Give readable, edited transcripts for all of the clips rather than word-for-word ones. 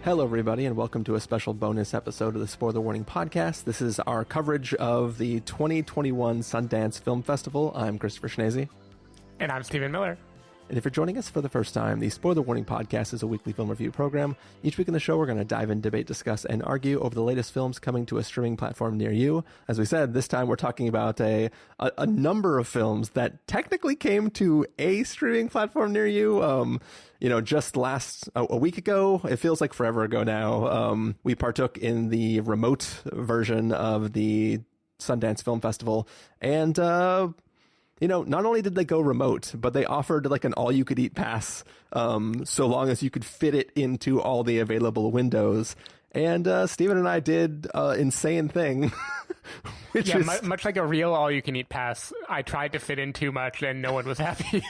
Hello, everybody, and welcome to a special bonus episode of the Spoiler Warning Podcast. This is our coverage of the 2021 Sundance Film Festival. I'm Christopher Schnese. And I'm Stephen Miller. And if you're joining us for the first time, the Spoiler Warning Podcast is a weekly film review program. Each week in the show, we're going to dive in, debate, discuss, and argue over the latest films coming to a streaming platform near you. As we said, this time we're talking about a number of films that technically came to a streaming platform near you. Just a week ago, it feels like forever ago now, we partook in the remote version of the Sundance Film Festival. And, not only did they go remote, but they offered like an all-you-could-eat pass, so long as you could fit it into all the available windows. And Stephen and I did an insane thing, which is much like a real all-you-can-eat pass. I tried to fit in too much, and no one was happy.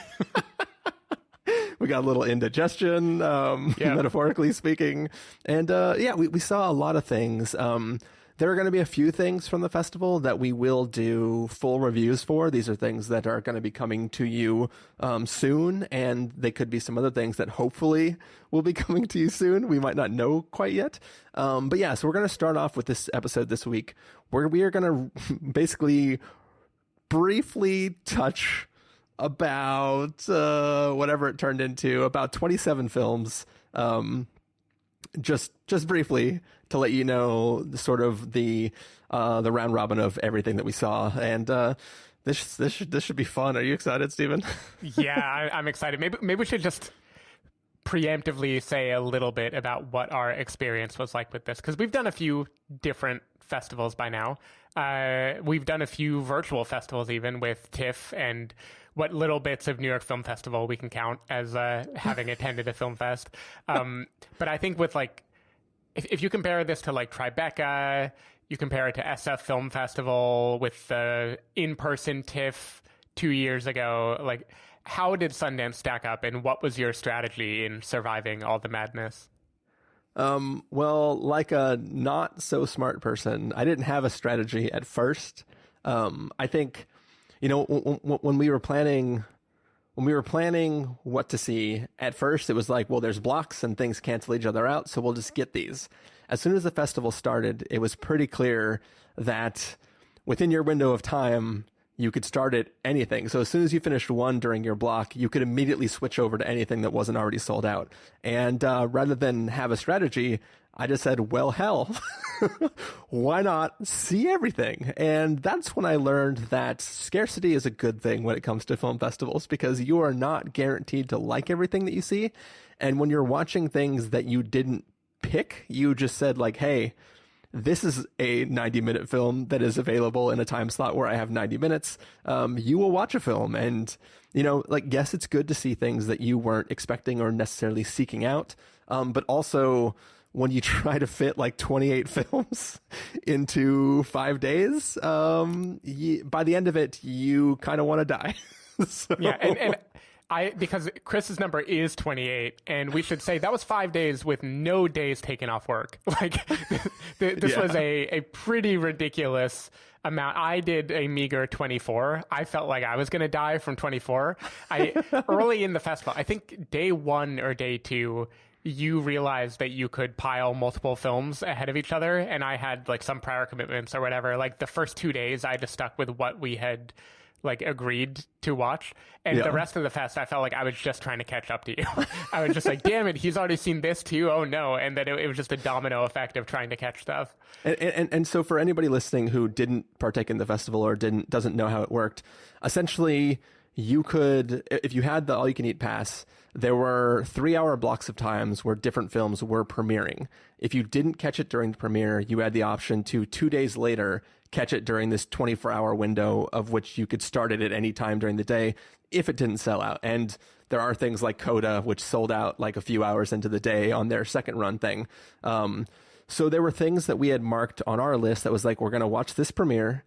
We got a little indigestion, metaphorically speaking. And we saw a lot of things. There are going to be a few things from the festival that we will do full reviews for. These are things that are going to be coming to you soon, and they could be some other things that hopefully will be coming to you soon. We might not know quite yet. So we're going to start off with this episode this week, where we are going to basically briefly touch about whatever it turned into, about 27 films, just briefly, to let you know sort of the round robin of everything that we saw. And this should be fun. Are you excited, Stephen? Yeah, I'm excited. Maybe we should just preemptively say a little bit about what our experience was like with this, because we've done a few different festivals by now. We've done a few virtual festivals even with TIFF, and what little bits of New York Film Festival we can count as having attended a film fest. But I think with if you compare this to like Tribeca, you compare it to SF Film Festival with the in-person TIFF 2 years ago, like how did Sundance stack up, and what was your strategy in surviving all the madness? Well, like a not so smart person, I didn't have a strategy at first. I think, when we were planning what to see, at first it was like, well, there's blocks and things cancel each other out, so we'll just get these. As soon as the festival started, it was pretty clear that within your window of time, you could start at anything. So as soon as you finished one during your block, you could immediately switch over to anything that wasn't already sold out. And rather than have a strategy, I just said, well, hell, why not see everything? And that's when I learned that scarcity is a good thing when it comes to film festivals, because you are not guaranteed to like everything that you see. And when you're watching things that you didn't pick, you just said like, hey, this is a 90-minute film that is available in a time slot where I have 90 minutes. You will watch a film, and, yes, it's good to see things that you weren't expecting or necessarily seeking out. But also, when you try to fit like 28 films into 5 days, by the end of it, you kind of want to die. So. Yeah, and because Chris's number is 28, and we should say that was 5 days with no days taken off work. Like, this was a pretty ridiculous amount. I did a meager 24. I felt like I was going to die from 24. Early in the festival, I think day one or day two, you realized that you could pile multiple films ahead of each other, and I had like some prior commitments or whatever. Like the first 2 days, I just stuck with what we had like agreed to watch, and the rest of the fest I felt like I was just trying to catch up to you. I was just like, damn it, he's already seen this too, oh no. And then it was just a domino effect of trying to catch stuff. And so for anybody listening who didn't partake in the festival or doesn't know how it worked, essentially you could, if you had the all-you-can-eat pass, there were 3-hour blocks of times where different films were premiering. If you didn't catch it during the premiere, you had the option to 2 days later catch it during this 24-hour window, of which you could start it at any time during the day if it didn't sell out. And there are things like CODA, which sold out like a few hours into the day on their second run thing. So there were things that we had marked on our list that was like, we're going to watch this premiere.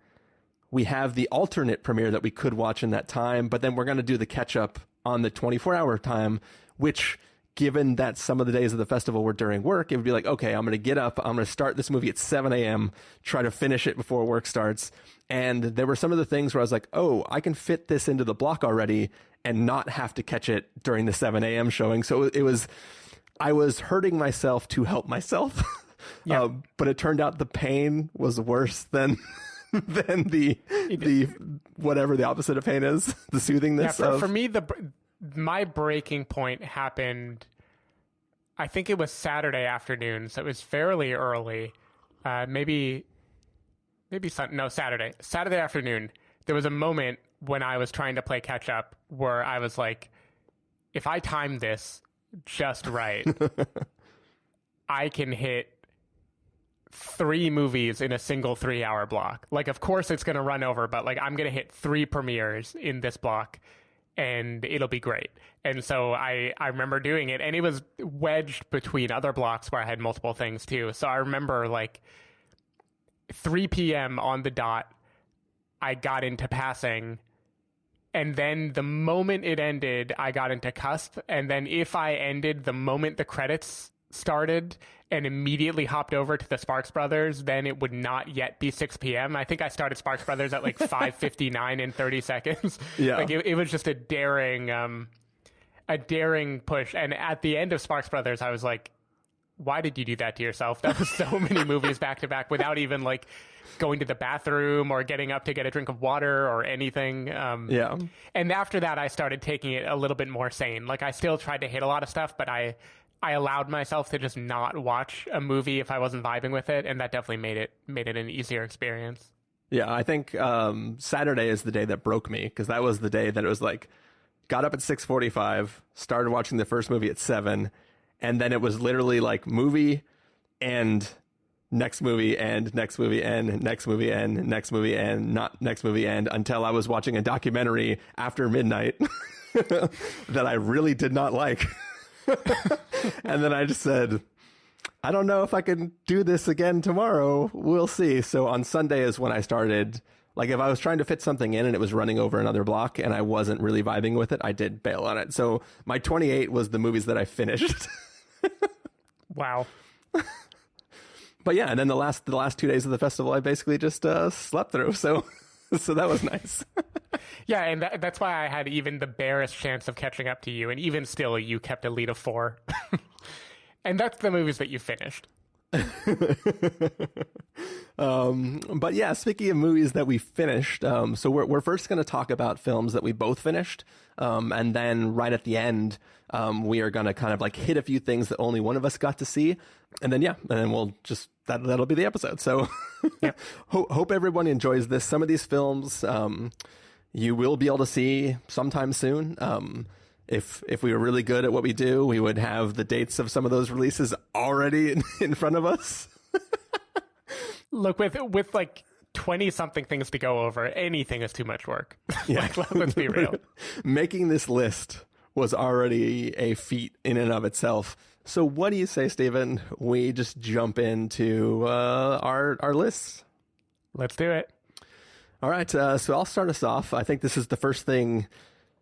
We have the alternate premiere that we could watch in that time, but then we're going to do the catch up on the 24-hour time, which, given that some of the days of the festival were during work, it would be like, okay, I'm going to get up, I'm going to start this movie at 7 a.m., try to finish it before work starts. And there were some of the things where I was like, oh, I can fit this into the block already and not have to catch it during the 7 a.m. showing. So it was, I was hurting myself to help myself. Yeah. But it turned out the pain was worse than the whatever the opposite of pain is, the soothingness. For me, my breaking point happened, I think it was Saturday afternoon, so it was fairly early. Saturday afternoon. There was a moment when I was trying to play catch up where I was like, if I time this just right, I can hit 3 movies in a single 3-hour block. Like, of course it's going to run over, but like I'm going to hit 3 premieres in this block and it'll be great. And so I remember doing it, and it was wedged between other blocks where I had multiple things too. So I remember like 3 p.m. on the dot, I got into Passing, and then the moment it ended, I got into Cusp. And then if I ended the moment the credits started and immediately hopped over to the Sparks Brothers, then it would not yet be 6 p.m. I think I started Sparks Brothers at like 5:59 in 30 seconds. Yeah. Like it was just a daring push. And at the end of Sparks Brothers, I was like, why did you do that to yourself? That was so many movies back to back without even like going to the bathroom or getting up to get a drink of water or anything. Yeah. And after that, I started taking it a little bit more sane. Like I still tried to hit a lot of stuff, but I allowed myself to just not watch a movie if I wasn't vibing with it, and that definitely made it an easier experience. Yeah, I think Saturday is the day that broke me, because that was the day that it was like, got up at 6:45, started watching the first movie at 7, and then it was literally like movie and next movie and next movie and next movie and next movie and not next movie and until I was watching a documentary after midnight that I really did not like. And then I just said, I don't know if I can do this again tomorrow. We'll see. So on Sunday is when I started. Like if I was trying to fit something in and it was running over another block and I wasn't really vibing with it, I did bail on it. So my 28 was the movies that I finished. Wow. But yeah, and then the last 2 days of the festival, I basically just slept through. So that was nice. Yeah, and that's why I had even the barest chance of catching up to you, and even still, you kept a lead of 4. And that's the movies that you finished. But yeah, speaking of movies that we finished, so we're first going to talk about films that we both finished, and then right at the end, we are going to kind of like hit a few things that only one of us got to see, and then we'll just that'll be the episode. So yeah. Hope everyone enjoys this. Some of these films you will be able to see sometime soon. If we were really good at what we do, we would have the dates of some of those releases already in front of us. Look, with like 20 something things to go over, anything is too much work. Yeah. Like, let's be real. Making this list was already a feat in and of itself. So what do you say, Stephen? We just jump into our lists? Let's do it. All right. So I'll start us off. I think this is the first thing.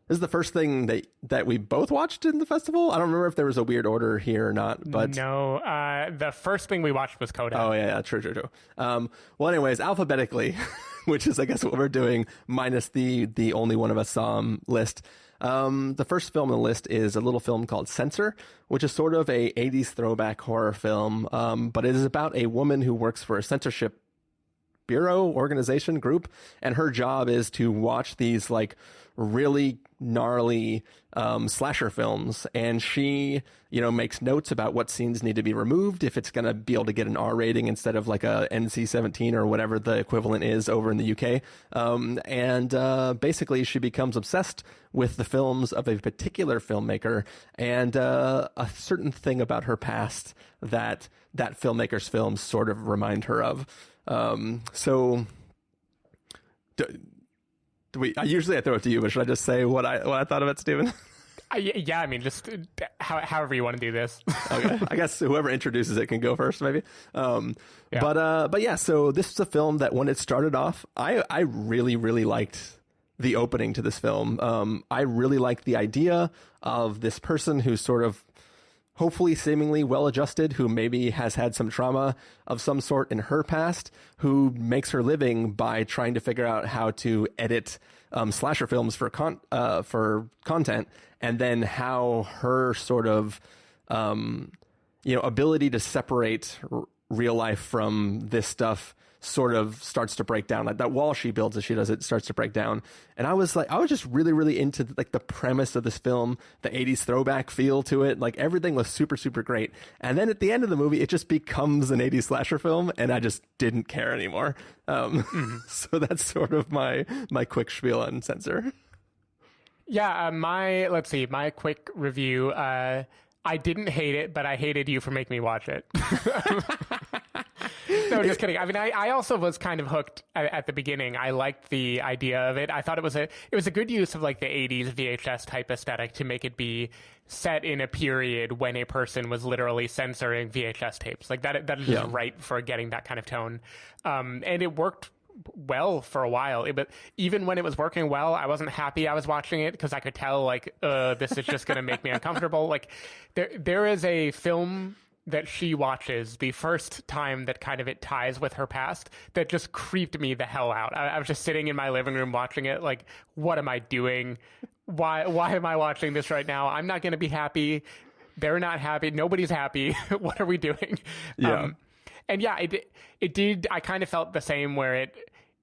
This is the first thing that we both watched in the festival. I don't remember if there was a weird order here or not, but no, the first thing we watched was CODA. Oh yeah, true. Well, anyways, alphabetically, which is I guess what we're doing, minus the only one of us saw list. The first film on the list is a little film called Censor, which is sort of a 80s throwback horror film, but it is about a woman who works for a censorship bureau, organization, group, and her job is to watch these like really gnarly slasher films, and she makes notes about what scenes need to be removed if it's going to be able to get an R rating instead of like a NC-17 or whatever the equivalent is over in the UK. And basically she becomes obsessed with the films of a particular filmmaker and a certain thing about her past that filmmaker's films sort of remind her of. Usually I throw it to you, but should I just say what I thought of it, Stephen? Yeah, I mean, just however you want to do this. Okay, I guess whoever introduces it can go first, maybe. Yeah. But yeah, so this is a film that when it started off, I really, really liked the opening to this film. I really liked the idea of this person who's sort of hopefully seemingly well-adjusted, who maybe has had some trauma of some sort in her past, who makes her living by trying to figure out how to edit slasher films for content, and then how her sort of ability to separate real life from this stuff sort of starts to break down. Like that wall she builds as she does it starts to break down. And I was just really, really into like the premise of this film, the 80s throwback feel to it. Like everything was super, super great. And then at the end of the movie, it just becomes an 80s slasher film, and I just didn't care anymore. So that's sort of my quick spiel on Censor. Yeah, my quick review. I didn't hate it, but I hated you for making me watch it. No, just kidding. I mean, I also was kind of hooked at the beginning. I liked the idea of it. I thought it was a good use of like the 80s VHS type aesthetic to make it be set in a period when a person was literally censoring VHS tapes. Like that is just right for getting that kind of tone. And it worked well for a while. But even when it was working well, I wasn't happy I was watching it because I could tell like this is just going to make me uncomfortable. Like there is a film that she watches the first time that kind of it ties with her past that just creeped me the hell out. I was just sitting in my living room watching it like, what am I doing? Why am I watching this right now? I'm not going to be happy. They're not happy. Nobody's happy. What are we doing? Yeah. And yeah, it did. I kind of felt the same where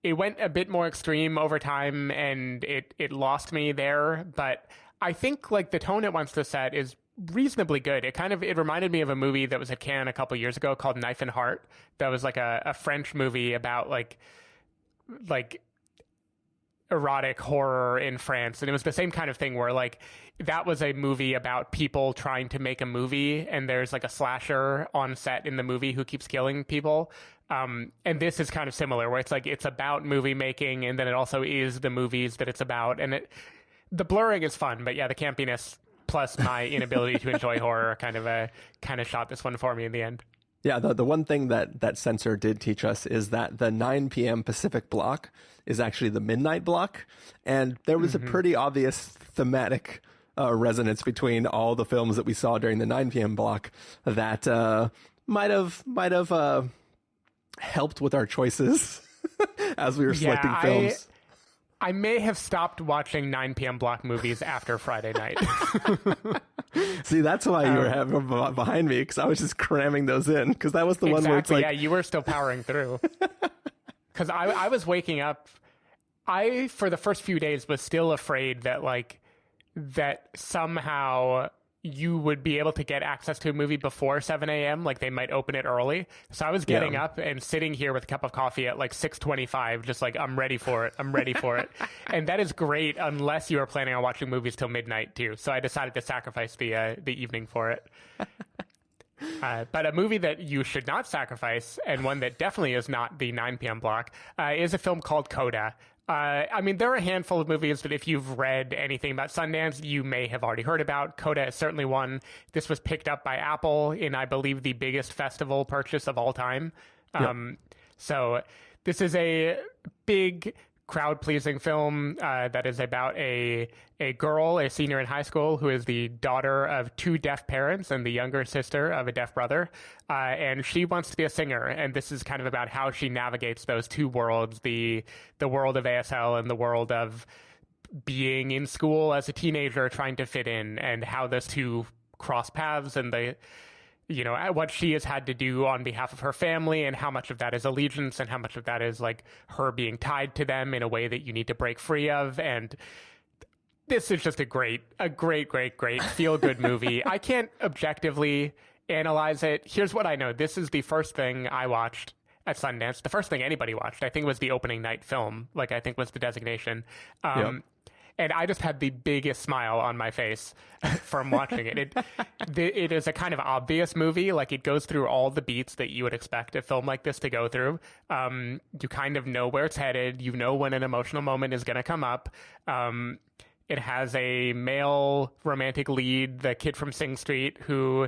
it went a bit more extreme over time and it lost me there. But I think like the tone it wants to set is reasonably good. It reminded me of a movie that was at Cannes a couple years ago called Knife and Heart. That was like a French movie about like erotic horror in France. And it was the same kind of thing where like that was a movie about people trying to make a movie and there's like a slasher on set in the movie who keeps killing people. And this is kind of similar where it's like it's about movie making and then it also is the movies that it's about. And the blurring is fun, but yeah, the campiness plus my inability to enjoy horror kind of shot this one for me in the end. Yeah, the one thing that Censor did teach us is that the 9 p.m. Pacific block is actually the midnight block. And there was a pretty obvious thematic resonance between all the films that we saw during the 9 p.m. block that might have helped with our choices as we were selecting films. I may have stopped watching 9 p.m. block movies after Friday night. See, that's why you were having behind me, because I was just cramming those in, because that was the one where it's like... Yeah, you were still powering through. Because I was waking up... for the first few days, was still afraid that somehow you would be able to get access to a movie before 7 a.m. Like they might open it early. So I was getting up and sitting here with a cup of coffee at like 6:25, just like, I'm ready for it. I'm ready for it. And that is great unless you are planning on watching movies till midnight too. So I decided to sacrifice the evening for it. But a movie that you should not sacrifice, and one that definitely is not the 9 p.m. block, is a film called CODA. I mean, there are a handful of movies that if you've read anything about Sundance, you may have already heard about. CODA is certainly one. This was picked up by Apple in, I believe, the biggest festival purchase of all time. So this is a big crowd-pleasing film that is about a girl, a senior in high school, who is the daughter of two deaf parents and the younger sister of a deaf brother. And she wants to be a singer. And this is kind of about how she navigates those two worlds, the world of ASL and the world of being in school as a teenager trying to fit in, and how those two cross paths, and what she has had to do on behalf of her family, and how much of that is allegiance and how much of that is like her being tied to them in a way that you need to break free of. And this is just a great feel-good movie. I can't objectively analyze it. Here's what I know. This is the first thing I watched at Sundance. The first thing anybody watched, I think, was the opening night film. Like, I think was the designation. And I just had the biggest smile on my face from watching it. It is a kind of obvious movie. Like, it goes through all the beats that you would expect a film like this to go through. You kind of know where it's headed. You know when an emotional moment is going to come up. It has a male romantic lead, the kid from Sing Street, who...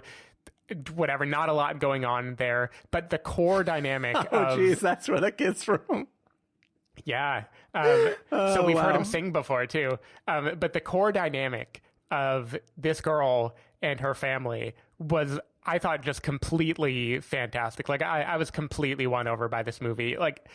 whatever, not a lot going on there. But the core dynamic geez, that's where the kid's from. Yeah. So we've heard him sing before, too. But the core dynamic of this girl and her family was, I thought, just completely fantastic. Like, I was completely won over by this movie. Like,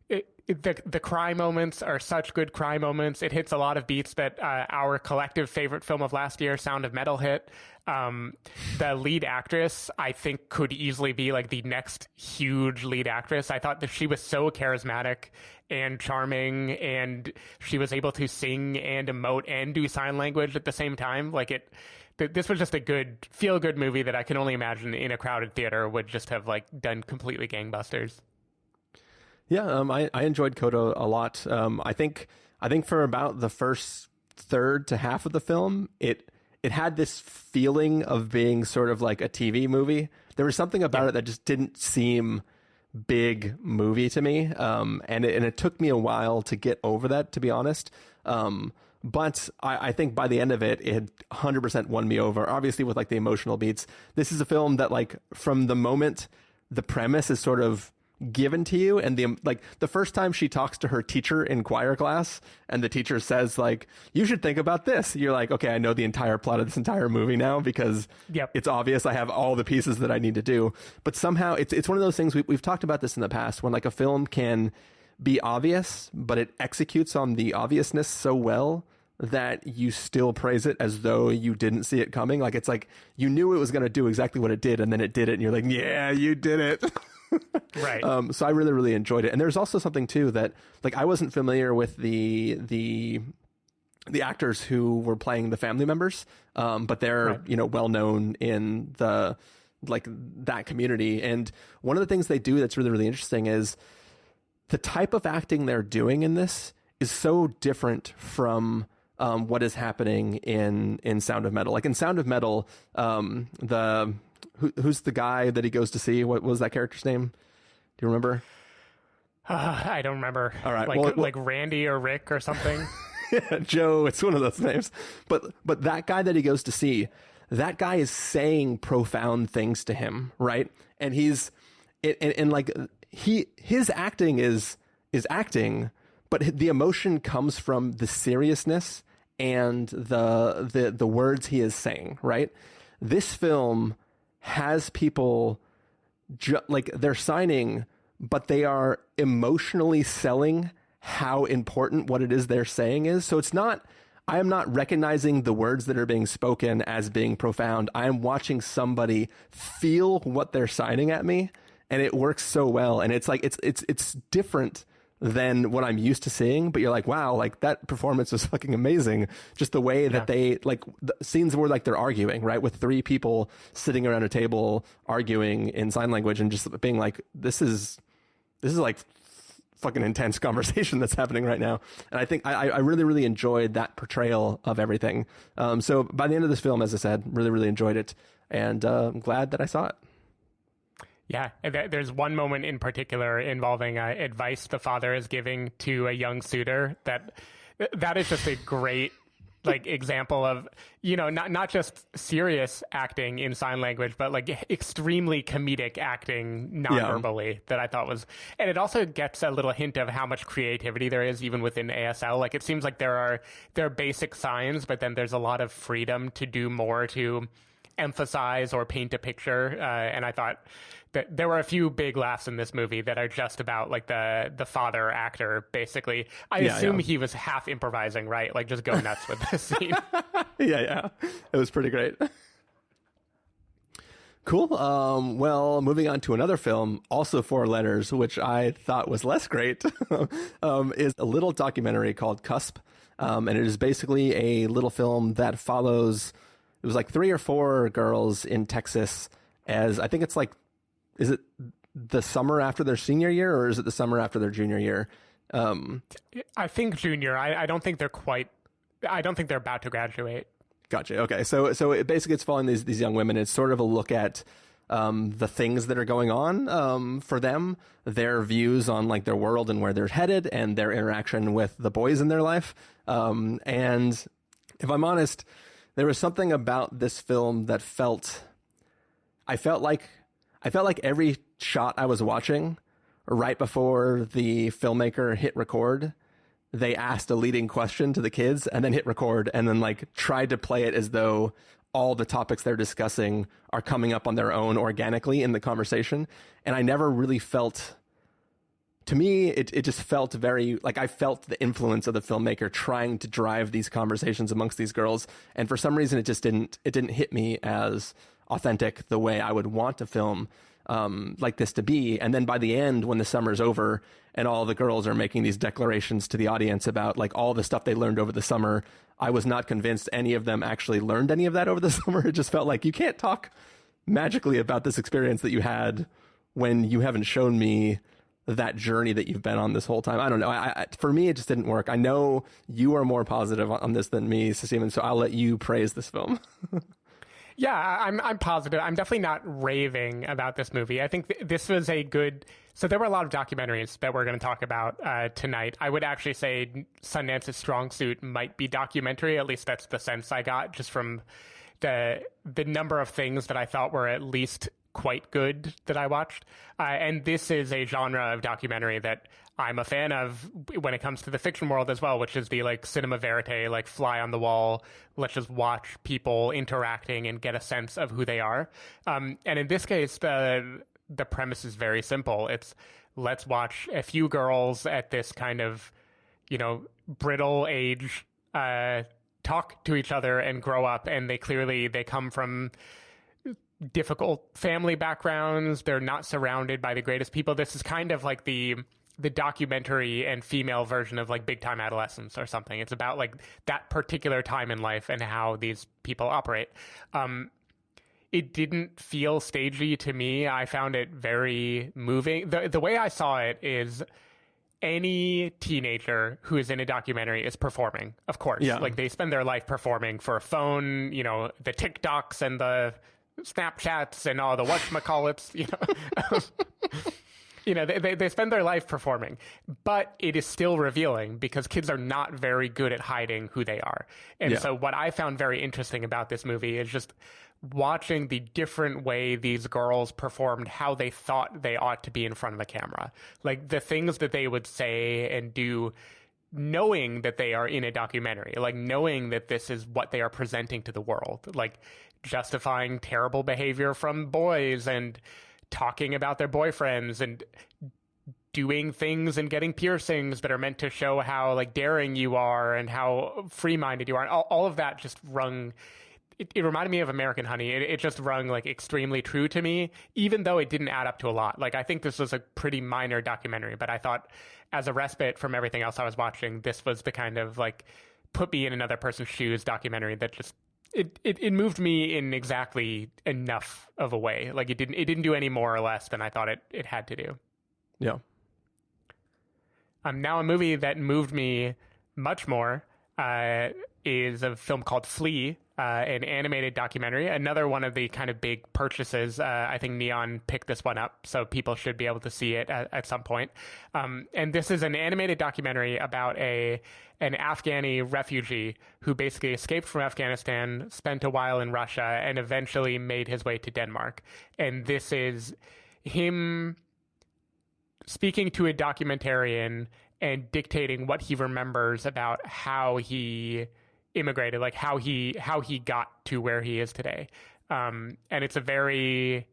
The cry moments are such good cry moments. It hits a lot of beats that our collective favorite film of last year, Sound of Metal, hit. The lead actress, I think, could easily be like the next huge lead actress. I thought that she was so charismatic and charming, and she was able to sing and emote and do sign language at the same time. This was just a good, feel-good movie that I can only imagine in a crowded theater would just have like done completely gangbusters. Yeah, I enjoyed CODA a lot. I think for about the first third to half of the film, it had this feeling of being sort of like a TV movie. There was something about it that just didn't seem big movie to me, and it took me a while to get over that, to be honest. But I think by the end of it, it had 100% won me over. Obviously, with like the emotional beats, this is a film that like from the moment the premise is sort of given to you, and the first time she talks to her teacher in choir class and the teacher says like, you should think about this, you're like, okay, I know the entire plot of this entire movie now, because it's obvious I have all the pieces that I need to do. But somehow it's one of those things, we've talked about this in the past, when like a film can be obvious but it executes on the obviousness so well that you still praise it as though you didn't see it coming. Like it's like you knew it was going to do exactly what it did, and then it did it, and you're like, yeah, you did it. Right. So I really, really enjoyed it. And there's also something too that like I wasn't familiar with the actors who were playing the family members, but they're well known in the like that community. And one of the things they do that's really, really interesting is the type of acting they're doing in this is so different from what is happening in Sound of Metal. Like in Sound of Metal, who's the guy that he goes to see? What was that character's name? Do you remember? I don't remember. All right. Like Randy or Rick or something. Yeah, Joe. It's one of those names. But that guy that he goes to see, that guy is saying profound things to him, right? And his acting is acting, but the emotion comes from the seriousness and the words he is saying, right? This film has people like they're signing, but they are emotionally selling how important what it is they're saying is. So I am not recognizing the words that are being spoken as being profound. I am watching somebody feel what they're signing at me, and it works so well. And it's like, it's different than what I'm used to seeing, but you're like, wow, like that performance was fucking amazing. Just the way that they like the scenes where like they're arguing, right? With three people sitting around a table arguing in sign language and just being like, this is like fucking intense conversation that's happening right now. And I think I really, really enjoyed that portrayal of everything. So by the end of this film, as I said, really, really enjoyed it. And I'm glad that I saw it. Yeah, there's one moment in particular involving advice the father is giving to a young suitor that is just a great like example of, not just serious acting in sign language, but like extremely comedic acting non-verbally that I thought was, and it also gets a little hint of how much creativity there is even within ASL. Like it seems like there are basic signs, but then there's a lot of freedom to do more to emphasize or paint a picture. And I thought that there were a few big laughs in this movie that are just about like the father actor, basically. I assume he was half improvising, right? Like just go nuts with this scene. Yeah. It was pretty great. Cool. Well, moving on to another film, also 4 letters, which I thought was less great, is a little documentary called Cusp. And it is basically a little film that follows, it was like 3 or 4 girls in Texas as, I think it's like, is it the summer after their senior year or is it the summer after their junior year? I think junior. I don't think they're about to graduate. Gotcha. Okay. So it basically it's following these young women. It's sort of a look at the things that are going on for them, their views on like their world and where they're headed, and their interaction with the boys in their life. And if I'm honest, there was something about this film that I felt like every shot I was watching right before the filmmaker hit record, they asked a leading question to the kids and then hit record and then like tried to play it as though all the topics they're discussing are coming up on their own organically in the conversation. And I never really felt to me, it just felt very like I felt the influence of the filmmaker trying to drive these conversations amongst these girls. And for some reason, it didn't hit me as authentic the way I would want a film like this to be. And then by the end, when the summer's over and all the girls are making these declarations to the audience about like all the stuff they learned over the summer, I was not convinced any of them actually learned any of that over the summer. It just felt like you can't talk magically about this experience that you had when you haven't shown me that journey that you've been on this whole time. I don't know. For me, it just didn't work. I know you are more positive on this than me, Stephen, so I'll let you praise this film. Yeah, I'm positive. I'm definitely not raving about this movie. I think this was a good... So there were a lot of documentaries that we're going to talk about tonight. I would actually say Sundance's strong suit might be documentary. At least that's the sense I got just from the number of things that I thought were at least quite good that I watched. And this is a genre of documentary that I'm a fan of when it comes to the fiction world as well, which is the like cinema verite, like fly on the wall. Let's just watch people interacting and get a sense of who they are. And in this case, the premise is very simple. It's let's watch a few girls at this kind of, brittle age, talk to each other and grow up. And they come from difficult family backgrounds. They're not surrounded by the greatest people. This is kind of like the documentary and female version of like Big Time Adolescence or something. It's about like that particular time in life and how these people operate. It didn't feel stagey to me. I found it very moving. The way I saw it is any teenager who is in a documentary is performing, of course. Yeah. Like they spend their life performing for a phone, the TikToks and the Snapchats and all the whatchamacallits, they spend their life performing, but it is still revealing because kids are not very good at hiding who they are. And so what I found very interesting about this movie is just watching the different way these girls performed how they thought they ought to be in front of the camera. Like the things that they would say and do, knowing that they are in a documentary, like knowing that this is what they are presenting to the world, like justifying terrible behavior from boys and talking about their boyfriends and doing things and getting piercings that are meant to show how like daring you are and how free-minded you are. And all of that just rung... It reminded me of American Honey. It just rung like extremely true to me, even though it didn't add up to a lot. Like I think this was a pretty minor documentary, but I thought as a respite from everything else I was watching, this was the kind of like put me in another person's shoes documentary that just it moved me in exactly enough of a way. Like it didn't do any more or less than I thought it had to do. Yeah. Now a movie that moved me much more is a film called Flea, an animated documentary. Another one of the kind of big purchases. I think Neon picked this one up, so people should be able to see it at some point. And this is an animated documentary about an Afghani refugee who basically escaped from Afghanistan, spent a while in Russia, and eventually made his way to Denmark. And this is him speaking to a documentarian and dictating what he remembers about how he immigrated, like how he got to where he is today. And it's a very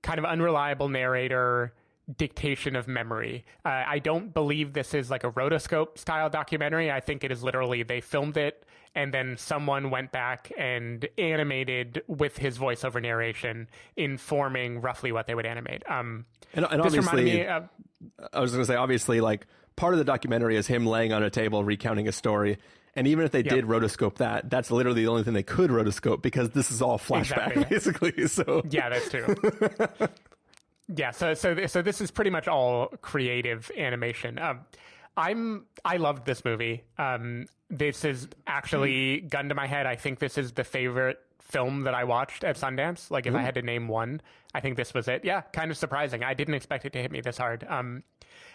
kind of unreliable narrator dictation of memory. I don't believe this is like a rotoscope style documentary. I think it is literally they filmed it and then someone went back and animated with his voiceover narration, informing roughly what they would animate. And obviously, I was going to say, obviously, like part of the documentary is him laying on a table recounting a story. And even if they did rotoscope that, that's literally the only thing they could rotoscope because this is all flashback, basically. So yeah, that's true. Yeah, so this is pretty much all creative animation. I loved this movie. This is actually, gun to my head, I think this is the favorite film that I watched at Sundance. Like if I had to name one, I think this was it. Yeah, kind of surprising. I didn't expect it to hit me this hard.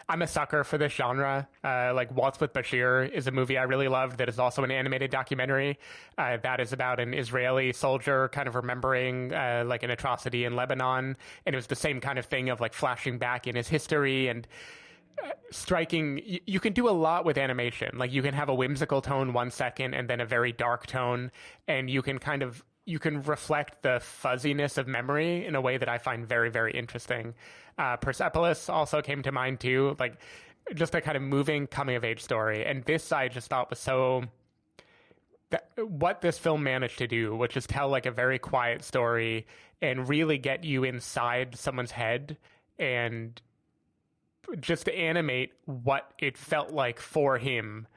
I'm a sucker for this genre. Like Waltz with Bashir is a movie I really loved that is also an animated documentary that is about an Israeli soldier kind of remembering like an atrocity in Lebanon. And it was the same kind of thing of like flashing back in his history and striking. You can do a lot with animation. Like you can have a whimsical tone 1 second and then a very dark tone, and you can kind of you can reflect the fuzziness of memory in a way that I find very, very interesting. Persepolis also came to mind too, like just a kind of moving coming of age story. And this I just thought was so, what this film managed to do, which is tell like a very quiet story and really get you inside someone's head and just to animate what it felt like for him,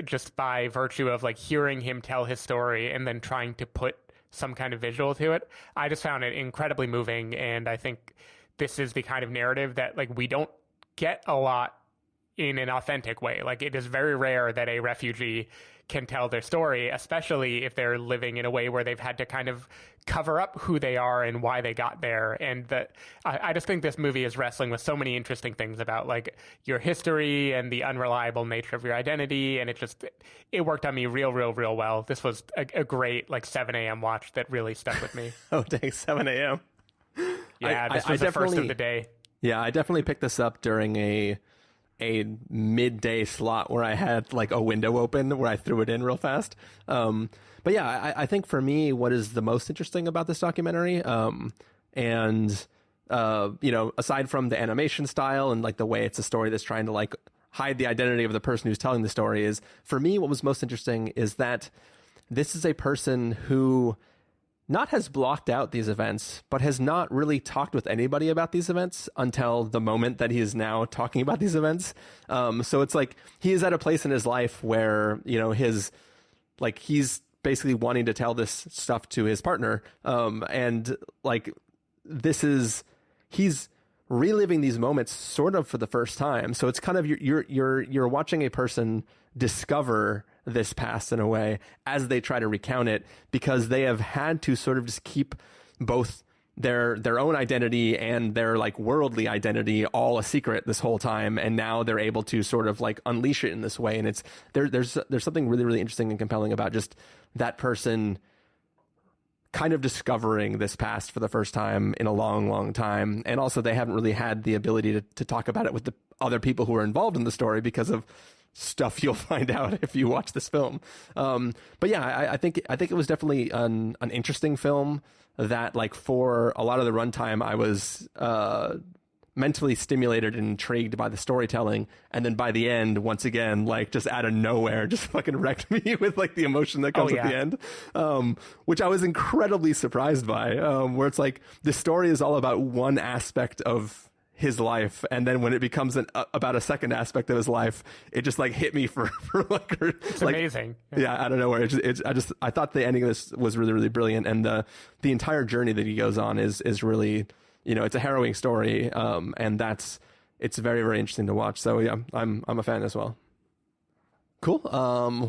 just by virtue of like hearing him tell his story and then trying to put some kind of visual to it. I just found it incredibly moving. And I think this is the kind of narrative that like we don't get a lot in an authentic way. Like it is very rare that a refugee can tell their story, especially if they're living in a way where they've had to kind of cover up who they are and why they got there. And that I just think this movie is wrestling with so many interesting things about like your history and the unreliable nature of your identity. And it worked on me real well. This was a great like 7 a.m. watch that really stuck with me. Oh, dang, 7 a.m. Yeah, this was the first of the day. Yeah, I definitely picked this up during a midday slot where I had like a window open where I threw it in real fast. But yeah, I think for me, what is the most interesting about this documentary, and aside from the animation style and like the way it's a story that's trying to like hide the identity of the person who's telling the story, is for me, what was most interesting is that this is a person who not has blocked out these events, but has not really talked with anybody about these events until the moment that he is now talking about these events. So it's like he is at a place in his life where, he's basically wanting to tell this stuff to his partner. And like he's reliving these moments sort of for the first time. So it's kind of you're watching a person discover this past in a way as they try to recount it, because they have had to sort of just keep both their own identity and their like worldly identity all a secret this whole time, and now they're able to sort of like unleash it in this way. And it's there's something really interesting and compelling about just that person kind of discovering this past for the first time in a long time. And also they haven't really had the ability to talk about it with the other people who are involved in the story because of stuff you'll find out if you watch this film. But yeah, I think it was definitely an interesting film that like for a lot of the runtime, I was mentally stimulated and intrigued by the storytelling. And then by the end, once again, like just out of nowhere, just fucking wrecked me with like the emotion that comes at the end, which I was incredibly surprised by, where it's like the story is all about one aspect of his life, and then when it becomes about a second aspect of his life, it just like hit me for like it's like, amazing. Yeah, I don't know where I thought the ending of this was really brilliant, and the entire journey that he goes on is really, it's a harrowing story, and it's very interesting to watch. So yeah, I'm a fan as well. Cool.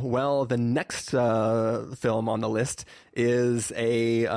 Well, the next film on the list is a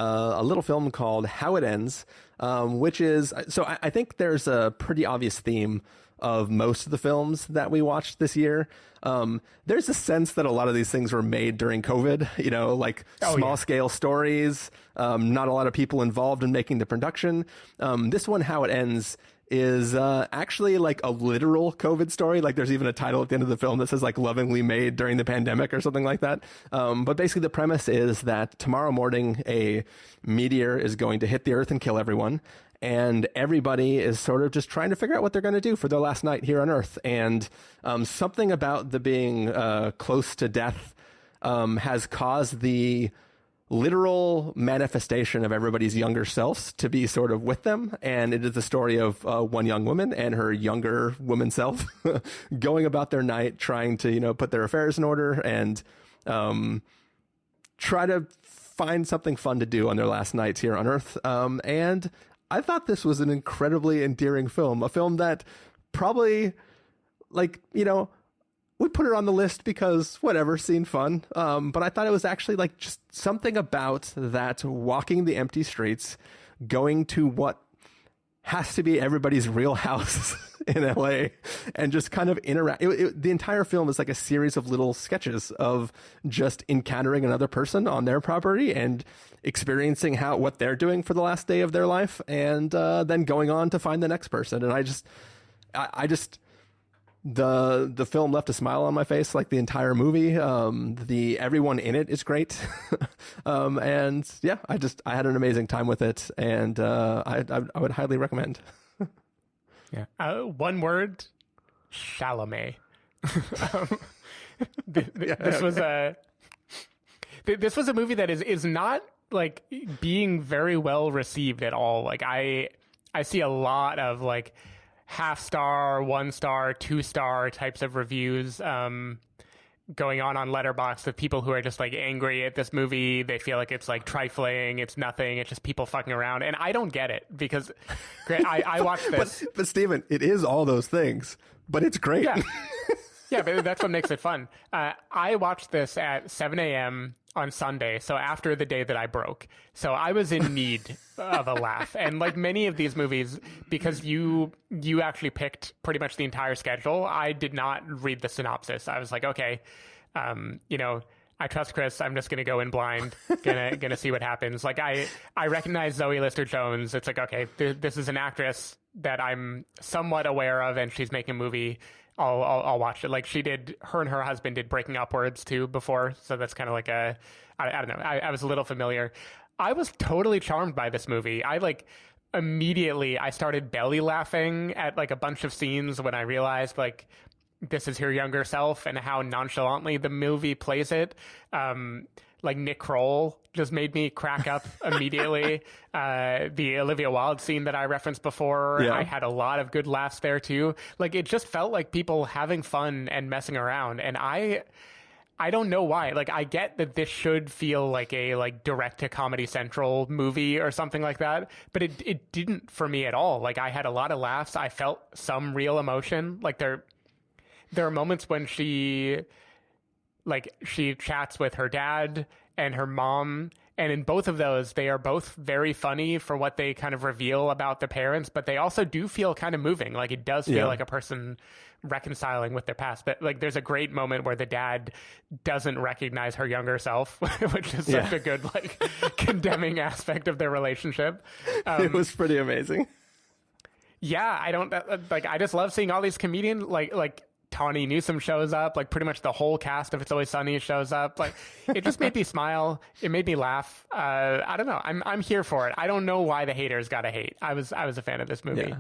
little film called How It Ends, which is, so I think there's a pretty obvious theme of most of the films that we watched this year. There's a sense that a lot of these things were made during COVID, like small scale stories, not a lot of people involved in making the production. This one, How It Ends, is actually like a literal COVID story. Like there's even a title at the end of the film that says like lovingly made during the pandemic or something like that. But basically the premise is that tomorrow morning a meteor is going to hit the earth and kill everyone. And everybody is sort of just trying to figure out what they're going to do for their last night here on Earth. And something about the being close to death has caused the literal manifestation of everybody's younger selves to be sort of with them. And it is the story of one young woman and her younger woman self going about their night, trying to, put their affairs in order and try to find something fun to do on their last nights here on Earth. And I thought this was an incredibly endearing film, a film that probably we put it on the list because whatever, seemed fun. But I thought it was actually like just something about that walking the empty streets, going to what has to be everybody's real house in LA and just kind of interact. The entire film is like a series of little sketches of just encountering another person on their property and experiencing what they're doing for the last day of their life, and then going on to find the next person. And I just the film left a smile on my face like the entire movie. Everyone in it is great. And yeah, I had an amazing time with it, and I would highly recommend. Yeah. One word, Chalamet. This was a movie that is not like being very well received at all. Like I see a lot of like 0.5 star, 1 star, 2 star types of reviews going on Letterboxd of people who are just like angry at this movie. They feel like it's like trifling, it's nothing, it's just people fucking around. And I don't get it because I watched this. But Stephen, it is all those things, but it's great. Yeah. Yeah, but that's what makes it fun. I watched this at 7 a.m. on Sunday, so after the day that I broke. So I was in need of a laugh. And like many of these movies, because you actually picked pretty much the entire schedule, I did not read the synopsis. I was like, okay, I trust Chris. I'm just gonna go in blind, gonna see what happens. Like I recognize Zoe Lister-Jones. It's like, okay, this is an actress that I'm somewhat aware of, and she's making a movie. I'll watch it. Like her and her husband did Breaking Upwards too before, so that's kind of like I don't know. I was a little familiar. I was totally charmed by this movie. I like immediately I started belly laughing at like a bunch of scenes when I realized like this is her younger self and how nonchalantly the movie plays it. Like Nick Kroll just made me crack up immediately. The Olivia Wilde scene that I referenced before, yeah. I had a lot of good laughs there too. Like it just felt like people having fun and messing around. And I don't know why. Like I get that this should feel like a like direct to Comedy Central movie or something like that, but it didn't for me at all. Like I had a lot of laughs. I felt some real emotion. Like there are moments when she chats with her dad and her mom, and in both of those, they are both very funny for what they kind of reveal about their parents, but they also do feel kind of moving. Like it does feel like a person reconciling with their past. But like there's a great moment where the dad doesn't recognize her younger self, which is such a good like condemning aspect of their relationship. It was pretty amazing. Yeah, I just love seeing all these comedians like Tawny Newsome shows up, like pretty much the whole cast of It's Always Sunny shows up. Like it just made me smile. It made me laugh. I don't know. I'm here for it. I don't know why the haters gotta hate. I was a fan of this movie. Yeah.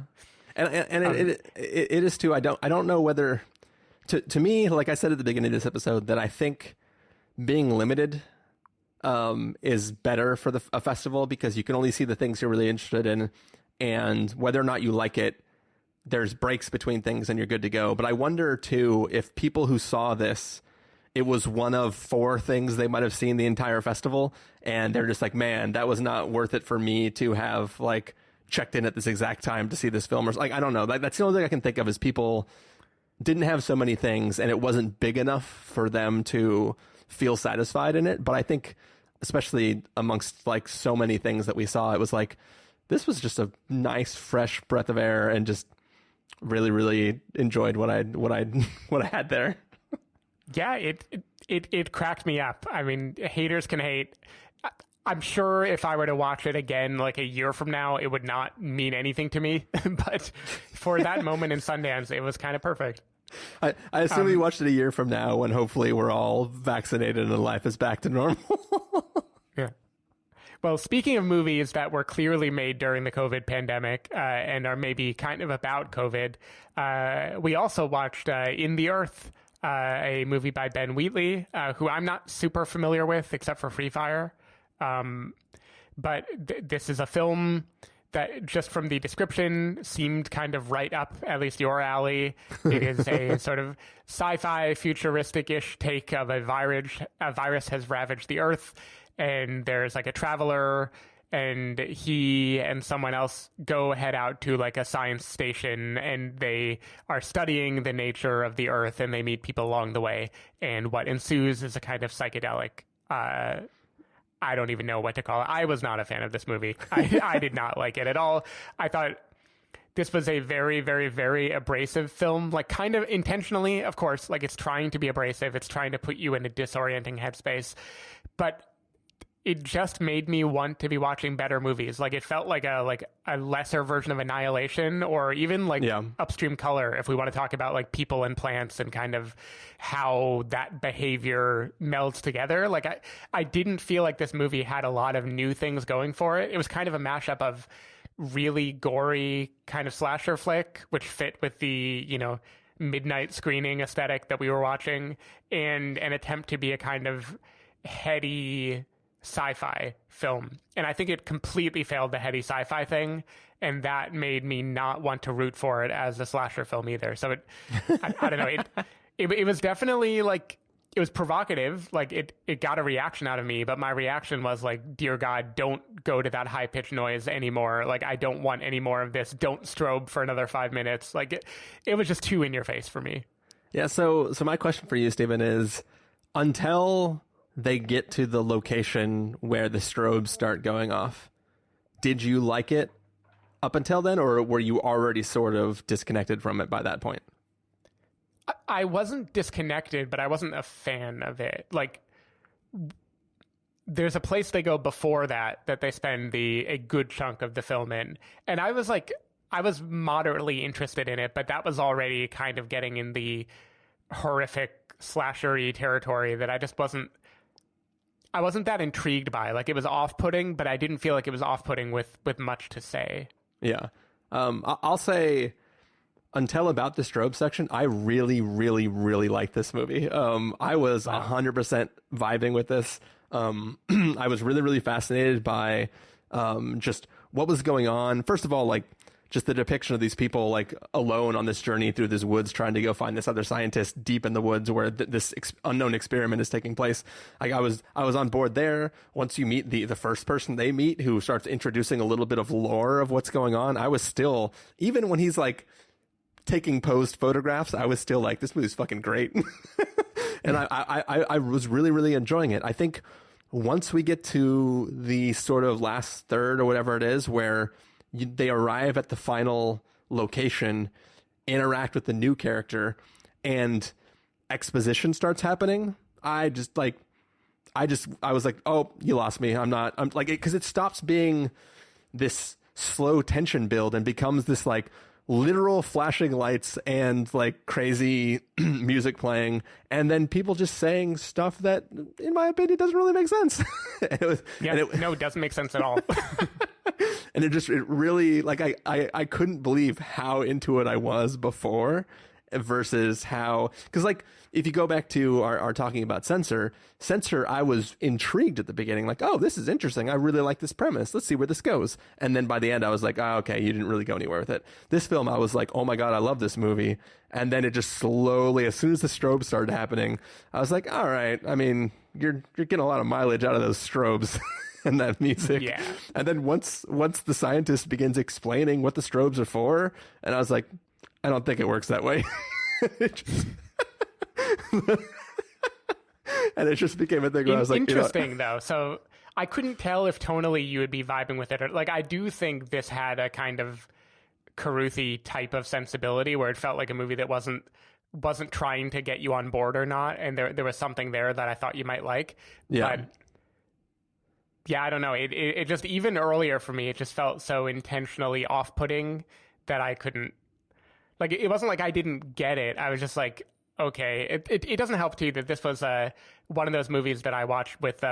And it is too. I don't know whether to me, like I said at the beginning of this episode, that I think being limited is better for a festival because you can only see the things you're really interested in, and whether or not you like it, there's breaks between things and you're good to go. But I wonder too, if people who saw this, it was one of 4 things they might have seen the entire festival, and they're just like, man, that was not worth it for me to have like checked in at this exact time to see this film. Or like, I don't know. That's the only thing I can think of is people didn't have so many things and it wasn't big enough for them to feel satisfied in it. But I think especially amongst like so many things that we saw, it was like, this was just a nice, fresh breath of air, and just really, really enjoyed what I had there. Yeah, it cracked me up. I mean, haters can hate. I'm sure if I were to watch it again, like a year from now, it would not mean anything to me. But for that moment in Sundance, it was kind of perfect. I assume you watched it a year from now when hopefully we're all vaccinated and life is back to normal. Yeah. Well, speaking of movies that were clearly made during the COVID pandemic and are maybe kind of about COVID, we also watched In the Earth, a movie by Ben Wheatley, who I'm not super familiar with except for Free Fire. But this is a film that just from the description seemed kind of right up at least your alley. It is a sort of sci-fi futuristic-ish take of a virus has ravaged the Earth, and there's like a traveler, and he and someone else head out to like a science station, and they are studying the nature of the Earth, and they meet people along the way. And what ensues is a kind of psychedelic, I don't even know what to call it. I was not a fan of this movie. I did not like it at all. I thought this was a very, very, very abrasive film, like kind of intentionally, of course, like it's trying to be abrasive. It's trying to put you in a disorienting headspace. But it just made me want to be watching better movies. Like it felt like a lesser version of Annihilation, or even like Upstream Color, if we want to talk about like people and plants and kind of how that behavior melds together. Like I didn't feel like this movie had a lot of new things going for it. It was kind of a mashup of really gory kind of slasher flick, which fit with the, you know, midnight screening aesthetic that we were watching, and an attempt to be a kind of heady sci-fi film. And I think it completely failed the heady sci-fi thing, and that made me not want to root for it as a slasher film either. So I don't know, it was definitely like, it was provocative, like it got a reaction out of me, but my reaction was like, dear God, don't go to that high-pitched noise anymore. Like, I don't want any more of this. Don't strobe for another 5 minutes. Like it was just too in your face for me. Yeah, so my question for you, Stephen, is until they get to the location where the strobes start going off, did you like it up until then, or were you already sort of disconnected from it by that point? I wasn't disconnected, but I wasn't a fan of it. Like, there's a place they go before that they spend a good chunk of the film in. And I was moderately interested in it, but that was already kind of getting in the horrific slashery territory that I wasn't that intrigued by. Like, it was off-putting, but I didn't feel like it was off-putting with much to say. Yeah. I'll say, until about the strobe section, I really, really, really liked this movie. I was 100% vibing with this. I was really, really fascinated by just what was going on. First of all, like, just the depiction of these people like alone on this journey through these woods, trying to go find this other scientist deep in the woods where this unknown experiment is taking place. Like, I was on board there. Once you meet the first person they meet, who starts introducing a little bit of lore of what's going on, I was still, even when he's like taking posed photographs, I was still like, this movie's fucking great. And I was really, really enjoying it. I think once we get to the sort of last third or whatever it is, where they arrive at the final location, interact with the new character, and exposition starts happening, I was like, oh, you lost me. I'm like, because it stops being this slow tension build and becomes this like literal flashing lights and like crazy music playing, and then people just saying stuff that, in my opinion, doesn't really make sense. It doesn't make sense at all. And it really, like, I couldn't believe how into it I was before versus how, because like, if you go back to our talking about Censor, I was intrigued at the beginning, like, oh, this is interesting. I really like this premise. Let's see where this goes. And then by the end, I was like, oh, okay, you didn't really go anywhere with it. This film, I was like, oh my God, I love this movie. And then it just slowly, as soon as the strobes started happening, I was like, all right, I mean, you're getting a lot of mileage out of those strobes and that music. Yeah. And then once the scientist begins explaining what the strobes are for, and I was like, I don't think it works that way. And it just became a thing where I was like, interesting, though. So I couldn't tell if tonally you would be vibing with it. Or, like, I do think this had a kind of Carruthie type of sensibility where it felt like a movie that wasn't trying to get you on board or not, and there was something there that I thought you might like. Yeah. But yeah, I don't know. It just, even earlier for me, it just felt so intentionally off-putting that I couldn't, like, it wasn't like I didn't get it. I was just like, okay. It doesn't help too that this was one of those movies that I watched with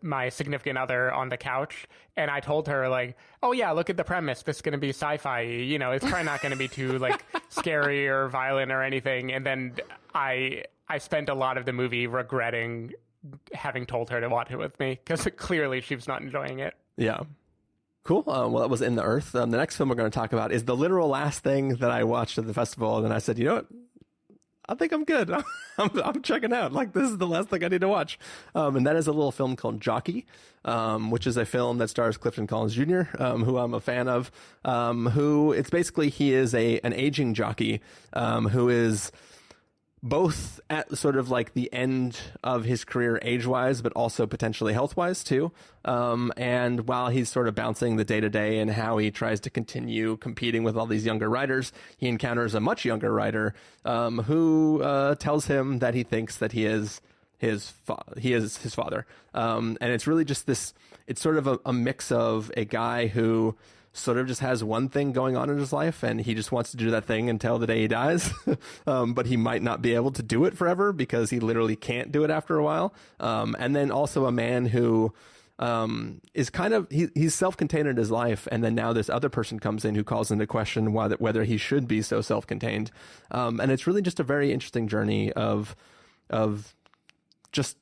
my significant other on the couch, and I told her, like, oh yeah, look at the premise. This is going to be sci-fi. You know, it's probably not going to be too like scary or violent or anything. And then I spent a lot of the movie regretting having told her to watch it with me, because clearly she was not enjoying it. Yeah. Cool. Well, it was In the Earth. The next film we're going to talk about is the literal last thing that I watched at the festival. And then I said, you know what? I think I'm good. I'm checking out. Like, this is the last thing I need to watch. And that is a little film called Jockey, which is a film that stars Clifton Collins Jr., who I'm a fan of, who it's basically, he is an aging jockey, who is both at sort of like the end of his career age-wise, but also potentially health-wise too. And while he's sort of bouncing the day-to-day and how he tries to continue competing with all these younger riders, he encounters a much younger rider who tells him that he thinks that he is he is his father. And it's really just this, it's sort of a mix of a guy who sort of just has one thing going on in his life and he just wants to do that thing until the day he dies. But he might not be able to do it forever because he literally can't do it after a while. And then also a man who is kind of, he's self-contained in his life. And then now this other person comes in who calls into question whether he should be so self-contained. And it's really just a very interesting journey of just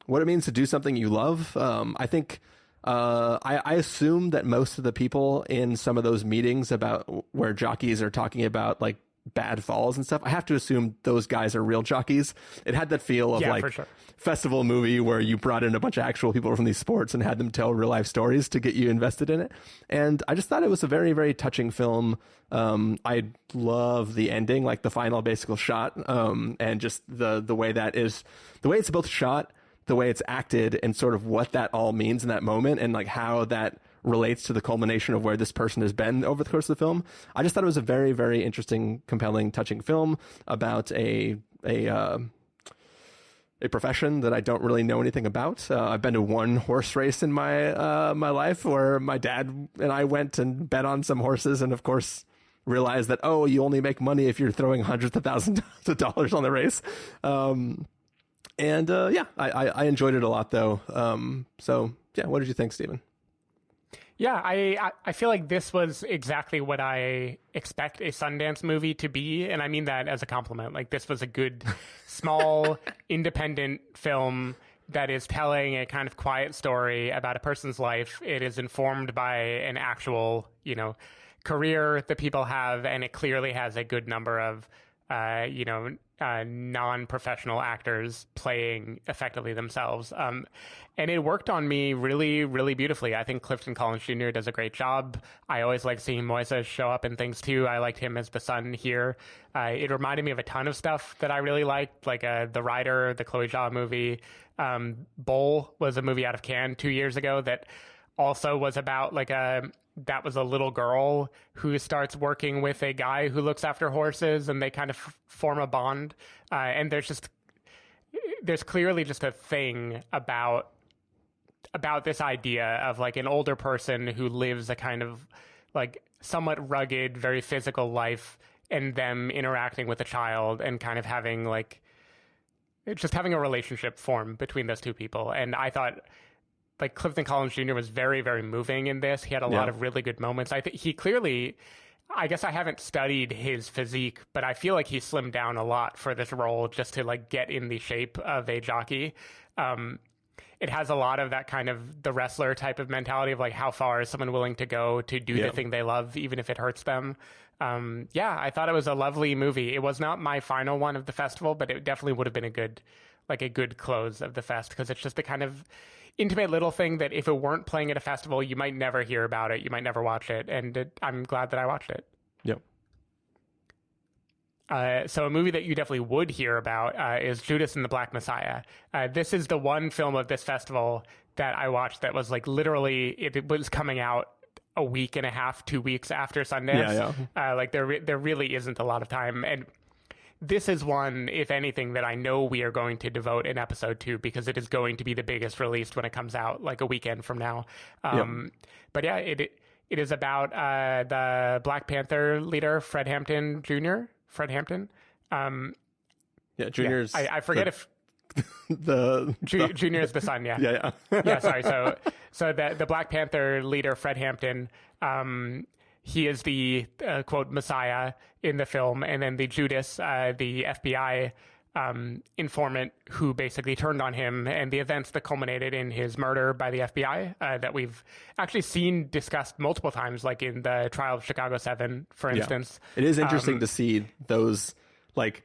what it means to do something you love. I think, I assume that most of the people in some of those meetings about where jockeys are talking about like bad falls and stuff, I have to assume those guys are real jockeys. It had that feel of like festival movie where you brought in a bunch of actual people from these sports and had them tell real life stories to get you invested in it. And I just thought it was a very, very touching film. I love the ending, like the final basic shot, and just the way that is, the way it's both shot, the way it's acted, and sort of what that all means in that moment, and like how that relates to the culmination of where this person has been over the course of the film. I just thought it was a very, very interesting, compelling, touching film about a profession that I don't really know anything about. I've been to one horse race in my life where my dad and I went and bet on some horses, and of course realized that, oh, you only make money if you're throwing hundreds of thousands of dollars on the race. I enjoyed it a lot though. So yeah, what did you think, Stephen? Yeah, I feel like this was exactly what I expect a Sundance movie to be, and I mean that as a compliment. Like, this was a good, small, independent film that is telling a kind of quiet story about a person's life. It is informed by an actual, career that people have, and it clearly has a good number of, non-professional actors playing effectively themselves. And it worked on me really, really beautifully. I think Clifton Collins Jr. does a great job. I always like seeing Moises show up in things too. I liked him as the son here. It reminded me of a ton of stuff that I really liked, like The Rider, the Chloe Zhao movie. Bull was a movie out of Cannes 2 years ago that also was about that was a little girl who starts working with a guy who looks after horses, and they kind of form a bond. And there's clearly just a thing about this idea of like an older person who lives a kind of like somewhat rugged, very physical life, and them interacting with a child and kind of having having a relationship form between those two people. And I thought, like, Clifton Collins Jr. was very, very moving in this. He had a lot of really good moments. I think he clearly, I guess I haven't studied his physique, but I feel like he slimmed down a lot for this role just to like get in the shape of a jockey. It has a lot of that kind of the wrestler type of mentality of like, how far is someone willing to go to do the thing they love, even if it hurts them. I thought it was a lovely movie. It was not my final one of the festival, but it definitely would have been a good close of the fest, because it's just the kind of intimate little thing that if it weren't playing at a festival, you might never hear about it. You might never watch it. And I'm glad that I watched it. Yep. So a movie that you definitely would hear about is Judas and the Black Messiah. This is the one film of this festival that I watched that was like literally, it was coming out a week and a half, 2 weeks after Sundance. There really isn't a lot of time. And this is one, if anything, that I know we are going to devote an episode to, because it is going to be the biggest released when it comes out, like a weekend from now. But yeah, it is about the Black Panther leader, Fred Hampton Jr. Fred Hampton. Junior's. Yeah, I forget if Junior is the son. Yeah. Sorry. So the Black Panther leader, Fred Hampton. He is the quote Messiah in the film, and then the Judas, the FBI informant who basically turned on him, and the events that culminated in his murder by the FBI that we've actually seen discussed multiple times, like in the trial of Chicago 7, for instance. It is interesting to see those, like,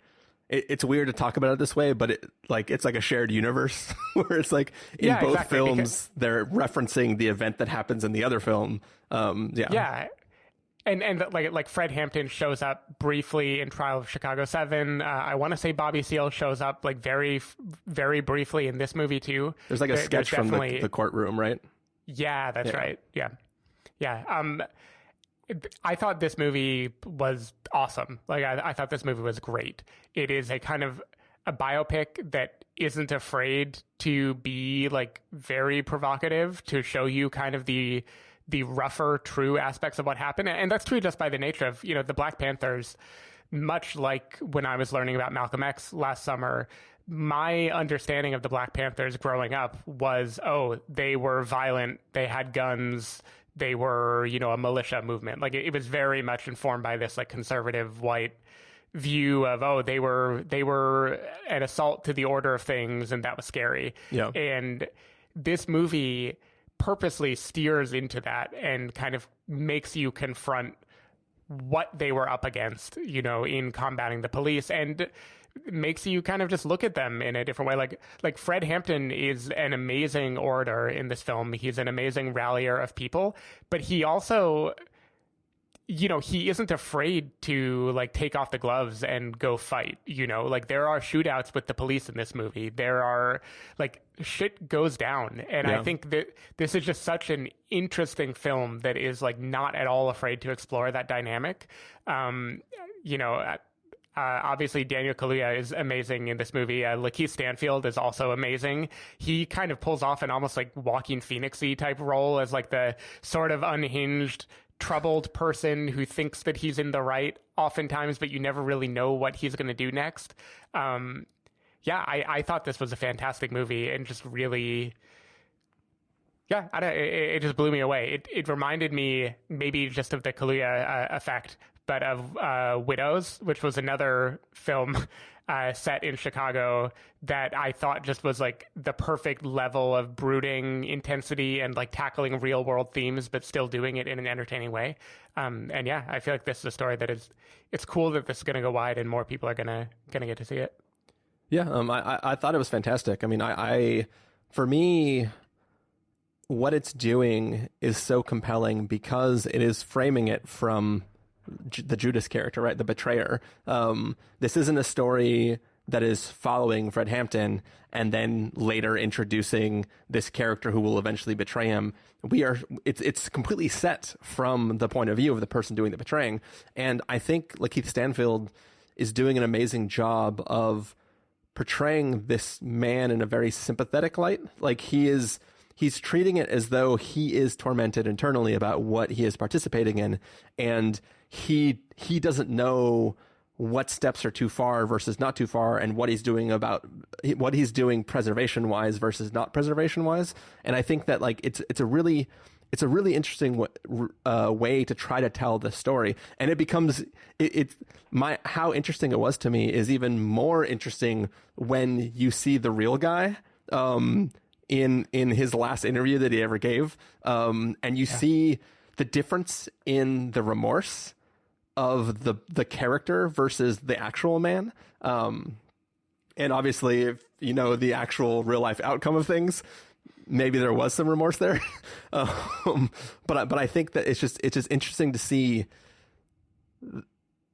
it's weird to talk about it this way, but it's like a shared universe where it's like in both films, they're referencing the event that happens in the other film. And like Fred Hampton shows up briefly in Trial of Chicago 7. I want to say Bobby Seale shows up like very, very briefly in this movie too. There's like a sketch from the courtroom, right? Yeah, that's right. Yeah. I thought this movie was awesome. Like I thought this movie was great. It is a kind of a biopic that isn't afraid to be like very provocative, to show you kind of the rougher, true aspects of what happened. And that's true just by the nature of, you know, the Black Panthers. Much like when I was learning about Malcolm X last summer, my understanding of the Black Panthers growing up was, oh, they were violent, they had guns, they were, you know, a militia movement. Like it was very much informed by this like conservative white view of, oh, they were an assault to the order of things, and that was scary. Yeah. And this movie purposely steers into that and kind of makes you confront what they were up against, you know, in combating the police, and makes you kind of just look at them in a different way. Like Fred Hampton is an amazing orator in this film. He's an amazing rallier of people, but he also, you know, he isn't afraid to like take off the gloves and go fight, you know, like there are shootouts with the police in this movie. There are like shit goes down. And I think that this is just such an interesting film that is like not at all afraid to explore that dynamic. You know, obviously Daniel Kaluuya is amazing in this movie. Lakeith Stanfield is also amazing. He kind of pulls off an almost like Joaquin Phoenix-y type role as like the sort of unhinged, troubled person who thinks that he's in the right oftentimes, but you never really know what he's going to do next. I thought this was a fantastic movie and just really, it just blew me away. It reminded me maybe just of the Kaluuya effect, but of Widows, which was another film set in Chicago that I thought just was like the perfect level of brooding intensity and like tackling real world themes, but still doing it in an entertaining way. I feel like this is a story that it's cool that this is going to go wide and more people are going to get to see it. Yeah. I thought it was fantastic. I mean, for me, what it's doing is so compelling because it is framing it from the Judas character, right? The betrayer. This isn't a story that is following Fred Hampton and then later introducing this character who will eventually betray him. It's completely set from the point of view of the person doing the betraying. And I think Lakeith Stanfield is doing an amazing job of portraying this man in a very sympathetic light. Like he's treating it as though he is tormented internally about what he is participating in, and he doesn't know what steps are too far versus not too far, and what he's doing preservation wise versus not preservation wise. And I think that like it's a really interesting way to try to tell the story, and it becomes how interesting it was to me is even more interesting when you see the real guy in his last interview that he ever gave, and you see the difference in the remorse of the character versus the actual man. And obviously, if you know the actual real life outcome of things, maybe there was some remorse there. But I think that it's just interesting to see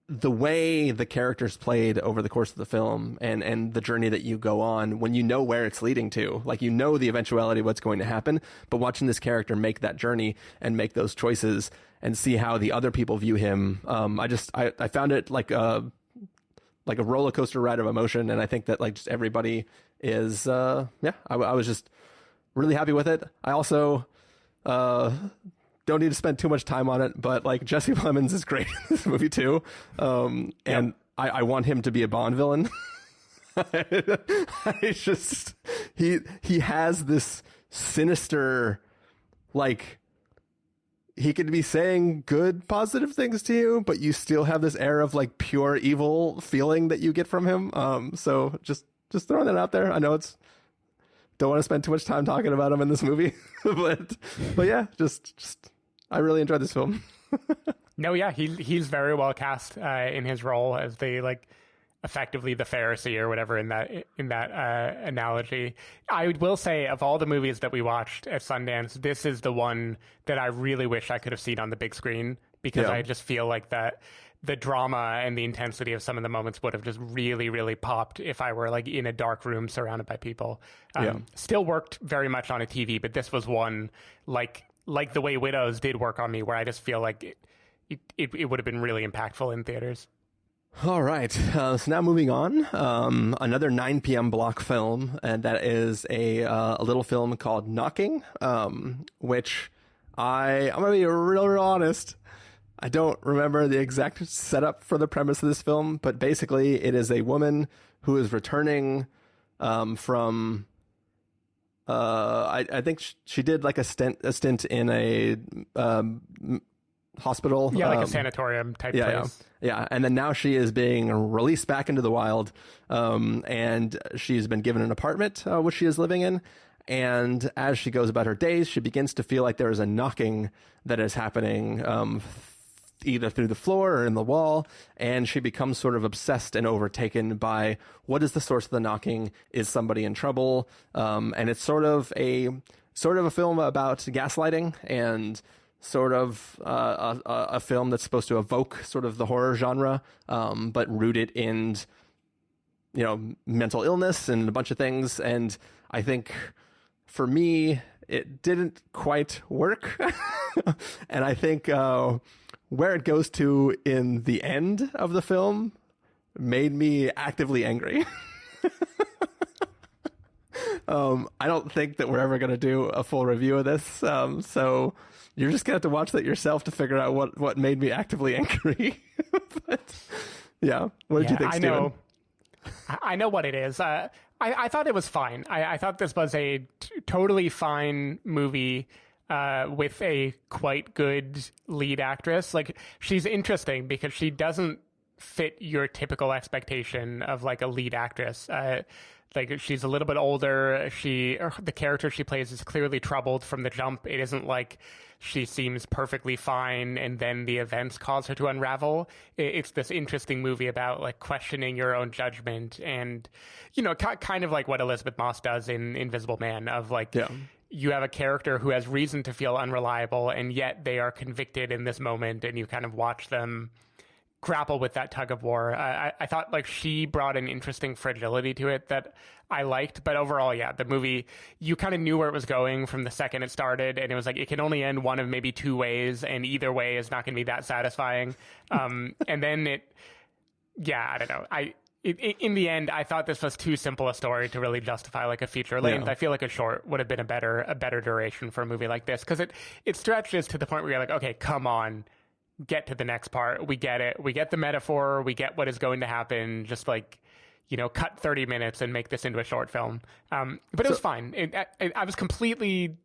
the way the characters played over the course of the film and the journey that you go on when you know where it's leading to. Like, you know the eventuality of what's going to happen, but watching this character make that journey and make those choices and see how the other people view him, I found it like a roller coaster ride of emotion. And I think that like just everybody is I was just really happy with it. I also don't need to spend too much time on it, but like Jesse Plemons is great in this movie too. And I want him to be a Bond villain. It's just, he has this sinister, like, he could be saying good, positive things to you, but you still have this air of like pure evil feeling that you get from him. So just throwing that out there. I know don't want to spend too much time talking about him in this movie, but yeah, just I really enjoyed this film. No, yeah, he's very well cast in his role as effectively the Pharisee or whatever in that analogy. I will say, of all the movies that we watched at Sundance, this is the one that I really wish I could have seen on the big screen, because I just feel like that the drama and the intensity of some of the moments would have just really, really popped if I were like in a dark room surrounded by people. Still worked very much on a TV, but this was one like the way Widows did work on me, where I just feel like it would have been really impactful in theaters. All right. So now moving on, another 9 p.m. block film, and that is a little film called Knocking, which I'm going to be real honest. I don't remember the exact setup for the premise of this film, but basically it is a woman who is returning from I think she did like a stint in a hospital. Yeah, like a sanatorium type place. Yeah. And then now she is being released back into the wild. And she's been given an apartment, which she is living in. And as she goes about her days, she begins to feel like there is a knocking that is happening, either through the floor or in the wall. And she becomes sort of obsessed and overtaken by what is the source of the knocking? Is somebody in trouble? And it's sort of a film about gaslighting and sort of a film that's supposed to evoke sort of the horror genre, but rooted in, mental illness and a bunch of things. And I think for me, it didn't quite work. And I think where it goes to in the end of the film made me actively angry. I don't think that we're ever going to do a full review of this. So you're just going to have to watch that yourself to figure out what made me actively angry. But yeah, what did you think, Stephen? I know what it is. I thought it was fine. I thought this was a totally fine movie with a quite good lead actress. Like, she's interesting because she doesn't fit your typical expectation of like a lead actress. Like, she's a little bit older. The character she plays is clearly troubled from the jump. It isn't like she seems perfectly fine and then the events cause her to unravel. It's this interesting movie about like questioning your own judgment and, kind of like what Elizabeth Moss does in Invisible Man, of like, you have a character who has reason to feel unreliable and yet they are convicted in this moment, and you kind of watch them grapple with that tug of war. I thought like she brought an interesting fragility to it that I liked, but overall, the movie, you kind of knew where it was going from the second it started, and it was like, it can only end one of maybe two ways, and either way is not going to be that satisfying. And then I don't know. In the end, I thought this was too simple a story to really justify like a feature length. Yeah. I feel like a short would have been a better duration for a movie like this, because it stretches to the point where you're like, okay, come on, get to the next part. We get it. We get the metaphor. We get what is going to happen. Just like, cut 30 minutes and make this into a short film. But it was fine. I was completely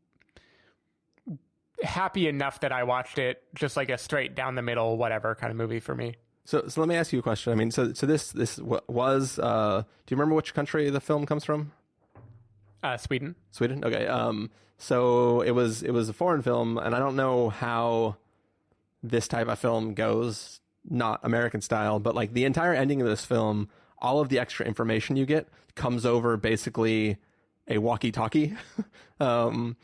happy enough that I watched it just like a straight down the middle, whatever kind of movie for me. So let me ask you a question. I mean, so this was, do you remember which country the film comes from? Sweden. Sweden. Okay. So it was a foreign film, and I don't know how this type of film goes, not American style, but like the entire ending of this film, all of the extra information you get comes over basically a walkie-talkie. And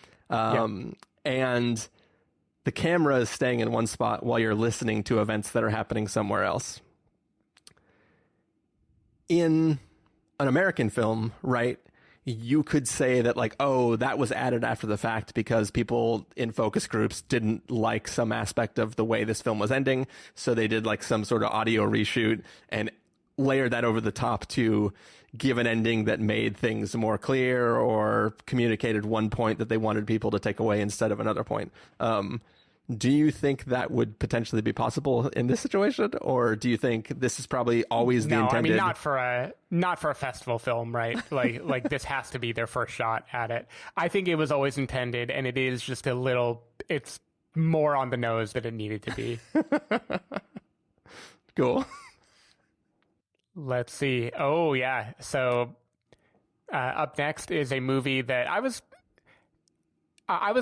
the camera is staying in one spot while you're listening to events that are happening somewhere else. In an American film, right, you could say that like, oh, that was added after the fact because people in focus groups didn't like some aspect of the way this film was ending. So they did like some sort of audio reshoot and layered that over the top to give an ending that made things more clear or communicated one point that they wanted people to take away instead of another point. Do you think that would potentially be possible in this situation, or do you think this is probably always the intended? I mean, not for a festival film, right? Like this has to be their first shot at it. I think it was always intended, and it is just it's more on the nose than it needed to be. Cool. Let's see. Oh yeah. So up next is a movie that I was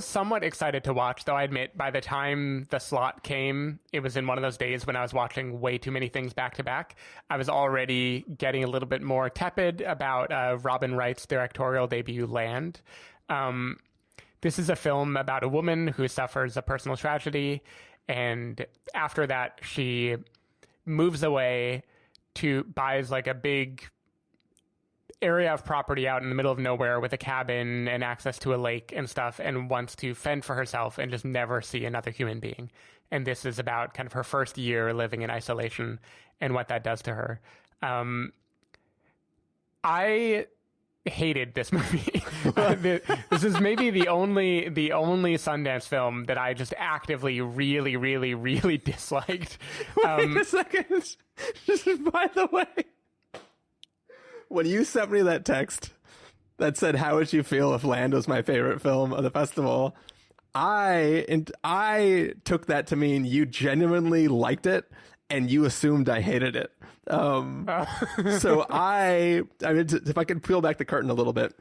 somewhat excited to watch, though I admit by the time the slot came, it was in one of those days when I was watching way too many things back to back. I was already getting a little bit more tepid about Robin Wright's directorial debut, Land. This is a film about a woman who suffers a personal tragedy, and after that, she moves away buys like a big area of property out in the middle of nowhere with a cabin and access to a lake and stuff, and wants to fend for herself and just never see another human being. and this is about kind of her first year living in isolation and what that does to her. I hated this movie. This is maybe the only Sundance film that I just actively really, really, really disliked. Wait a second. Just by the way, when you sent me that text that said, "How would you feel if Land was my favorite film of the festival?" I took that to mean you genuinely liked it and you assumed I hated it. So I mean, if I could peel back the curtain a little bit,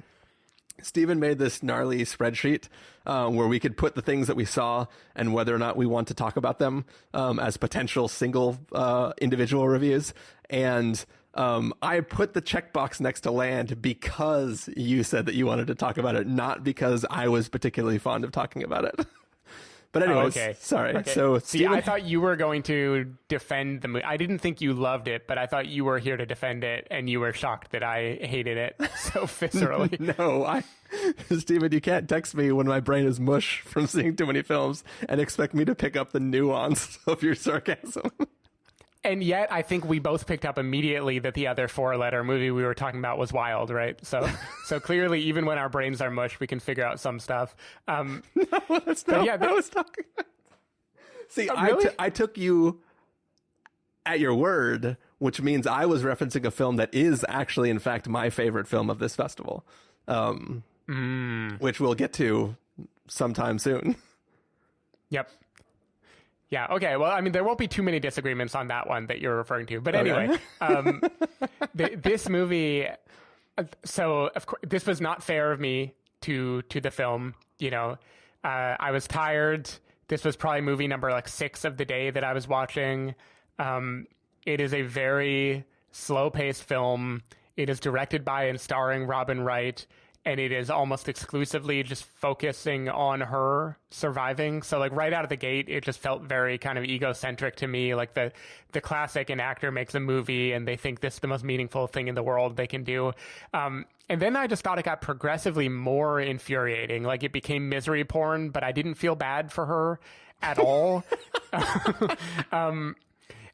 Stephen made this gnarly spreadsheet where we could put the things that we saw and whether or not we want to talk about them as potential single individual reviews. And I put the checkbox next to Land because you said that you wanted to talk about it, not because I was particularly fond of talking about it. But anyways, sorry. Okay. So see, Steven... I thought you were going to defend the movie. I didn't think you loved it, but I thought you were here to defend it, and you were shocked that I hated it so viscerally. No, Steven, you can't text me when my brain is mush from seeing too many films and expect me to pick up the nuance of your sarcasm. And yet, I think we both picked up immediately that the other 4-letter movie we were talking about was Wild, right? So clearly, even when our brains are mush, we can figure out some stuff. No, that's not what I was talking about. See, really? I took you at your word, which means I was referencing a film that is actually, in fact, my favorite film of this festival, which we'll get to sometime soon. Yep. Yeah. Okay. Well, I mean, there won't be too many disagreements on that one that you're referring to. But anyway, this movie. So, of course, this was not fair of me to the film. You know, I was tired. This was probably movie number like 6 of the day that I was watching. It is a very slow-paced film. It is directed by and starring Robin Wright. And it is almost exclusively just focusing on her surviving. So like right out of the gate, it just felt very kind of egocentric to me. Like the classic, an actor makes a movie and they think this is the most meaningful thing in the world they can do. And then I just thought it got progressively more infuriating. Like it became misery porn, but I didn't feel bad for her at all.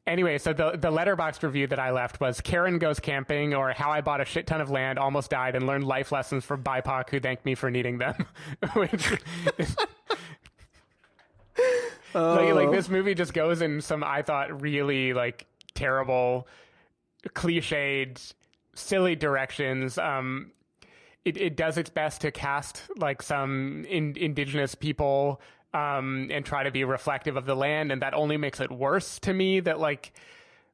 Anyway, so the Letterboxd review that I left was Karen Goes Camping, or How I Bought a Shit Ton of Land, Almost Died, and Learned Life Lessons from BIPOC Who Thanked Me for Needing Them. Which like this movie just goes in some, I thought, really like terrible, cliched, silly directions. It does its best to cast like some indigenous people and try to be reflective of the land, and that only makes it worse to me that like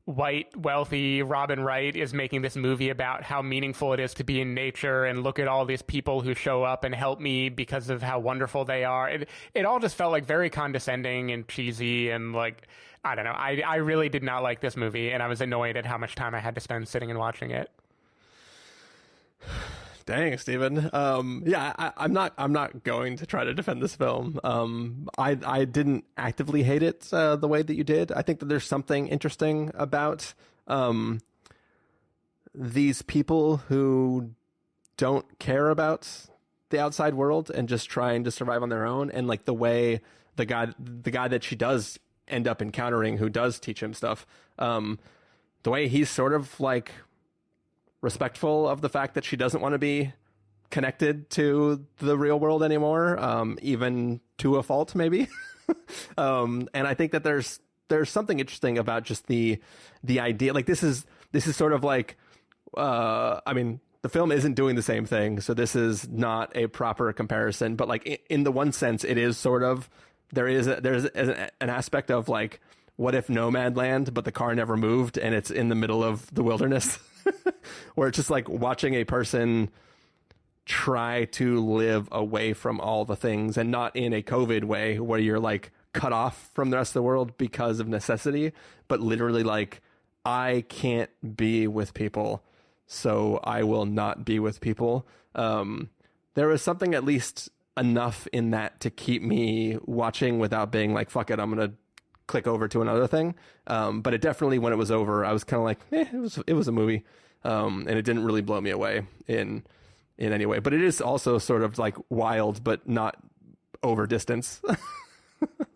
white, wealthy Robin Wright is making this movie about how meaningful it is to be in nature and look at all these people who show up and help me because of how wonderful they are. It all just felt like very condescending and cheesy, and like, I don't know. I really did not like this movie, and I was annoyed at how much time I had to spend sitting and watching it. Dang, Stephen. Yeah, I'm not going to try to defend this film. I didn't actively hate it the way that you did. I think that there's something interesting about these people who don't care about the outside world and just trying to survive on their own, and like the way the guy that she does end up encountering, who does teach him stuff, the way he's sort of like respectful of the fact that she doesn't want to be connected to the real world anymore, even to a fault, maybe. And I think that there's something interesting about just the idea. Like this is sort of like, I mean, the film isn't doing the same thing, so this is not a proper comparison. But like in the one sense, it is sort of, there's an aspect of like, what if Nomadland, but the car never moved and it's in the middle of the wilderness? Where it's just like watching a person try to live away from all the things, and not in a COVID way where you're like cut off from the rest of the world because of necessity, but literally like, I can't be with people, so I will not be with people. There was something at least enough in that to keep me watching without being like, fuck it, I'm going to click over to another thing. But it definitely, when it was over, I was kind of like, it was a movie. And it didn't really blow me away in any way. But it is also sort of like wild, but not over distance.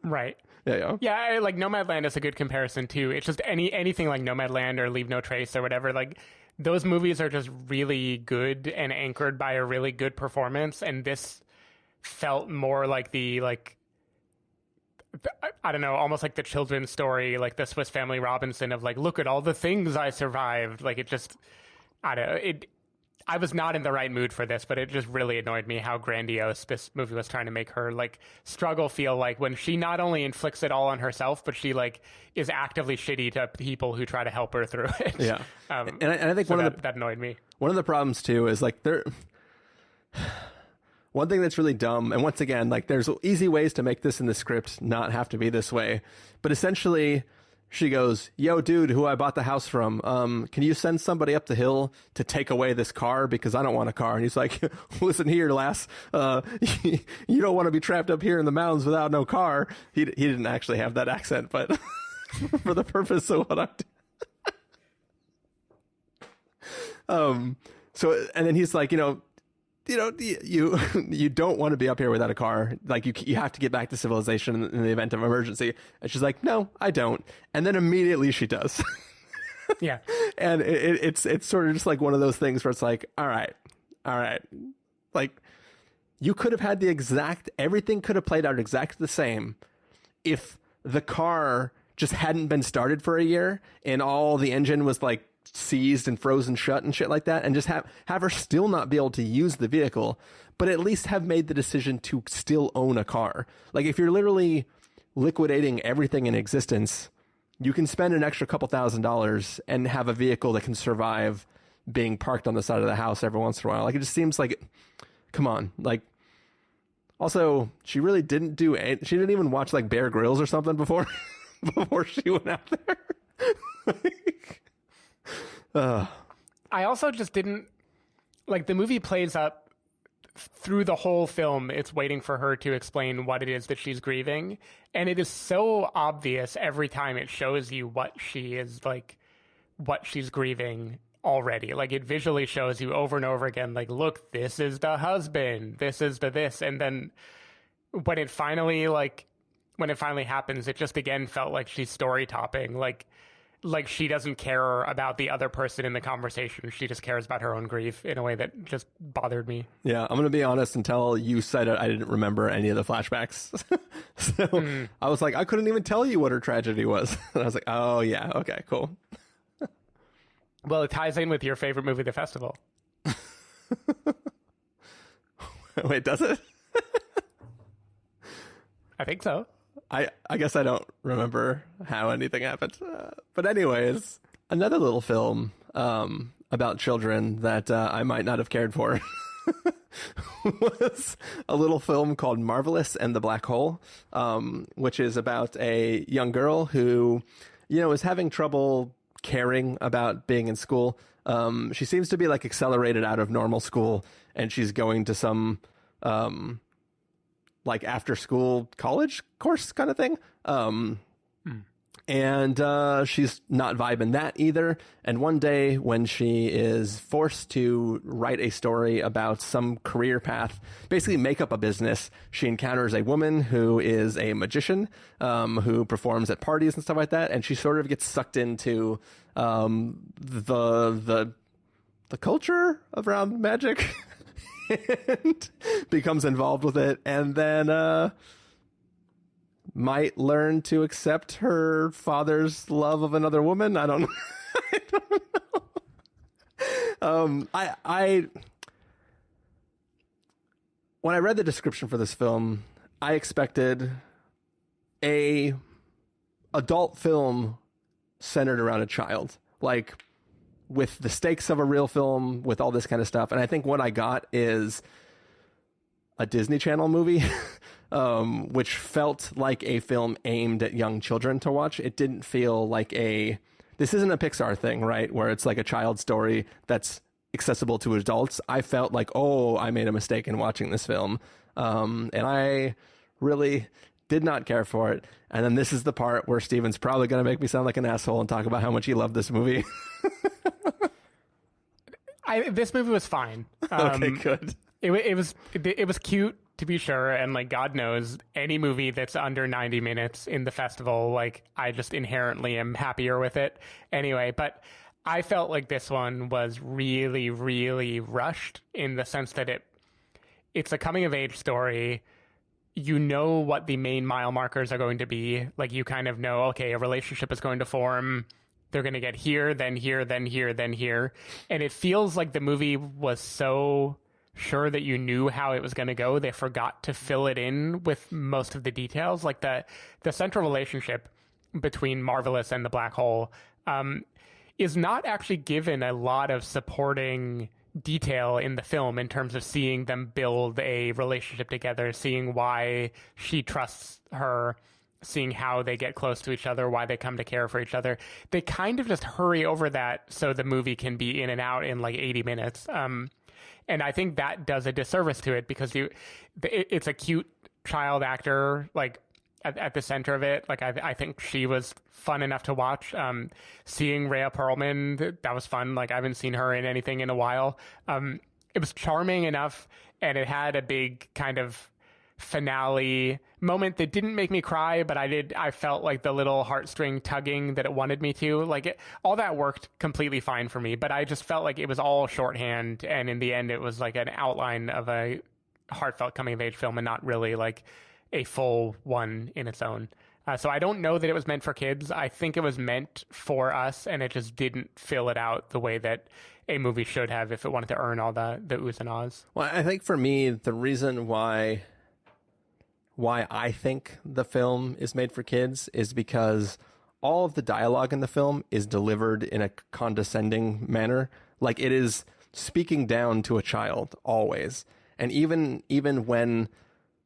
Right. Yeah, like Nomadland is a good comparison too. It's just anything like Nomadland or Leave No Trace or whatever, like those movies are just really good and anchored by a really good performance, and this felt more like I don't know, almost like the children's story, like the Swiss Family Robinson of like, look at all the things I survived. Like it just, I don't know, I was not in the right mood for this, but it just really annoyed me how grandiose this movie was trying to make her like struggle feel like, when she not only inflicts it all on herself, but she like is actively shitty to people who try to help her through it. Yeah. And I think that annoyed me. One of the problems too is like one thing that's really dumb, and once again, like there's easy ways to make this in the script not have to be this way, but essentially she goes, "Yo, dude, who I bought the house from, can you send somebody up the hill to take away this car because I don't want a car?" And he's like, "Listen here, lass, you don't want to be trapped up here in the mountains without no car." He didn't actually have that accent, but for the purpose of what I'm doing. So, and then he's like, you don't want to be up here without a car. Like you have to get back to civilization in the event of emergency. And she's like, "No, I don't." And then immediately she does. Yeah. And it's sort of just like one of those things where it's like, all right. Like you could have had everything could have played out exactly the same if the car just hadn't been started for a year and all the engine was like seized and frozen shut and shit like that, and just have her still not be able to use the vehicle, but at least have made the decision to still own a car. Like if you're literally liquidating everything in existence, you can spend an extra couple $1,000s and have a vehicle that can survive being parked on the side of the house every once in a while. Like it just seems like, come on. Like also she really didn't she didn't even watch like Bear Grylls or something before she went out there. I also just didn't like the movie plays up through the whole film. It's waiting for her to explain what it is that she's grieving. And it is so obvious every time it shows you what she's grieving already. Like it visually shows you over and over again, like, look, this is the husband, this is this. And then when it finally happens, it just again felt like she's story topping. Like she doesn't care about the other person in the conversation. She just cares about her own grief in a way that just bothered me. Yeah, I'm going to be honest. Until you said it, I didn't remember any of the flashbacks. So I was like, I couldn't even tell you what her tragedy was. And I was like, oh, yeah, okay, cool. Well, it ties in with your favorite movie, The Festival. Wait, does it? I think so. I guess I don't remember how anything happened. But anyways, another little film about children that I might not have cared for was a little film called Marvelous and the Black Hole, which is about a young girl who, is having trouble caring about being in school. She seems to be like accelerated out of normal school, and she's going to some like after school college course kind of thing. And she's not vibing that either. And one day when she is forced to write a story about some career path, basically make up a business, she encounters a woman who is a magician, who performs at parties and stuff like that. And she sort of gets sucked into the culture around magic. And becomes involved with it, and then might learn to accept her father's love of another woman. I don't know. I when I read the description for this film, I expected a adult film centered around a child, like with the stakes of a real film, with all this kind of stuff. And I think what I got is a Disney Channel movie, which felt like a film aimed at young children to watch. It didn't feel like this isn't a Pixar thing, right? Where it's like a child story that's accessible to adults. I felt like, oh, I made a mistake in watching this film. And I really did not care for it. And then this is the part where Steven's probably going to make me sound like an asshole and talk about how much he loved this movie. This movie was fine. Okay, good. It was cute to be sure. And like, God knows, any movie that's under 90 minutes in the festival, like, I just inherently am happier with it anyway. But I felt like this one was really, really rushed in the sense that it's a coming of age story. You know what the main mile markers are going to be. Like, you kind of know, okay, a relationship is going to form. They're going to get here, then here, then here, then here. And it feels like the movie was so sure that you knew how it was going to go. They forgot to fill it in with most of the details. Like the central relationship between Marvelous and the black hole is not actually given a lot of supporting detail in the film in terms of seeing them build a relationship together, seeing why she trusts her, seeing how they get close to each other, why they come to care for each other. They kind of just hurry over that so the movie can be in and out in like 80 minutes. And I think that does a disservice to it because it's a cute child actor, like at the center of it. Like, I think she was fun enough to watch. Seeing Rhea Perlman, that was fun. Like, I haven't seen her in anything in a while. It was charming enough, and it had a big kind of finale moment that didn't make me cry, but I felt like the little heartstring tugging that it wanted me to. Like, all that worked completely fine for me, but I just felt like it was all shorthand, and in the end it was like an outline of a heartfelt coming of age film and not really like a full one in its own. So I don't know that it was meant for kids. I think it was meant for us, and it just didn't fill it out the way that a movie should have if it wanted to earn all the oohs and ahs. Well, I think for me, the reason why I think the film is made for kids is because all of the dialogue in the film is delivered in a condescending manner. Like, it is speaking down to a child always. And even when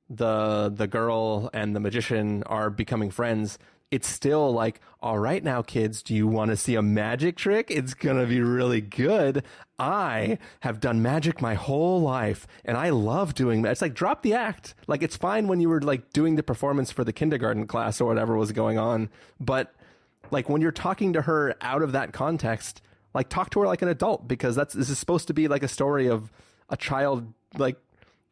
the girl and the magician are becoming friends, it's still like, all right now, kids, do you want to see a magic trick? It's going to be really good. I have done magic my whole life, and I love doing that. It's like, drop the act. Like, it's fine when you were like doing the performance for the kindergarten class or whatever was going on. But like, when you're talking to her out of that context, like, talk to her like an adult, because this is supposed to be like a story of a child like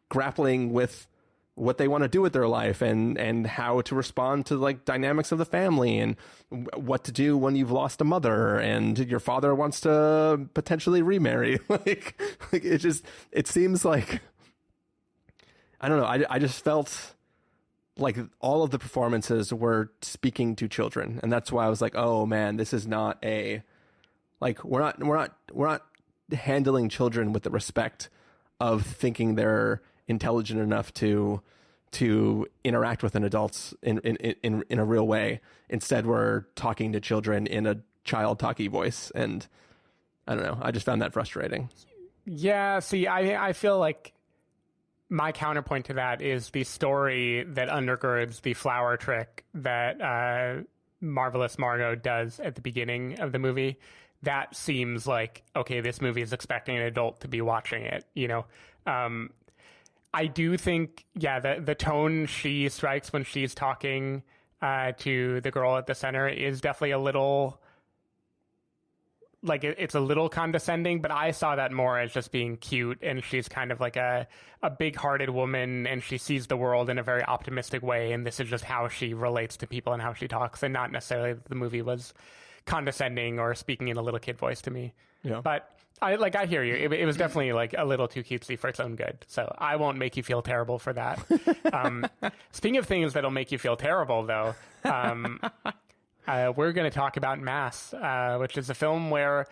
grappling with what they want to do with their life and how to respond to like dynamics of the family and what to do when you've lost a mother and your father wants to potentially remarry. like it seems like, I don't know. I just felt like all of the performances were speaking to children. And that's why I was like, oh man, this is not we're not handling children with the respect of thinking they're intelligent enough to interact with an adult in a real way. Instead, we're talking to children in a child talky voice, and I don't know. I just found that frustrating. Yeah, see, I feel like my counterpoint to that is the story that undergirds the flower trick that Marvelous Margot does at the beginning of the movie. That seems like, okay, this movie is expecting an adult to be watching it, you know? I do think, yeah, the tone she strikes when she's talking to the girl at the center is definitely a little, like, it's a little condescending, but I saw that more as just being cute, and she's kind of like a big-hearted woman, and she sees the world in a very optimistic way, and this is just how she relates to people and how she talks, and not necessarily that the movie was condescending or speaking in a little kid voice to me. Yeah. But I hear you. It was definitely like a little too cutesy for its own good. So I won't make you feel terrible for that. Speaking of things that'll make you feel terrible, though, we're going to talk about Mass, which is a film where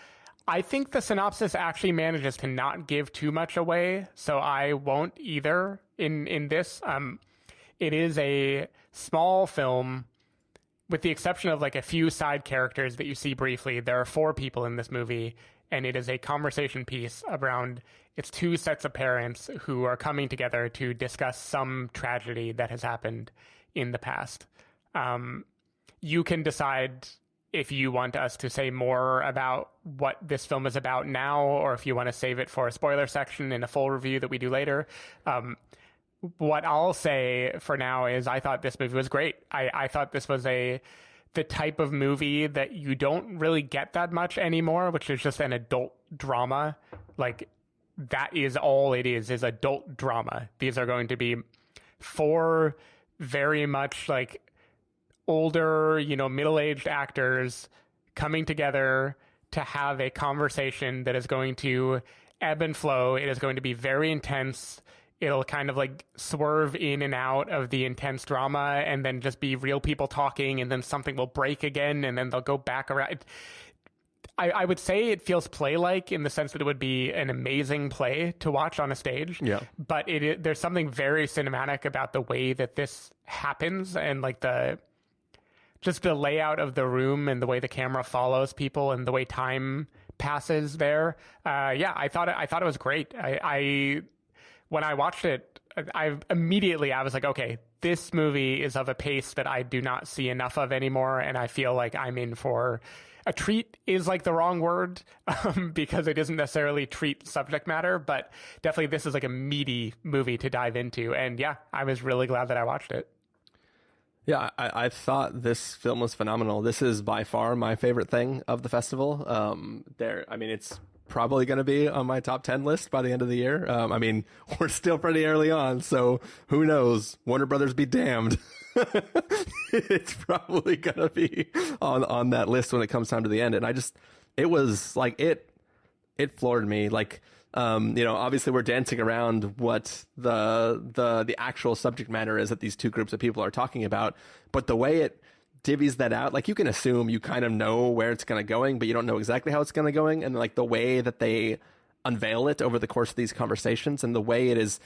I think the synopsis actually manages to not give too much away. So I won't either in this. It is a small film. With the exception of like a few side characters that you see briefly, there are 4 people in this movie, and it is a conversation piece around its 2 sets of parents who are coming together to discuss some tragedy that has happened in the past. You can decide if you want us to say more about what this film is about now, or if you want to save it for a spoiler section in a full review that we do later. What I'll say for now is I thought this movie was great. I thought this was the type of movie that you don't really get that much anymore, which is just an adult drama. Like, that is all it is adult drama. These are going to be four very much like older, middle-aged actors coming together to have a conversation that is going to ebb and flow. It is going to be very intense. It'll kind of like swerve in and out of the intense drama and then just be real people talking, and then something will break again and then they'll go back around. I would say it feels play-like in the sense that it would be an amazing play to watch on a stage. Yeah. But there's something very cinematic about the way that this happens, and like the layout of the room and the way the camera follows people and the way time passes there. I thought it was great. When I watched it, I was like, okay, this movie is of a pace that I do not see enough of anymore, and I feel like I'm in for a treat. Is like the wrong word because it isn't necessarily treat subject matter, but definitely this is like a meaty movie to dive into. And yeah, I was really glad that I watched it. Yeah, I thought this film was phenomenal. This is by far my favorite thing of the festival. It's probably going to be on my top 10 list by the end of the year. We're still pretty early on, so who knows? Warner Brothers be damned. It's probably going to be on that list when it comes time to the end. And it was like, it floored me. Like, obviously we're dancing around what the actual subject matter is that these two groups of people are talking about, but the way it divvies that out, like you can assume you kind of know where it's going to going, but you don't know exactly how it's going to going. And like the way that they unveil it over the course of these conversations, and the way it is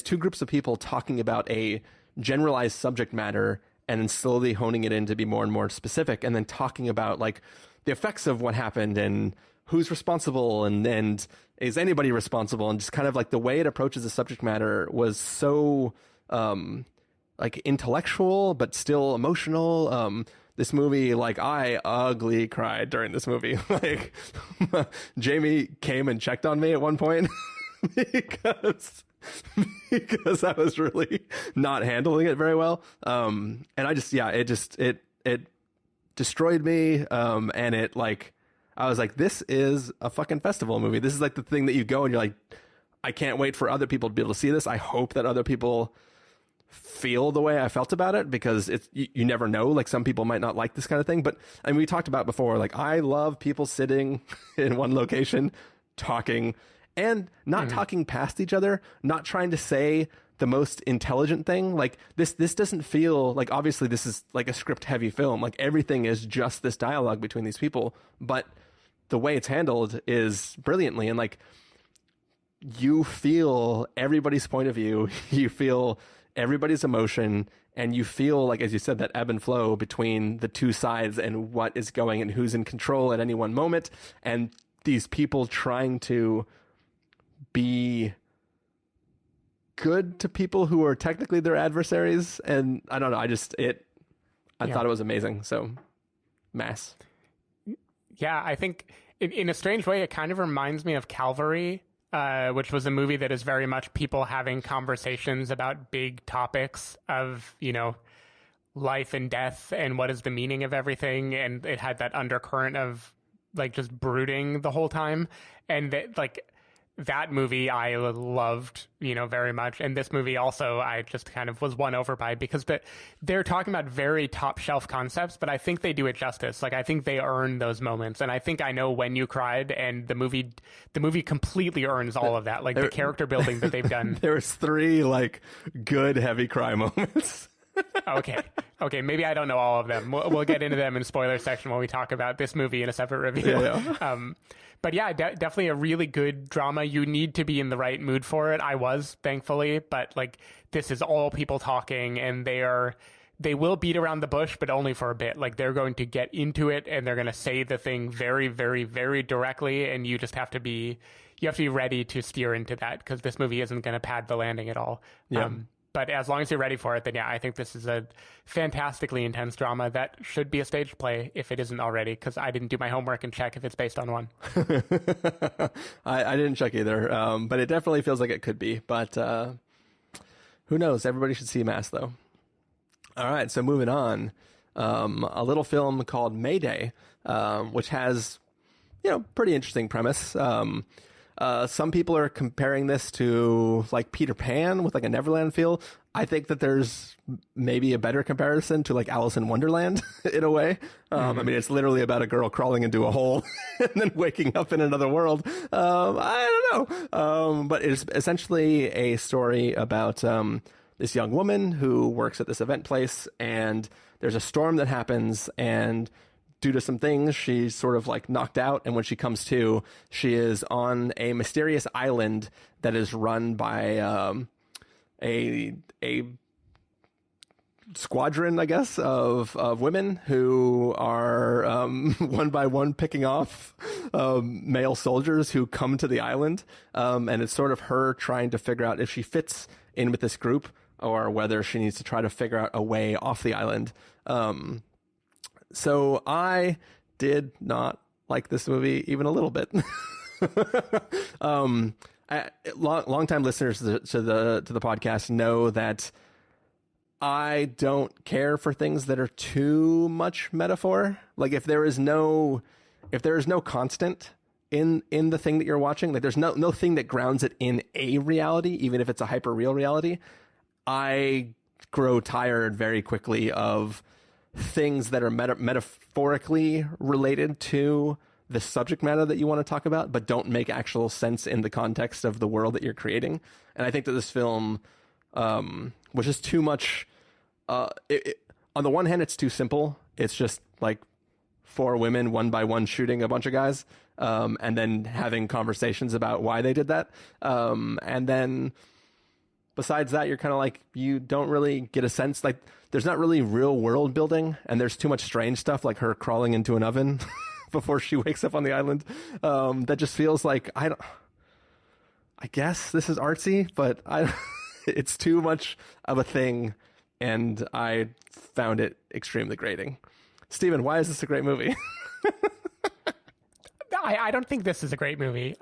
two groups of people talking about a generalized subject matter and then slowly honing it in to be more and more specific, and then talking about like the effects of what happened and who's responsible and is anybody responsible, and just kind of like the way it approaches the subject matter was so like intellectual but still emotional. This movie, like I ugly cried during this movie. Like Jamie came and checked on me at one point because I was really not handling it very well. And it destroyed me. And it like, I was like, this is a fucking festival movie. This is like the thing that you go and you're like, I can't wait for other people to be able to see this. I hope that other people feel the way I felt about it, because it's, you never know, like some people might not like this kind of thing. But I mean, we talked about before, like I love people sitting in one location talking and not talking past each other, not trying to say the most intelligent thing. Like this doesn't feel like, obviously this is like a script heavy film. Like everything is just this dialogue between these people, but the way it's handled is brilliantly. And like, you feel everybody's point of view, you feel everybody's emotion, and you feel like, as you said, that ebb and flow between the two sides and what is going and who's in control at any one moment. And these people trying to be good to people who are technically their adversaries. And I don't know, I thought it was amazing. So Mass. Yeah, I think in a strange way, it kind of reminds me of Calvary, which was a movie that is very much people having conversations about big topics of, life and death and what is the meaning of everything. And it had that undercurrent of like just brooding the whole time. And that movie I loved, very much. And this movie also, I just kind of was won over by, because they're talking about very top shelf concepts, but I think they do it justice. Like, I think they earn those moments. And I think I know when you cried, and the movie completely earns all of that. Like the character building that they've done. There's 3 like good heavy cry moments. Okay. Maybe I don't know all of them. We'll get into them in spoiler section when we talk about this movie in a separate review. Yeah. But yeah, definitely a really good drama. You need to be in the right mood for it. I was, thankfully, but like this is all people talking, and they will beat around the bush, but only for a bit. Like they're going to get into it, and they're going to say the thing very, very, very directly, and you just have to be ready to steer into that, because this movie isn't going to pad the landing at all. Yeah. But as long as you're ready for it, then yeah, I think this is a fantastically intense drama that should be a stage play if it isn't already, because I didn't do my homework and check if it's based on one. I didn't check either, but it definitely feels like it could be. But who knows? Everybody should see Mass, though. All right, so moving on. A little film called Mayday, which has, pretty interesting premise. Some people are comparing this to like Peter Pan with like a Neverland feel. I think that there's maybe a better comparison to like Alice in Wonderland in a way. I mean, it's literally about a girl crawling into a hole and then waking up in another world. I don't know. But it's essentially a story about this young woman who works at this event place, and there's a storm that happens, and due to some things, she's sort of like knocked out. And when she comes to, she is on a mysterious island that is run by a squadron, I guess, of women who are one by one picking off male soldiers who come to the island. And it's sort of her trying to figure out if she fits in with this group or whether she needs to try to figure out a way off the island. So I did not like this movie even a little bit. Long-time listeners to the podcast know that I don't care for things that are too much metaphor. Like if there is no constant in the thing that you're watching, like there's no thing that grounds it in a reality, even if it's a hyper real reality, I grow tired very quickly of things that are metaphorically related to the subject matter that you want to talk about, but don't make actual sense in the context of the world that you're creating. And I think that this film was just too much. On the one hand, it's too simple. It's just like 4 women, one by one, shooting a bunch of guys, and then having conversations about why they did that. And then besides that, you're kind of like, you don't really get a sense. Like, there's not really real world building, and there's too much strange stuff, like her crawling into an oven before she wakes up on the island. That just feels like, I guess this is artsy, but it's too much of a thing, and I found it extremely grating. Steven, why is this a great movie? I don't think this is a great movie.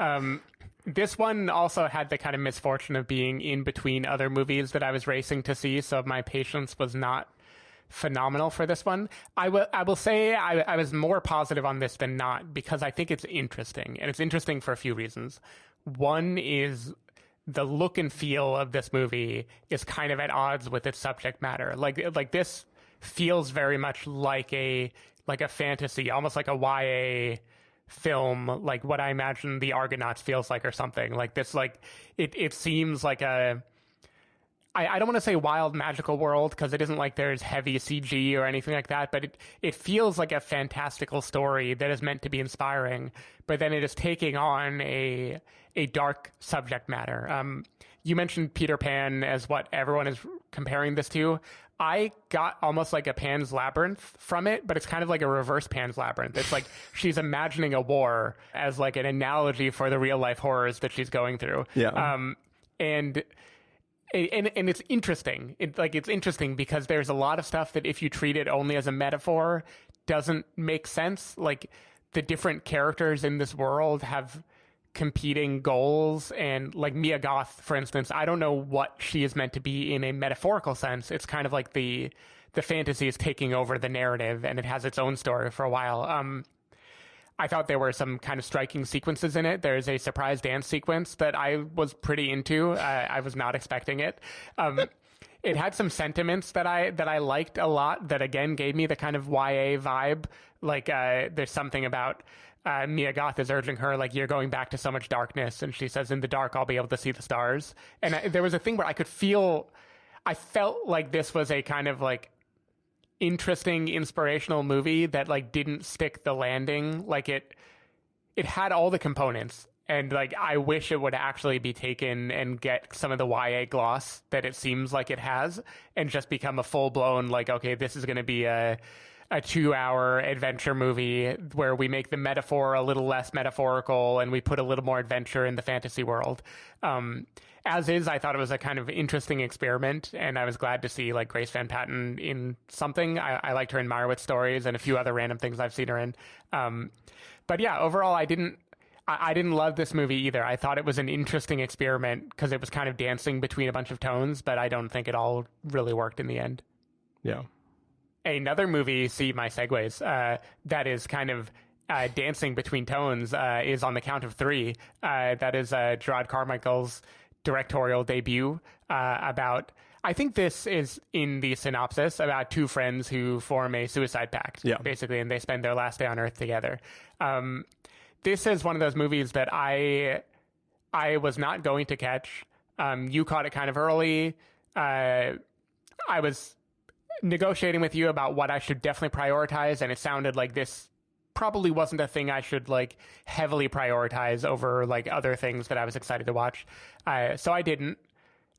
This one also had the kind of misfortune of being in between other movies that I was racing to see, so my patience was not phenomenal for this one. I will say I was more positive on this than not, because I think it's interesting, and it's interesting for a few reasons. One is the look and feel of this movie is kind of at odds with its subject matter. Like this feels very much like a fantasy, almost like a YA film, like what I imagine the Argonauts feels like or something. Like this, like it seems like I don't want to say wild magical world, because it isn't like there's heavy CG or anything like that, but it feels like a fantastical story that is meant to be inspiring, but then it is taking on a dark subject matter. You mentioned Peter Pan as what everyone is comparing this to. I got almost like a Pan's Labyrinth from it, but it's kind of like a reverse Pan's Labyrinth. It's like she's imagining a war as like an analogy for the real life horrors that she's going through. Yeah. And it's interesting. It's interesting because there's a lot of stuff that if you treat it only as a metaphor doesn't make sense. Like the different characters in this world have competing goals, and like Mia Goth, for instance, I don't know what she is meant to be in a metaphorical sense. It's kind of like the fantasy is taking over the narrative, and it has its own story for a while. I thought there were some kind of striking sequences in it. There's a surprise dance sequence that I was pretty into. I was not expecting it. It had some sentiments that I liked a lot that again gave me the kind of YA vibe. Like there's something about Mia Goth is urging her, like, you're going back to so much darkness. And she says, in the dark, I'll be able to see the stars. And there was a thing where I felt like this was a kind of like interesting, inspirational movie that like didn't stick the landing. Like it had all the components. And like, I wish it would actually be taken and get some of the YA gloss that it seems like it has and just become a full blown, like, okay, this is going to be a 2-hour adventure movie where we make the metaphor a little less metaphorical and we put a little more adventure in the fantasy world. As is, I thought it was a kind of interesting experiment, and I was glad to see like Grace Van Patten in something. I liked her in Meyerowitz Stories and a few other random things I've seen her in. But yeah, overall, I didn't love this movie either. I thought it was an interesting experiment because it was kind of dancing between a bunch of tones, but I don't think it all really worked in the end. Yeah. Another movie, see my segues, that is kind of dancing between tones is On the Count of Three. That is Gerard Carmichael's directorial debut about, I think this is in the synopsis, about two friends who form a suicide pact, basically, and they spend their last day on Earth together. This is one of those movies that I was not going to catch. You caught it kind of early. I was negotiating with you about what I should definitely prioritize, and it sounded like this probably wasn't a thing I should like heavily prioritize over like other things that I was excited to watch. So I didn't.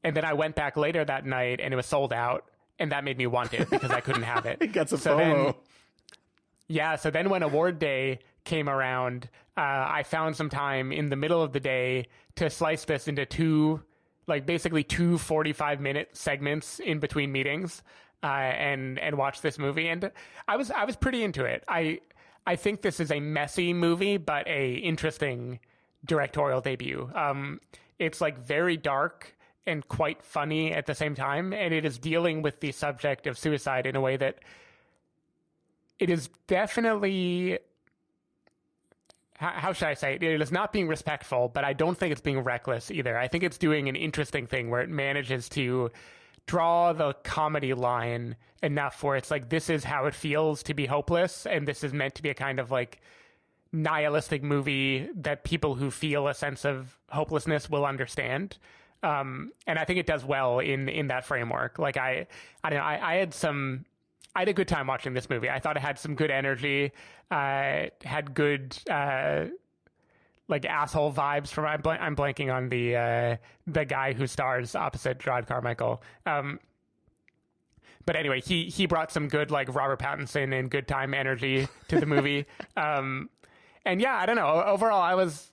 And then I went back later that night and it was sold out, and that made me want it because I couldn't have it. It gets a FOMO. So then when award day came around, I found some time in the middle of the day to slice this into basically two 45-minute segments in between meetings, and watch this movie. And I was pretty into it. I think this is a messy movie, but a interesting directorial debut. It's like very dark and quite funny at the same time, and it is dealing with the subject of suicide in a way that it is definitely, how should I say it? It is not being respectful, but I don't think it's being reckless either. I think it's doing an interesting thing where it manages to draw the comedy line enough where it's like, this is how it feels to be hopeless, and this is meant to be a kind of like nihilistic movie that people who feel a sense of hopelessness will understand. And I think it does well in that framework. Like I had a good time watching this movie. I thought it had some good energy, had good like asshole vibes from. I'm blanking on the guy who stars opposite Gerard Carmichael. But anyway, he brought some good like Robert Pattinson and good time energy to the movie. And yeah, I don't know. Overall, I was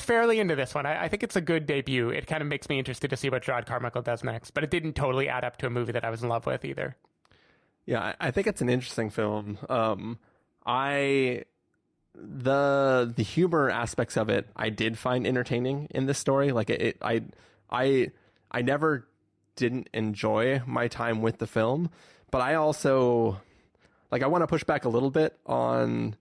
fairly into this one. I think it's a good debut. It kind of makes me interested to see what Gerard Carmichael does next. But it didn't totally add up to a movie that I was in love with either. Yeah, I think it's an interesting film. The humor aspects of it, I did find entertaining in this story. Like I never didn't enjoy my time with the film, but I also I want to push back a little bit on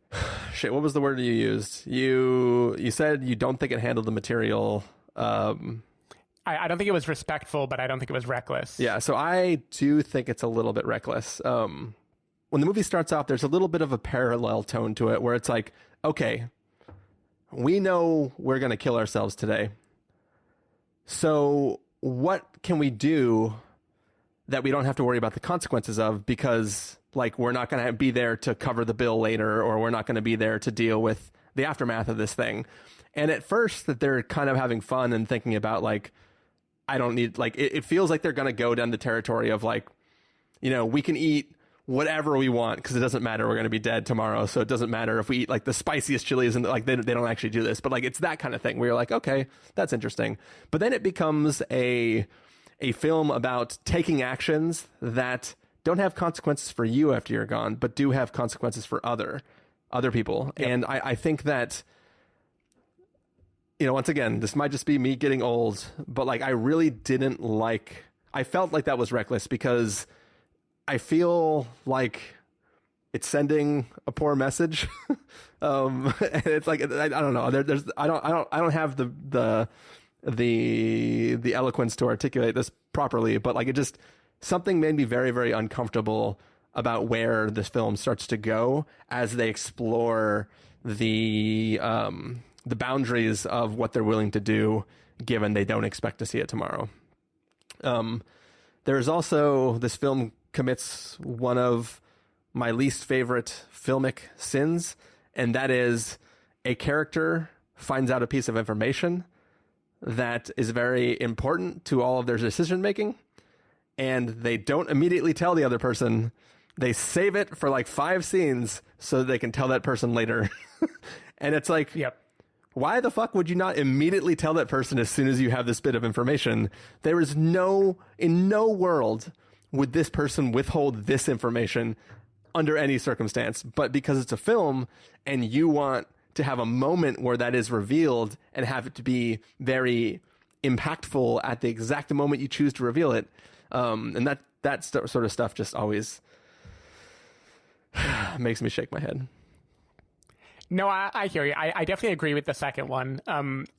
shit. What was the word you used? You said you don't think it handled the material. I don't think it was respectful, but I don't think it was reckless. Yeah, so I do think it's a little bit reckless. When the movie starts out, there's a little bit of a parallel tone to it where it's like, okay, we know we're going to kill ourselves today. So what can we do that we don't have to worry about the consequences of? Because we're not going to be there to cover the bill later, or we're not going to be there to deal with the aftermath of this thing. And at first that they're kind of having fun and thinking about I don't need, it feels like they're going to go down the territory of we can eat whatever we want because it doesn't matter. We're going to be dead tomorrow. So it doesn't matter if we eat the spiciest chilies, and they don't actually do this, but it's that kind of thing where you're like, okay, that's interesting. But then it becomes a film about taking actions that don't have consequences for you after you're gone, but do have consequences for other people. Yep. And I think that, once again, this might just be me getting old, but I really didn't I felt like that was reckless because I feel like it's sending a poor message. And it's I don't know. I don't have the eloquence to articulate this properly, but it just, something made me very, very uncomfortable about where this film starts to go as they explore the boundaries of what they're willing to do, given they don't expect to see it tomorrow. There's also, this film commits one of my least favorite filmic sins, and that is a character finds out a piece of information that is very important to all of their decision making, and they don't immediately tell the other person. They save it for 5 scenes so they can tell that person later. And it's yep. Why the fuck would you not immediately tell that person as soon as you have this bit of information? There is in no world would this person withhold this information under any circumstance. But because it's a film and you want to have a moment where that is revealed and have it to be very impactful at the exact moment you choose to reveal it. And that sort of stuff just always makes me shake my head. No, I hear you. I definitely agree with the second one.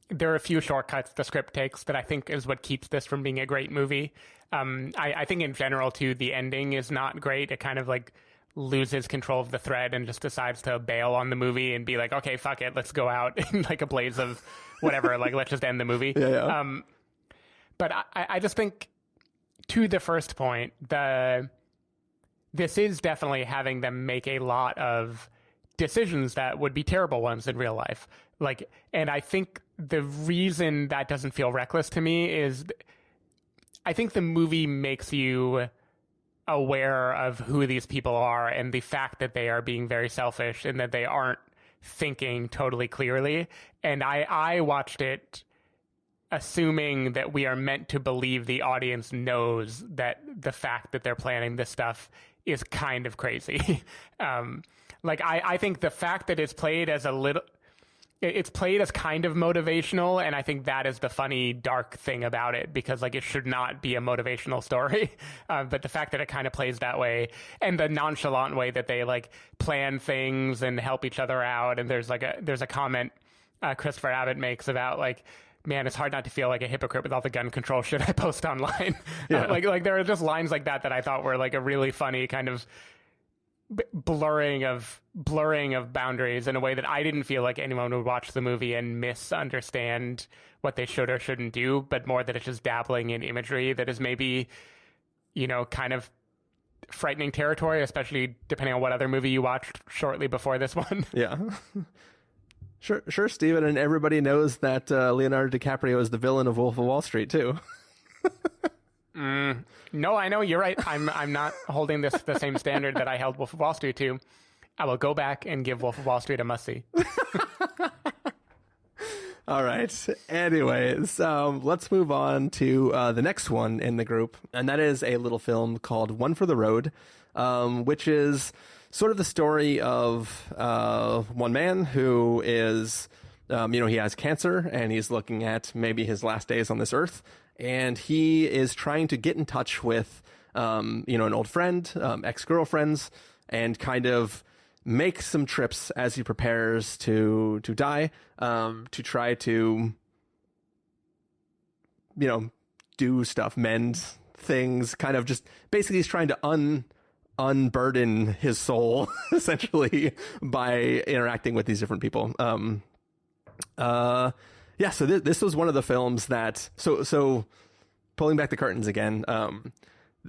There are a few shortcuts the script takes that I think is what keeps this from being a great movie. I think in general, too, the ending is not great. It kind of like loses control of the thread and just decides to bail on the movie and be like, okay, fuck it, let's go out in like a blaze of whatever, like let's just end the movie. Yeah. But I just think, to the first point, this is definitely having them make a lot of decisions that would be terrible ones in real life. Like, and I think the reason that doesn't feel reckless to me is I think the movie makes you aware of who these people are and the fact that they are being very selfish and that they aren't thinking totally clearly. And I watched it assuming that we are meant to believe the audience knows that the fact that they're planning this stuff is kind of crazy. Like, I think the fact that it's played as it's played as kind of motivational, and I think that is the funny, dark thing about it, because, like, it should not be a motivational story. But the fact that it kind of plays that way, and the nonchalant way that they, like, plan things and help each other out, and there's a comment Christopher Abbott makes about, like, man, it's hard not to feel like a hypocrite with all the gun control shit I post online. Yeah. Like there are just lines like that I thought were like a really funny kind of blurring of boundaries in a way that I didn't feel like anyone would watch the movie and misunderstand what they should or shouldn't do, but more that it's just dabbling in imagery that is maybe, kind of frightening territory, especially depending on what other movie you watched shortly before this one. Yeah. Sure, Stephen, and everybody knows that Leonardo DiCaprio is the villain of Wolf of Wall Street too. No, I know, you're right. I'm not holding this the same standard that I held Wolf of Wall Street to. I will go back and give Wolf of Wall Street a must-see. All right. Anyways, let's move on to the next one in the group, and that is a little film called One for the Road, which is sort of the story of one man who is, he has cancer and he's looking at maybe his last days on this earth. And he is trying to get in touch with, an old friend, ex-girlfriends, and kind of make some trips as he prepares to die, to try to, do stuff, mend things, kind of just basically he's trying to unburden his soul essentially by interacting with these different people. So this was one of the films that, so pulling back the curtains again,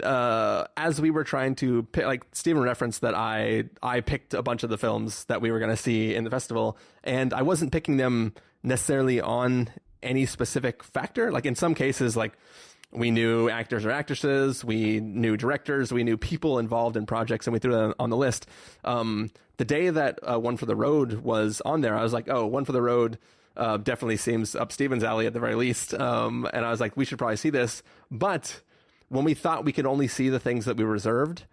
as we were trying to pick, like Stephen referenced that I picked a bunch of the films that we were going to see in the festival, and I wasn't picking them necessarily on any specific factor. Like in some cases, like we knew actors or actresses, we knew directors, we knew people involved in projects, and we threw them on the list. The day that One for the Road was on there, I was like, oh, One for the Road definitely seems up Steven's alley at the very least. And I was like, we should probably see this. But when we thought we could only see the things that we reserved,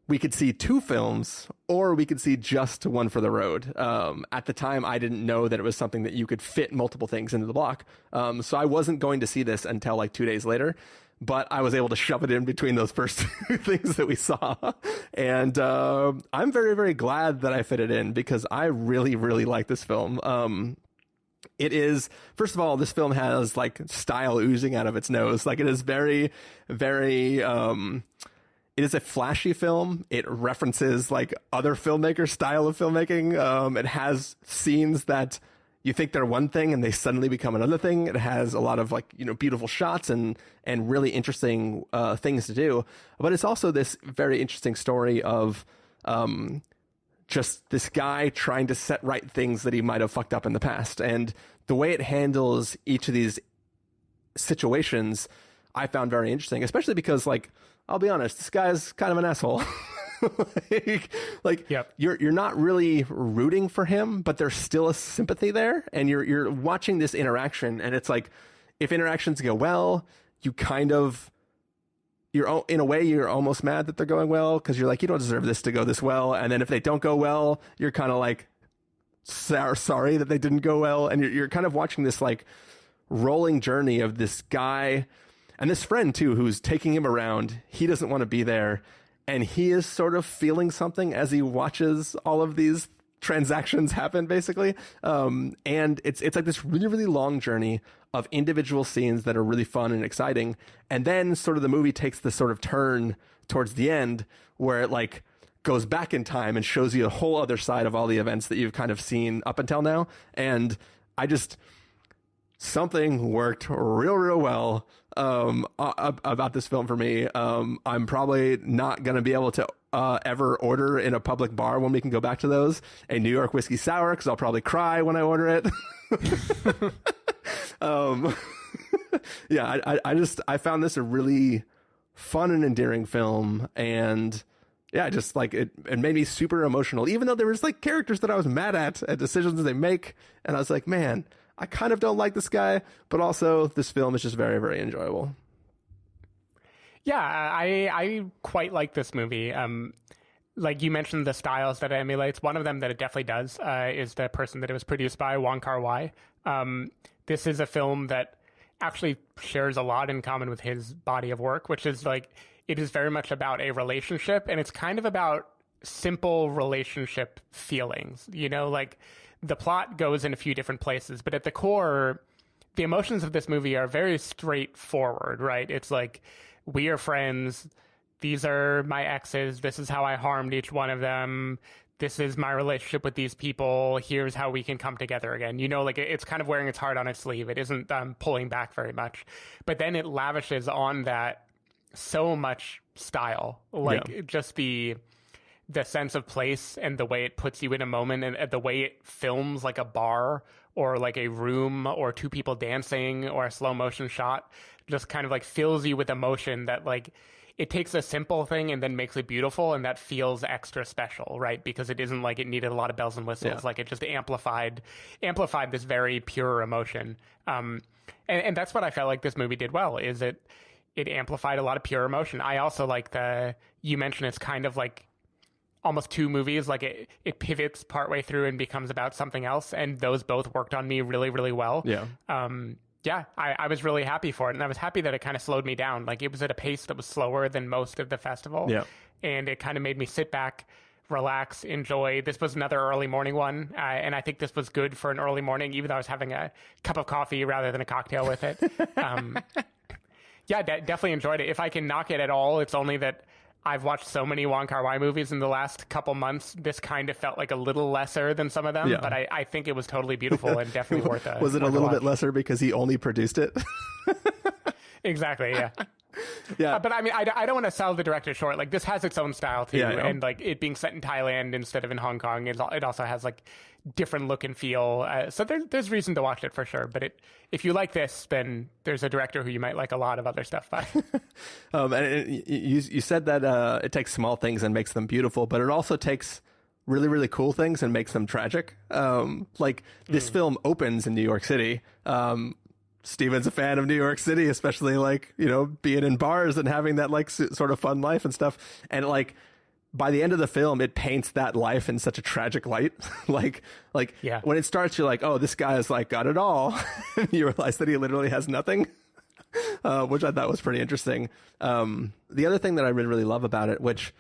we could see two films, or we could see just One for the Road. At the time, I didn't know that it was something that you could fit multiple things into the block. So I wasn't going to see this until like 2 days later, but I was able to shove it in between those first two things that we saw. And I'm very, very glad that I fit it in, because I really, really like this film. It is, first of all, this film has like style oozing out of its nose. Like it is very, very, it is a flashy film. It references like other filmmakers' style of filmmaking. It has scenes that you think they're one thing and they suddenly become another thing. It has a lot of like, beautiful shots and really interesting things to do. But it's also this very interesting story of just this guy trying to set right things that he might have fucked up in the past. And the way it handles each of these situations, I found very interesting, especially because, like, I'll be honest, this guy's kind of an asshole. Yep. You're not really rooting for him, but there's still a sympathy there, and you're watching this interaction, and it's like, if interactions go well, you kind of, in a way, you're almost mad that they're going well, because you're like, you don't deserve this to go this well. And then if they don't go well, you're kind of like sorry that they didn't go well, and you're kind of watching this like rolling journey of this guy and this friend too, who's taking him around. He doesn't want to be there, and he is sort of feeling something as he watches all of these transactions happen basically. And it's like this really, really long journey of individual scenes that are really fun and exciting. And then sort of the movie takes this sort of turn towards the end where it like goes back in time and shows you a whole other side of all the events that you've kind of seen up until now. And something worked real well about this film for me. I'm probably not going to be able to ever order in a public bar when we can go back to those a New York whiskey sour, because I'll probably cry when I order it. Yeah, I found this a really fun and endearing film, and yeah, just like it made me super emotional, even though there was like characters that I was mad at decisions they make, and I was like, man, I kind of don't like this guy, but also this film is just very, very enjoyable. Yeah, I quite like this movie. Like you mentioned, the styles that it emulates. One of them that it definitely does is the person that it was produced by, Wong Kar-wai. This is a film that actually shares a lot in common with his body of work, which is like, it is very much about a relationship, and it's kind of about simple relationship feelings. You know, like the plot goes in a few different places, but at the core, the emotions of this movie are very straightforward, right? It's like, we are friends. These are my exes. This is how I harmed each one of them. This is my relationship with these people. Here's how we can come together again. You know, like it's kind of wearing its heart on its sleeve. It isn't pulling back very much. But then it lavishes on that so much style, like just the sense of place and the way it puts you in a moment, and the way it films like a bar or like a room or two people dancing or a slow motion shot, just kind of like fills you with emotion that like it takes a simple thing and then makes it beautiful, and that feels extra special, right? Because it isn't like it needed a lot of bells and whistles. Yeah. Like it just amplified this very pure emotion. And that's what I felt like this movie did well, is it amplified a lot of pure emotion. I also like you mentioned it's kind of like almost two movies, like it pivots partway through and becomes about something else, and those both worked on me really, really well. Yeah. I was really happy for it, and I was happy that it kind of slowed me down. Like it was at a pace that was slower than most of the festival. Yeah. And it kind of made me sit back, relax, enjoy. This was another early morning one, and I think this was good for an early morning, even though I was having a cup of coffee rather than a cocktail with it. Yeah, definitely enjoyed it. If I can knock it at all, it's only that I've watched so many Wong Kar-wai movies in the last couple months. This kind of felt like a little lesser than some of them, but I think it was totally beautiful and definitely worth it. Was it a little bit lesser because he only produced it? Exactly, yeah. Yeah. But I mean, I don't want to sell the director short. Like this has its own style too. Yeah, and like it being set in Thailand instead of in Hong Kong, it also has like different look and feel. So there's reason to watch it for sure. But if you like this, then there's a director who you might like a lot of other stuff by. And you said that it takes small things and makes them beautiful, but it also takes really, really cool things and makes them tragic. Like this film opens in New York City. Steven's a fan of New York City, especially like, you know, being in bars and having that like sort of fun life and stuff. And like by the end of the film, it paints that life in such a tragic light. like when it starts, you're like, oh, this guy is like got it all. You realize that he literally has nothing, which I thought was pretty interesting. The other thing that I really, really love about it, which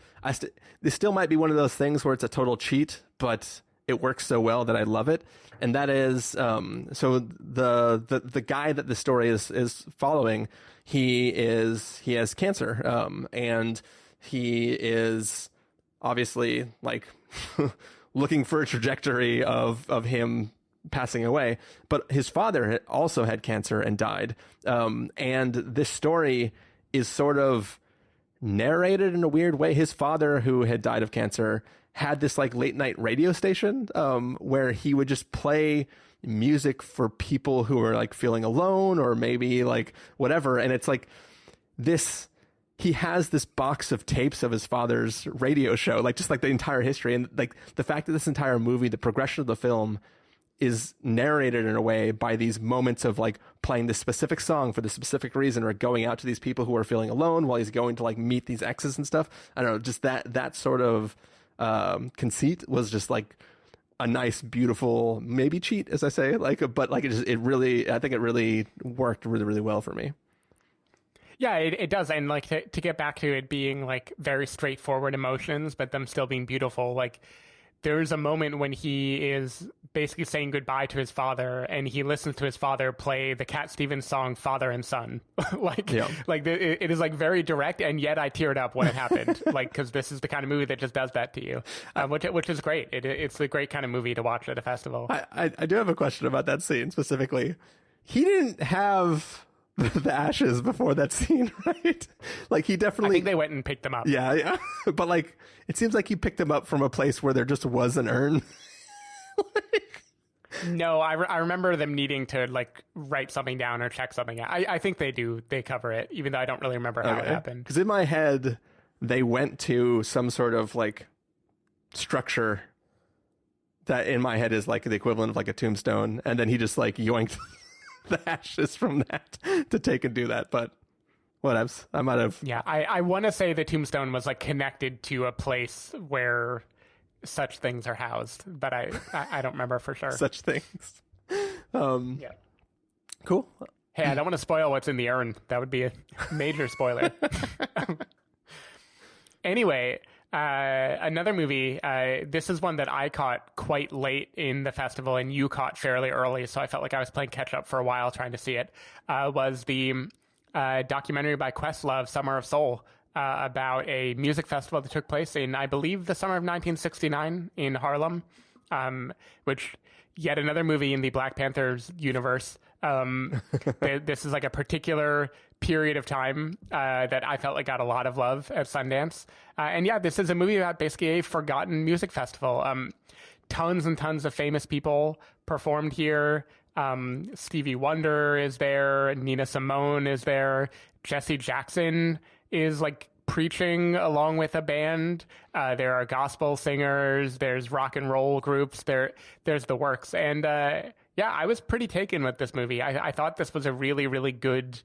this still might be one of those things where it's a total cheat, but it works so well that I love it. And that is, so the guy that the story is following, he has cancer, and he is obviously like looking for a trajectory of him passing away. But his father also had cancer and died. And this story is sort of narrated in a weird way. His father, who had died of cancer, had this like late night radio station where he would just play music for people who are like feeling alone or maybe like whatever. And it's like he has this box of tapes of his father's radio show, like just like the entire history. And like the fact that this entire movie, the progression of the film is narrated in a way by these moments of like playing this specific song for the specific reason, or going out to these people who are feeling alone while he's going to like meet these exes and stuff. I don't know, just that sort of conceit was just like a nice, beautiful, maybe cheat, as I say, like, but like it really, I think it really worked really, really well for me. Yeah, it does. And like to get back to it being like very straightforward emotions, but them still being beautiful. Like there's a moment when he is basically saying goodbye to his father, and he listens to his father play the Cat Stevens song "Father and Son." It is like very direct, and yet I teared up when it happened, like, because this is the kind of movie that just does that to you, which is great. It's a great kind of movie to watch at a festival. I do have a question about that scene specifically. He didn't have the ashes before that scene, right? Like, he definitely... I think they went and picked them up. Yeah. But, like, it seems like he picked them up from a place where there just was an urn. No, I remember them needing to, like, write something down or check something out. I think they do. They cover it, even though I don't really remember how it happened. Because in my head, they went to some sort of, like, structure that in my head is, like, the equivalent of, like, a tombstone. And then he just, like, yoinked the ashes from that to take and do that. But whatevs. I might have... Yeah, I want to say the tombstone was, like, connected to a place where such things are housed, but I don't remember for sure. Such things. Yeah. Cool. Hey, I don't want to spoil what's in the urn. That would be a major spoiler. Anyway, another movie, this is one that I caught quite late in the festival and you caught fairly early, so I felt like I was playing catch up for a while trying to see it, was the documentary by Questlove, Summer of Soul, about a music festival that took place in, I believe, the summer of 1969 in Harlem, which, yet another movie in the Black Panthers universe. This is like a particular period of time that I felt like got a lot of love at Sundance. And yeah, this is a movie about basically a forgotten music festival. Tons and tons of famous people performed here. Stevie Wonder is there. Nina Simone is there. Jesse Jackson is like preaching along with a band. There are gospel singers. There's rock and roll groups. There's the works. And yeah, I was pretty taken with this movie. I thought this was a really, really good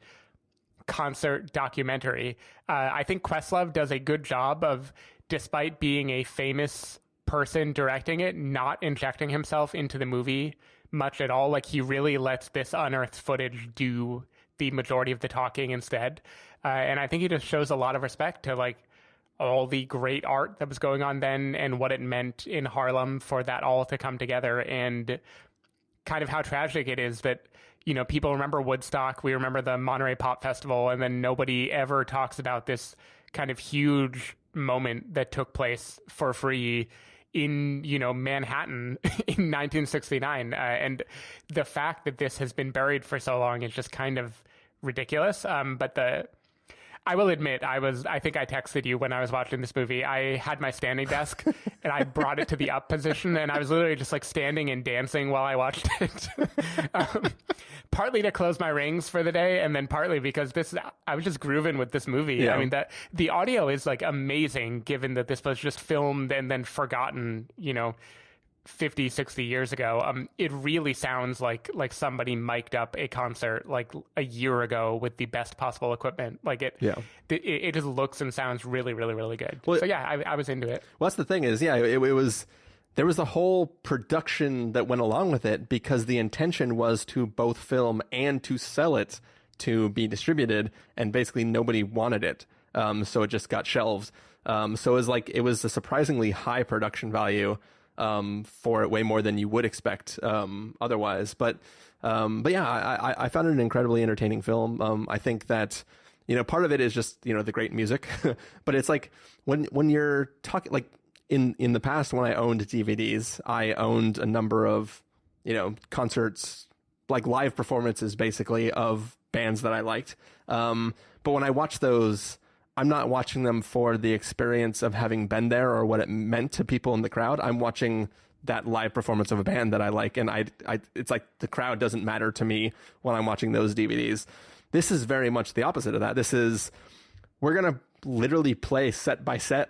concert documentary. I think Questlove does a good job of, despite being a famous person directing it, not injecting himself into the movie much at all. Like, he really lets this unearthed footage do the majority of the talking instead. And I think he just shows a lot of respect to, like, all the great art that was going on then and what it meant in Harlem for that all to come together, and kind of how tragic it is that, you know, people remember Woodstock, we remember the Monterey Pop Festival, and then nobody ever talks about this kind of huge moment that took place for free in, you know, Manhattan in 1969. And the fact that this has been buried for so long is just kind of ridiculous. But I will admit, I think I texted you when I was watching this movie. I had my standing desk and I brought it to the up position, and I was literally just like standing and dancing while I watched it. Partly to close my rings for the day, and then partly because I was just grooving with this movie. Yeah. I mean, the audio is like amazing, given that this was just filmed and then forgotten, you know, 50, 60 years ago. It really sounds like somebody mic'd up a concert like a year ago with the best possible equipment. Like it just looks and sounds really, really, really good. Well, so yeah, I was into it. Well, that's the thing is, yeah, it was, there was a whole production that went along with it because the intention was to both film and to sell it to be distributed, and basically nobody wanted it. So it just got shelved. So it was a surprisingly high production value for it, way more than you would expect otherwise. But yeah, I found it an incredibly entertaining film. I think that, you know, part of it is just, you know, the great music, but it's like when you're talking, like in the past, when I owned DVDs, I owned a number of, you know, concerts, like live performances basically of bands that I liked. But when I watch those, I'm not watching them for the experience of having been there or what it meant to people in the crowd. I'm watching that live performance of a band that I like, and it's like the crowd doesn't matter to me when I'm watching those DVDs. This is very much the opposite of that. We're going to literally play set by set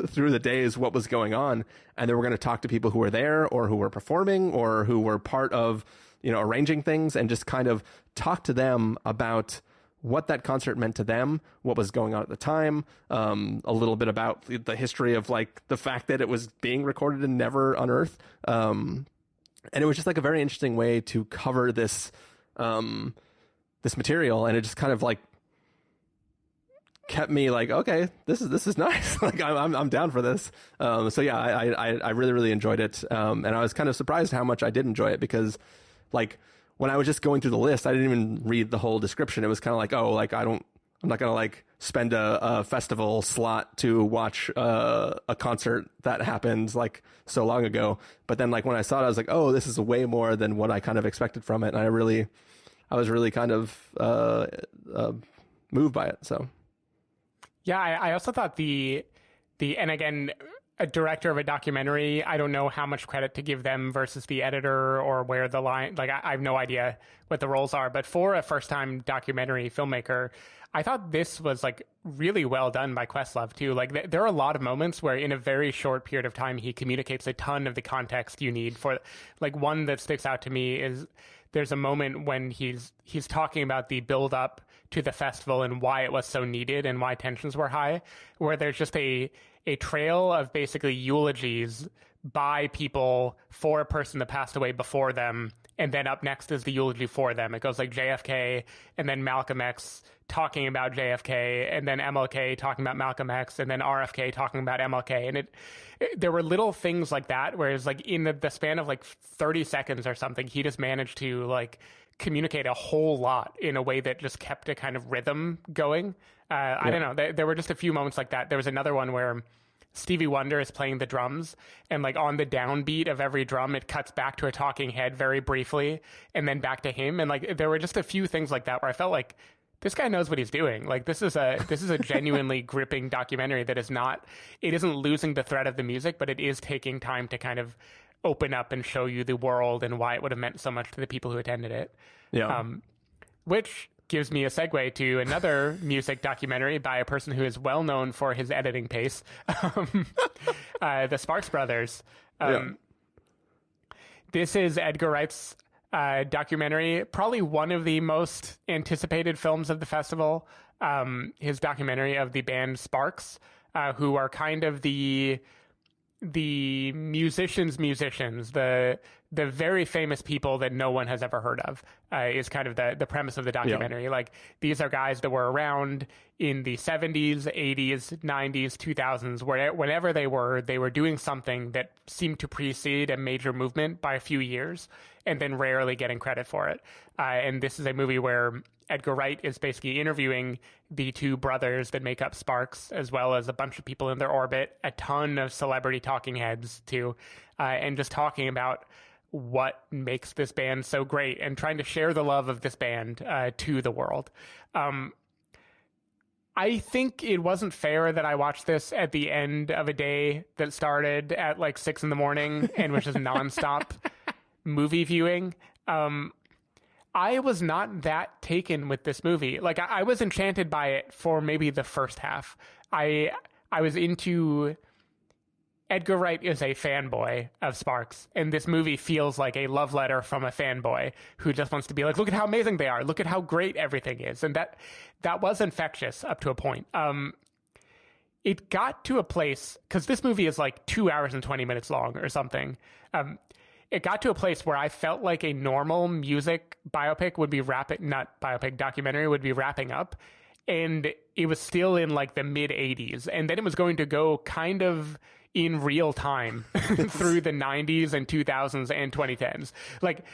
through the days what was going on, and then we're going to talk to people who were there or who were performing or who were part of, you know, arranging things, and just kind of talk to them about what that concert meant to them, what was going on at the time, a little bit about the history of like the fact that it was being recorded and never unearthed. And it was just like a very interesting way to cover this, this material. And it just kind of like kept me like, okay, this is nice. Like I'm down for this. So yeah, I really, really enjoyed it. And I was kind of surprised how much I did enjoy it, because like when I was just going through the list, I didn't even read the whole description. It was kind of like, oh, like I'm not going to like spend a festival slot to watch a concert that happened like so long ago. But then like when I saw it, I was like, oh, this is way more than what I kind of expected from it. And I was really kind of moved by it. So. Yeah, I also thought and again, a director of a documentary, I don't know how much credit to give them versus the editor or where the line, like I have no idea what the roles are, but for a first-time documentary filmmaker, I thought this was like really well done by Questlove too. Like there are a lot of moments where in a very short period of time, he communicates a ton of the context you need for, like one that sticks out to me is there's a moment when he's talking about the build up to the festival and why it was so needed and why tensions were high, where there's just a trail of basically eulogies by people for a person that passed away before them. And then up next is the eulogy for them. It goes like JFK and then Malcolm X talking about JFK and then MLK talking about Malcolm X and then RFK talking about MLK. And there were little things like that, whereas like in the span of like 30 seconds or something, he just managed to like communicate a whole lot in a way that just kept a kind of rhythm going. I don't know. There were just a few moments like that. There was another one where Stevie Wonder is playing the drums, and like on the downbeat of every drum, it cuts back to a talking head very briefly and then back to him. And like, there were just a few things like that where I felt like this guy knows what he's doing. Like this is a genuinely gripping documentary that it isn't losing the thread of the music, but it is taking time to kind of open up and show you the world and why it would have meant so much to the people who attended it. Yeah. Which gives me a segue to another music documentary by a person who is well known for his editing pace, the Sparks Brothers. This is Edgar Wright's documentary, probably one of the most anticipated films of the festival. His documentary of the band Sparks, who are kind of the musicians, the very famous people that no one has ever heard of, is kind of the premise of the documentary. Yeah. Like these are guys that were around in the 70s, 80s, 90s, 2000s, whenever they were doing something that seemed to precede a major movement by a few years and then rarely getting credit for it. And this is a movie where Edgar Wright is basically interviewing the two brothers that make up Sparks, as well as a bunch of people in their orbit, a ton of celebrity talking heads too, and just talking about what makes this band so great and trying to share the love of this band to the world. I think it wasn't fair that I watched this at the end of a day that started at like 6 a.m. and was just nonstop movie viewing. I was not that taken with this movie. Like I was enchanted by it for maybe the first half. I was into... Edgar Wright is a fanboy of Sparks, and this movie feels like a love letter from a fanboy who just wants to be like, look at how amazing they are, look at how great everything is. And that was infectious up to a point. It got to a place, because this movie is like 2 hours and 20 minutes long or something. It got to a place where I felt like a normal music biopic would be documentary would be wrapping up. And it was still in like the mid 80s. And then it was going to go kind of in real time through the 90s and 2000s and 2010s. Like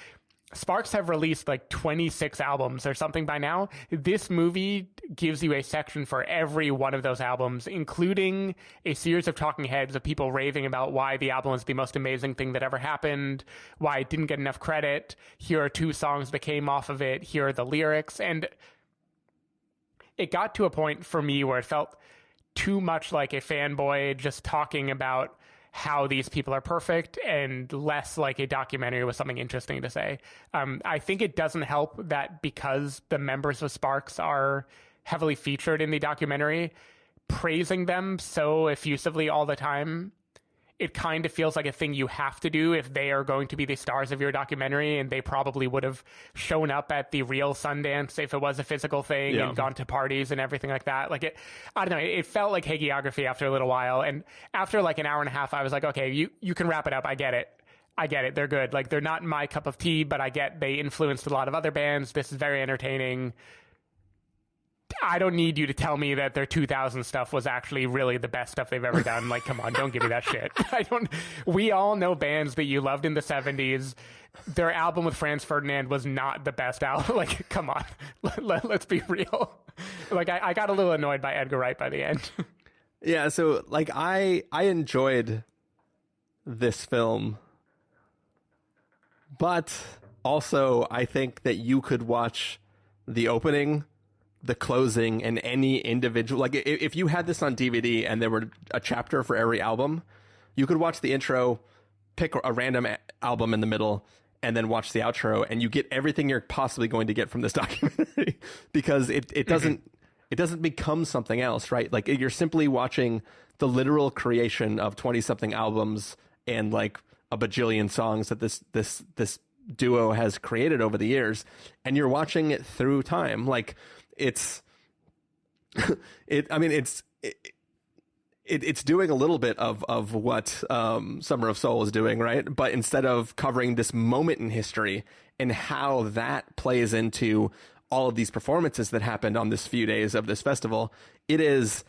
Sparks have released like 26 albums or something by now. This movie gives you a section for every one of those albums, including a series of talking heads of people raving about why the album is the most amazing thing that ever happened, why it didn't get enough credit. Here are 2 songs that came off of it. Here are the lyrics. And it got to a point for me where it felt too much like a fanboy just talking about how these people are perfect and less like a documentary with something interesting to say. I think it doesn't help that because the members of Sparks are heavily featured in the documentary, praising them so effusively all the time, it kind of feels like a thing you have to do if they are going to be the stars of your documentary, and they probably would have shown up at the real Sundance if it was a physical thing and gone to parties and everything like that. Like I don't know, it felt like hagiography after a little while. And after like an hour and a half, I was like, okay, you can wrap it up. I get it. They're good. Like they're not my cup of tea, but I get they influenced a lot of other bands. This is very entertaining. I don't need you to tell me that their 2000 stuff was actually really the best stuff they've ever done. Like, come on, don't give me that shit. We all know bands that you loved in the 70s. Their album with Franz Ferdinand was not the best album. Like, come on, let's be real. Like, I got a little annoyed by Edgar Wright by the end. Yeah, so like I enjoyed this film, but also I think that you could watch the opening, the closing, and any individual, like if you had this on DVD and there were a chapter for every album, you could watch the intro, pick a random album in the middle, and then watch the outro, and you get everything you're possibly going to get from this documentary because it doesn't it doesn't become something else, right? Like you're simply watching the literal creation of 20-something albums and like a bajillion songs that this duo has created over the years, and you're watching it through time. Like it's it's doing a little bit of what Summer of Soul is doing, right? But instead of covering this moment in history and how that plays into all of these performances that happened on this few days of this festival, it is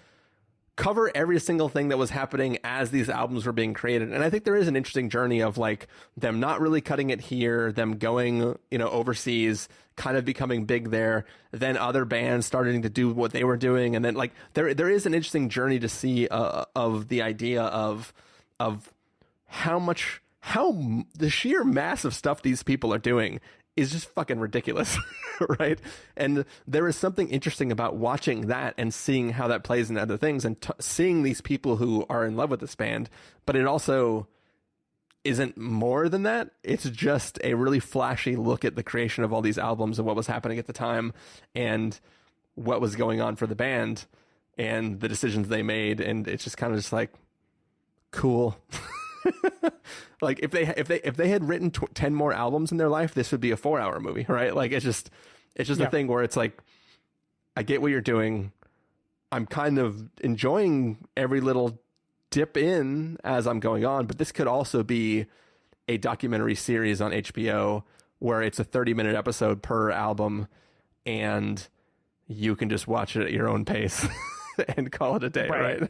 cover every single thing that was happening as these albums were being created. And I think there is an interesting journey of like them not really cutting it here, them going, overseas, kind of becoming big there, then other bands starting to do what they were doing. And then like there is an interesting journey to see of the idea of how the sheer mass of stuff these people are doing is just fucking ridiculous, right? And there is something interesting about watching that and seeing how that plays into other things and seeing these people who are in love with this band, but it also isn't more than that. It's just a really flashy look at the creation of all these albums and what was happening at the time and what was going on for the band and the decisions they made. And it's just kind of just like, cool. Like if they had written 10 more albums in their life, this would be a 4-hour movie, right? Like it's just a thing where it's like, I get what you're doing. I'm kind of enjoying every little dip in as I'm going on, but this could also be a documentary series on HBO where it's a 30-minute episode per album and you can just watch it at your own pace and call it a day, right?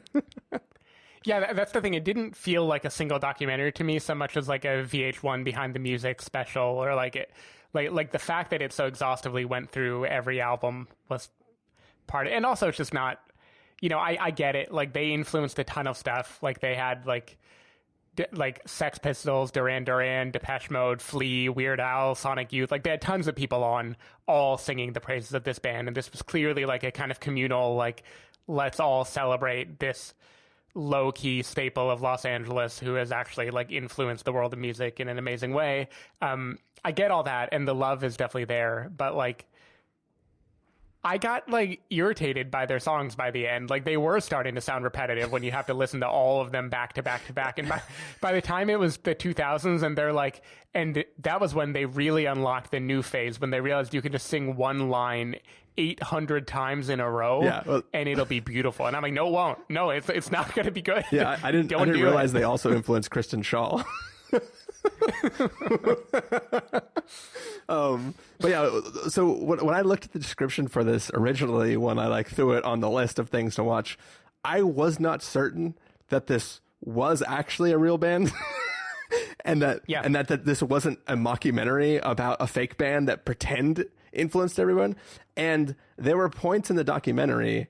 Yeah, that's the thing. It didn't feel like a single documentary to me so much as like a VH1 behind the music special, or like the fact that it so exhaustively went through every album was part of it. And also it's just not, I get it. Like they influenced a ton of stuff. Like they had like Sex Pistols, Duran Duran, Depeche Mode, Flea, Weird Al, Sonic Youth. Like they had tons of people on all singing the praises of this band. And this was clearly like a kind of communal, like, let's all celebrate this low-key staple of Los Angeles who has actually like influenced the world of music in an amazing way. I get all that, and the love is definitely there, but like I got like irritated by their songs by the end. Like they were starting to sound repetitive when you have to listen to all of them back to back to back. And by the time it was the 2000s, and they're like, and that was when they really unlocked the new phase, when they realized you can just sing one line 800 times in a row, and it'll be beautiful. And I'm like, no, it won't. No, it's not going to be good. Yeah, I didn't realize they also influenced Kristen Shaw. But yeah, so when I looked at the description for this originally, when I like threw it on the list of things to watch, I was not certain that this was actually a real band. and that this wasn't a mockumentary about a fake band that pretend influenced everyone. And there were points in the documentary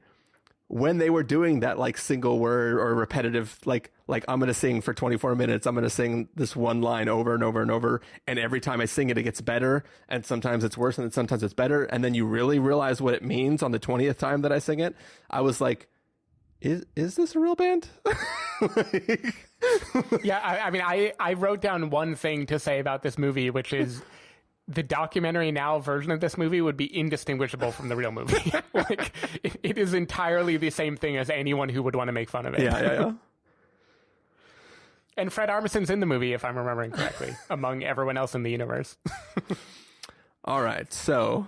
when they were doing that like single word or repetitive, like I'm going to sing for 24 minutes. I'm going to sing this one line over and over and over. And every time I sing it, it gets better. And sometimes it's worse and sometimes it's better. And then you really realize what it means on the 20th time that I sing it. I was like, is this a real band? Yeah. I mean, I wrote down one thing to say about this movie, which is the documentary now version of this movie would be indistinguishable from the real movie. Like it is entirely the same thing as anyone who would want to make fun of it. Yeah. And Fred Armisen's in the movie, if I'm remembering correctly, among everyone else in the universe. All right. So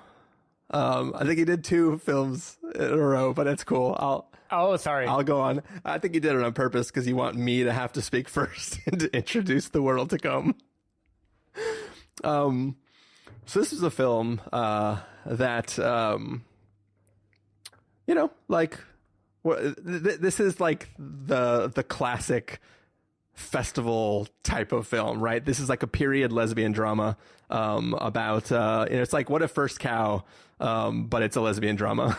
I think he did 2 films in a row, but it's cool. Sorry. I'll go on. I think you did it on purpose because you want me to have to speak first and to introduce the world to come. So this is a film that like this is like the classic festival type of film, right? This is like a period lesbian drama about it's like What If First Cow, but it's a lesbian drama.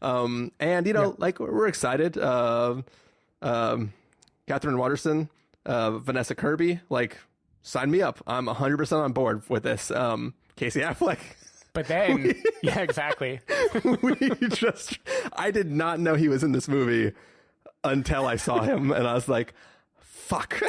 And like we're excited. Catherine Waterston, Vanessa Kirby, like sign me up. I'm 100% on board with this. Casey Affleck. But then, yeah, exactly. I did not know he was in this movie until I saw him, and I was like, fuck.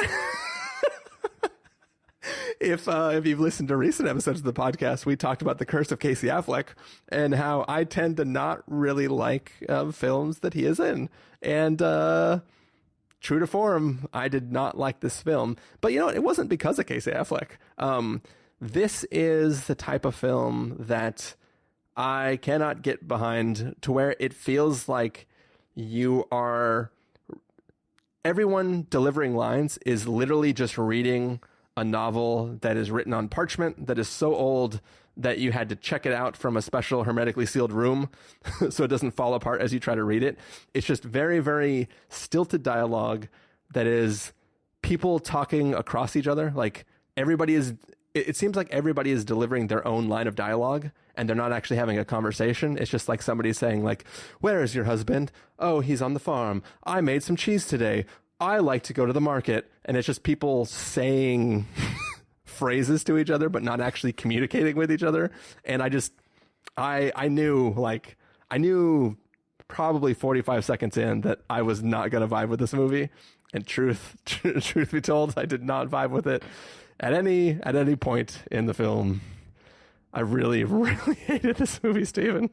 If you've listened to recent episodes of the podcast, we talked about the curse of Casey Affleck and how I tend to not really like films that he is in. And true to form, I did not like this film. But it wasn't because of Casey Affleck. This is the type of film that I cannot get behind, to where it feels like everyone delivering lines is literally just reading a novel that is written on parchment that is so old that you had to check it out from a special hermetically sealed room so it doesn't fall apart as you try to read it. It's just very, very stilted dialogue that is people talking across each other. Like it seems like everybody is delivering their own line of dialogue, and they're not actually having a conversation. It's just like somebody saying, like, where is your husband? Oh, he's on the farm. I made some cheese today. I like to go to the market. And it's just people saying phrases to each other, but not actually communicating with each other. And I knew probably 45 seconds in that I was not going to vibe with this movie. And truth be told, I did not vibe with it at any point in the film. I really, really hated this movie, Stephen.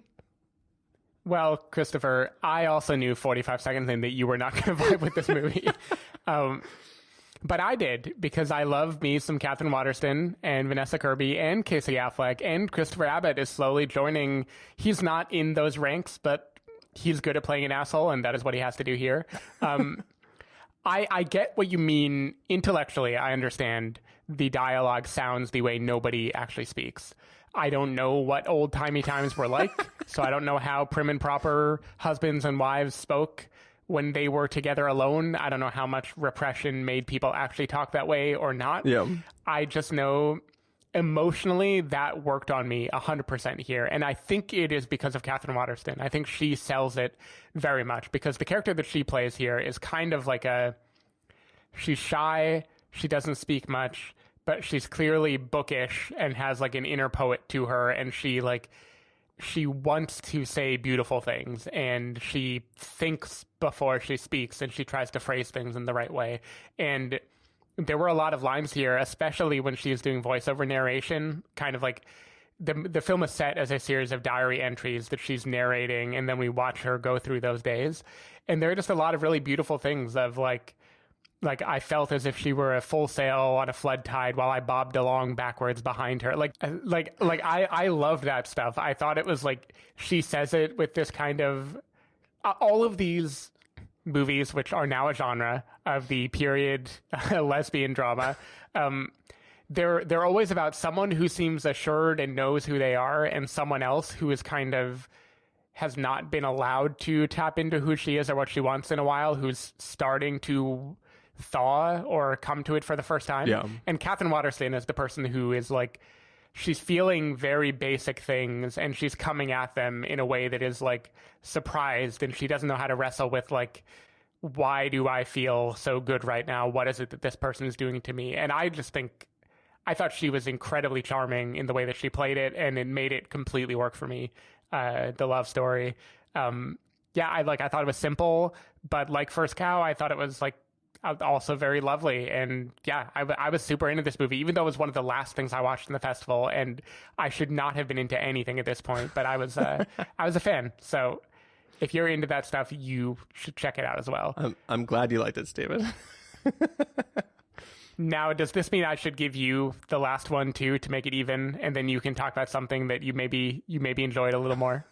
Well, Christopher, I also knew 45 seconds in that you were not going to vibe with this movie. But I did, because I love me some Catherine Waterston and Vanessa Kirby and Casey Affleck, and Christopher Abbott is slowly joining. He's not in those ranks, but he's good at playing an asshole, and that is what he has to do here. I get what you mean intellectually. I understand the dialogue sounds the way nobody actually speaks. I don't know what old-timey times were like, so I don't know how prim and proper husbands and wives spoke when they were together alone. I don't know how much repression made people actually talk that way or not. Yeah. I just know emotionally that worked on me 100% here. And I think it is because of Catherine Waterston. I think she sells it very much, because the character that she plays here is kind of like she's shy, she doesn't speak much, but she's clearly bookish and has like an inner poet to her, and she wants to say beautiful things, and she thinks before she speaks, and she tries to phrase things in the right way. And there were a lot of lines here, especially when she is doing voiceover narration, kind of like the film is set as a series of diary entries that she's narrating, and then we watch her go through those days. And there are just a lot of really beautiful things of like I felt as if she were a full sail on a flood tide while I bobbed along backwards behind her. I loved that stuff. I thought it was like, she says it with this kind of, all of these movies, which are now a genre of the period lesbian drama, they're always about someone who seems assured and knows who they are, and someone else who is kind of has not been allowed to tap into who she is or what she wants in a while, who's starting to thaw or come to it for the first time. Yeah. And Catherine Waterston is the person who is like, she's feeling very basic things, and she's coming at them in a way that is like surprised, and she doesn't know how to wrestle with like, why do I feel so good right now? What is it that this person is doing to me? And I thought she was incredibly charming in the way that she played it, and it made it completely work for me. The love story. I thought it was simple, but like First Cow, I thought it was like also very lovely. And yeah, I was super into this movie, even though it was one of the last things I watched in the festival, and I should not have been into anything at this point, but I was I was a fan. So if you're into that stuff, you should check it out as well. I'm glad you liked it, Steven. Now, does this mean I should give you the last one too, to make it even, and then you can talk about something that you maybe enjoyed a little more?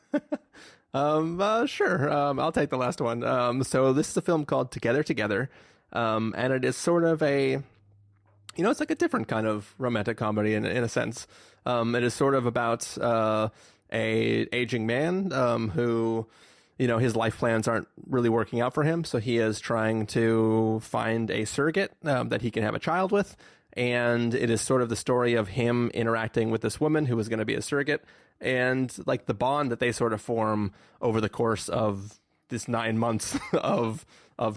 Sure. I'll take the last one. So this is a film called Together. And it is sort of it's like a different kind of romantic comedy in a sense. It is sort of about a aging man who his life plans aren't really working out for him. So he is trying to find a surrogate that he can have a child with. And it is sort of the story of him interacting with this woman who is going to be a surrogate, and like the bond that they sort of form over the course of this 9 months of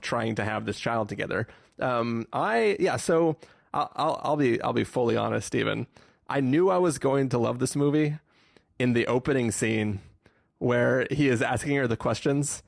trying to have this child together. So I'll be fully honest, Stephen. I knew I was going to love this movie in the opening scene where he is asking her the questions,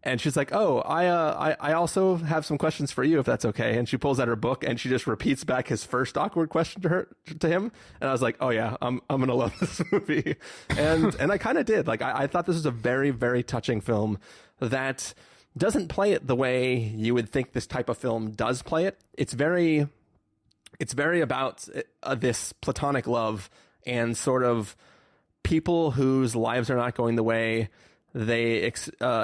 and she's like, "Oh, I also have some questions for you, if that's okay." And she pulls out her book and she just repeats back his first awkward question to him. And I was like, "Oh yeah, I'm gonna love this movie," and I kind of did. Like I thought this was a very, very touching film that doesn't play it the way you would think this type of film does play it. It's very about this platonic love and sort of people whose lives are not going the way they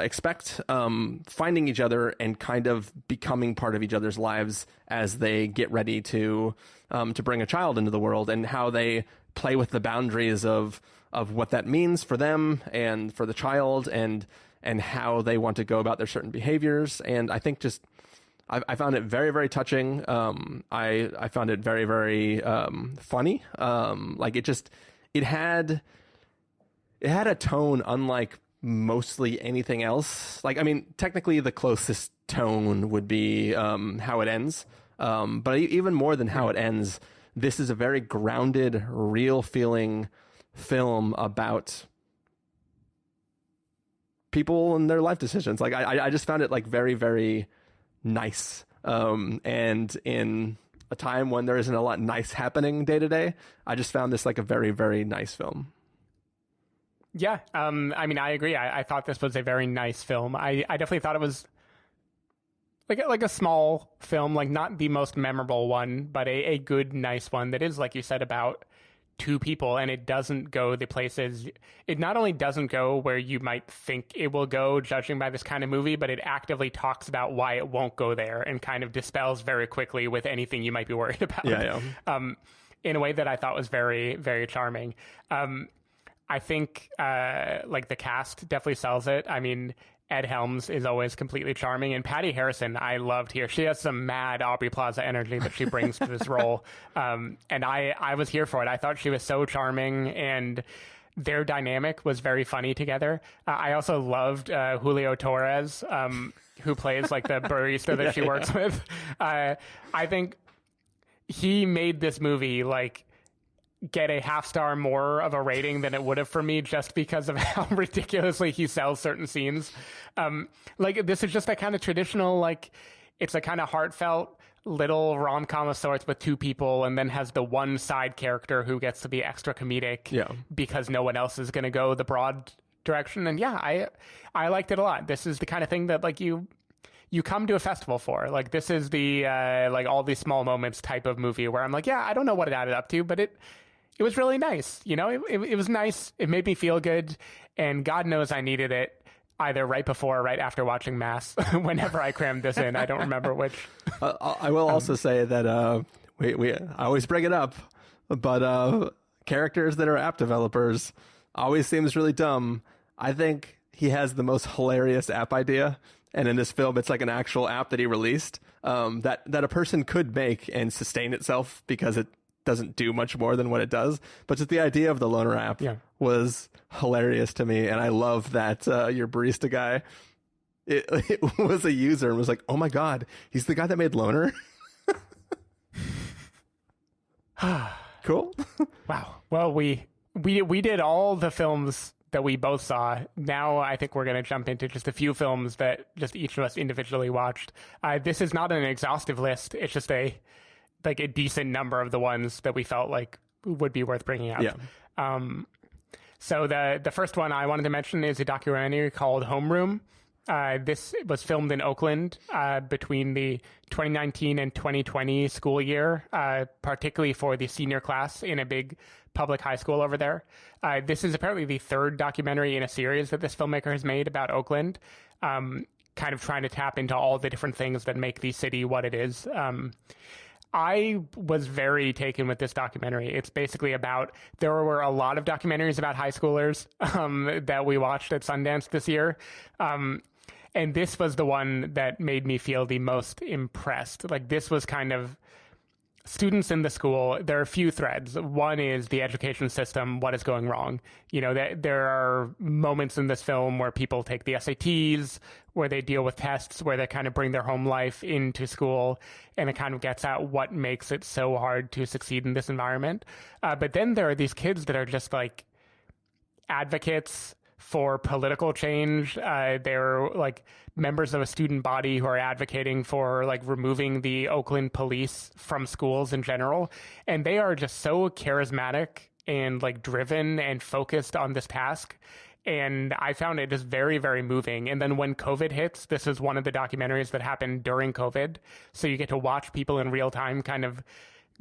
expect, finding each other and kind of becoming part of each other's lives as they get ready to bring a child into the world, and how they play with the boundaries of what that means for them and for the child, and how they want to go about their certain behaviors. And I think I found it very, very touching. I found it very, very funny. It had a tone unlike mostly anything else. Like, I mean, technically the closest tone would be how it ends. But even more than how it ends, this is a very grounded, real feeling film about people and their life decisions. Like, I just found it like very, very nice. And in a time when there isn't a lot nice happening day to day, I just found this like a very, very nice film. Yeah, I mean, I agree. I thought this was a very nice film. I definitely thought it was like a small film, like not the most memorable one, but a good, nice one that is, like you said, about two people, and it doesn't go the places. It not only doesn't go where you might think it will go, judging by this kind of movie, but it actively talks about why it won't go there and kind of dispels very quickly with anything you might be worried about. Yeah. In a way that I thought was very, very charming. I think like the cast definitely sells it. I mean, Ed Helms is always completely charming, and Patty Harrison I loved here. She has some mad Aubrey Plaza energy that she brings to this role, and I was here for it. I thought she was so charming, and their dynamic was very funny together. I also loved Julio Torres, who plays like the barista that she works with. I think he made this movie like get a half star more of a rating than it would have for me, just because of how ridiculously he sells certain scenes. Like, this is just a kind of traditional, like, it's a kind of heartfelt little rom-com of sorts with two people, and then has the one side character who gets to be extra comedic because no one else is going to go the broad direction. And yeah, I liked it a lot. This is the kind of thing that like you come to a festival for. Like, this is the like all these small moments type of movie where I'm like, yeah, I don't know what it added up to, but it was really nice. You know, it was nice. It made me feel good. And God knows I needed it either right before or right after watching Mass. Whenever I crammed this in, I don't remember which. I will also say that I always bring it up, but characters that are app developers always seems really dumb. I think he has the most hilarious app idea. And in this film, it's like an actual app that he released that a person could make and sustain itself, because it doesn't do much more than what it does. But just the idea of the loaner app was hilarious to me. And I love that your barista guy, it was a user and was like, oh my God, he's the guy that made Loner. Cool. Wow. Well, we did all the films that we both saw. Now I think we're going to jump into just a few films that just each of us individually watched. This is not an exhaustive list. It's just a decent number of the ones that we felt like would be worth bringing up. Yeah. So the first one I wanted to mention is a documentary called Homeroom. This was filmed in Oakland between the 2019 and 2020 school year, particularly for the senior class in a big public high school over there. This is apparently the third documentary in a series that this filmmaker has made about Oakland, kind of trying to tap into all the different things that make the city what it is. I was very taken with this documentary. It's basically about, there were a lot of documentaries about high schoolers that we watched at Sundance this year. And this was the one that made me feel the most impressed. Like, this was kind of students in the school. There are a few threads. One is the education system. What is going wrong? There are moments in this film where people take the SATs, where they deal with tests, where they kind of bring their home life into school, and it kind of gets at what makes it so hard to succeed in this environment. But then there are these kids that are just like advocates for political change. They're like members of a student body who are advocating for like removing the Oakland police from schools in general. And they are just so charismatic and like driven and focused on this task. And I found it just very, very moving. And then when COVID hits, this is one of the documentaries that happened during COVID. So you get to watch people in real time kind of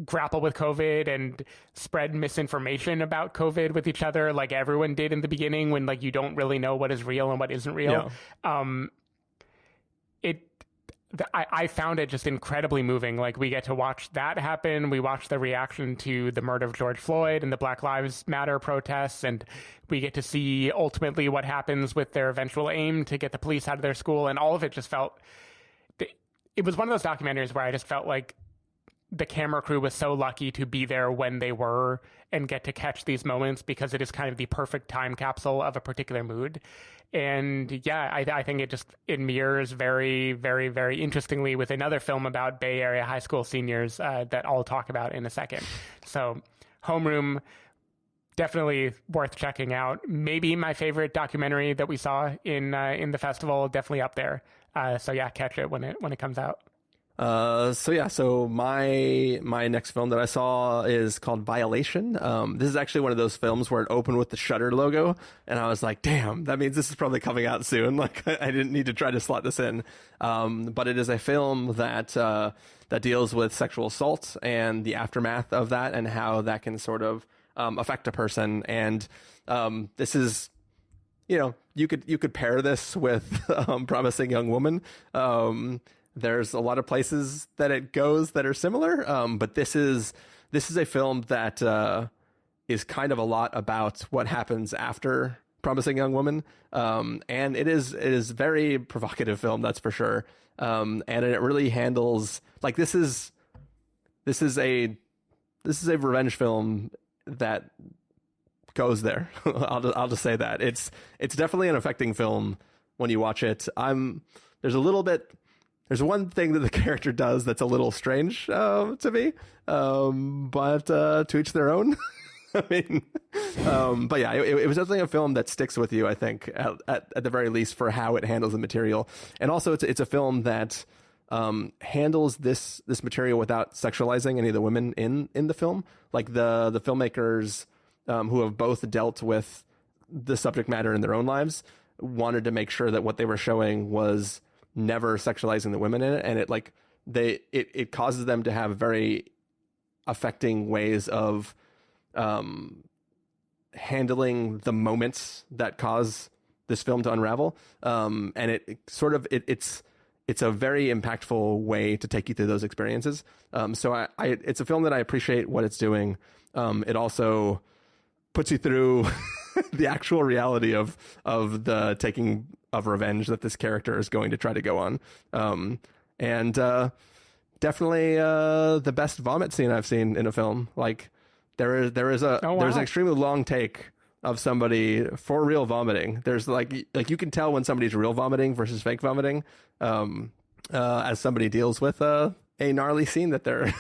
grapple with COVID and spread misinformation about COVID with each other, like everyone did in the beginning, when like you don't really know what is real and what isn't real. Yeah. I found it just incredibly moving. Like, we get to watch that happen. We watch the reaction to the murder of George Floyd and the Black Lives Matter protests, and we get to see ultimately what happens with their eventual aim to get the police out of their school. And all of it just felt, it was one of those documentaries where I just felt like the camera crew was so lucky to be there when they were and get to catch these moments, because it is kind of the perfect time capsule of a particular mood. And yeah, I think it mirrors very, very, very interestingly with another film about Bay Area high school seniors that I'll talk about in a second. So Homeroom, definitely worth checking out. Maybe my favorite documentary that we saw in the festival, definitely up there. So yeah, catch it when it comes out. So my next film that I saw is called Violation. This is actually one of those films where it opened with the Shudder logo, and I was like, damn, that means this is probably coming out soon. Like, I didn't need to try to slot this in. But it is a film that deals with sexual assault and the aftermath of that, and how that can sort of affect a person. And this is, you could pair this with Promising Young Woman. There's a lot of places that it goes that are similar, but this is a film that is kind of a lot about what happens after Promising Young Woman, and it is very provocative film, that's for sure. And it really handles, like, this is a revenge film that goes there. I'll just say that it's definitely an affecting film when you watch it. There's one thing that the character does that's a little strange to me, but to each their own. I mean, but yeah, it was definitely a film that sticks with you, I think, at the very least, for how it handles the material. And also, it's a film that handles this material without sexualizing any of the women in the film. Like, the filmmakers who have both dealt with the subject matter in their own lives wanted to make sure that what they were showing was never sexualizing the women in it, and it causes them to have very affecting ways of handling the moments that cause this film to unravel, and it's a very impactful way to take you through those experiences. So it's a film that I appreciate what it's doing. It also puts you through the actual reality of the taking of revenge that this character is going to try to go on. And definitely the best vomit scene I've seen in a film. Like, there's an extremely long take of somebody for real vomiting. There's like you can tell when somebody's real vomiting versus fake vomiting, as somebody deals with a gnarly scene that they're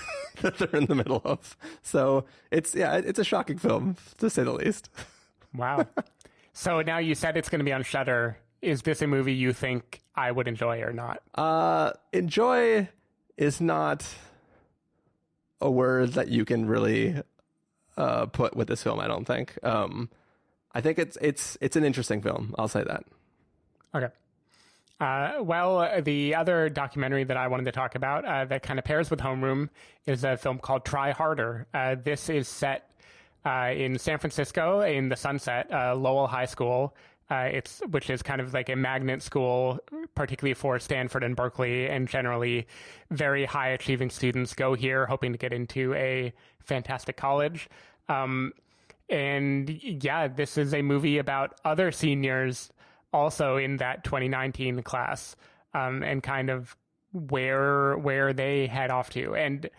in the middle of. So it's a shocking film, to say the least. Wow. So now you said it's going to be on Shudder. Is this a movie you think I would enjoy or not? Enjoy is not a word that you can really put with this film, I don't think. I think it's an interesting film. I'll say that. Okay. Well, the other documentary that I wanted to talk about that kind of pairs with Homeroom is a film called Try Harder. This is set in San Francisco in the Sunset, Lowell High School. which is kind of like a magnet school, particularly for Stanford and Berkeley, and generally very high achieving students go here hoping to get into a fantastic college. And yeah, this is a movie about other seniors also in that 2019 class, and kind of where they head off to. And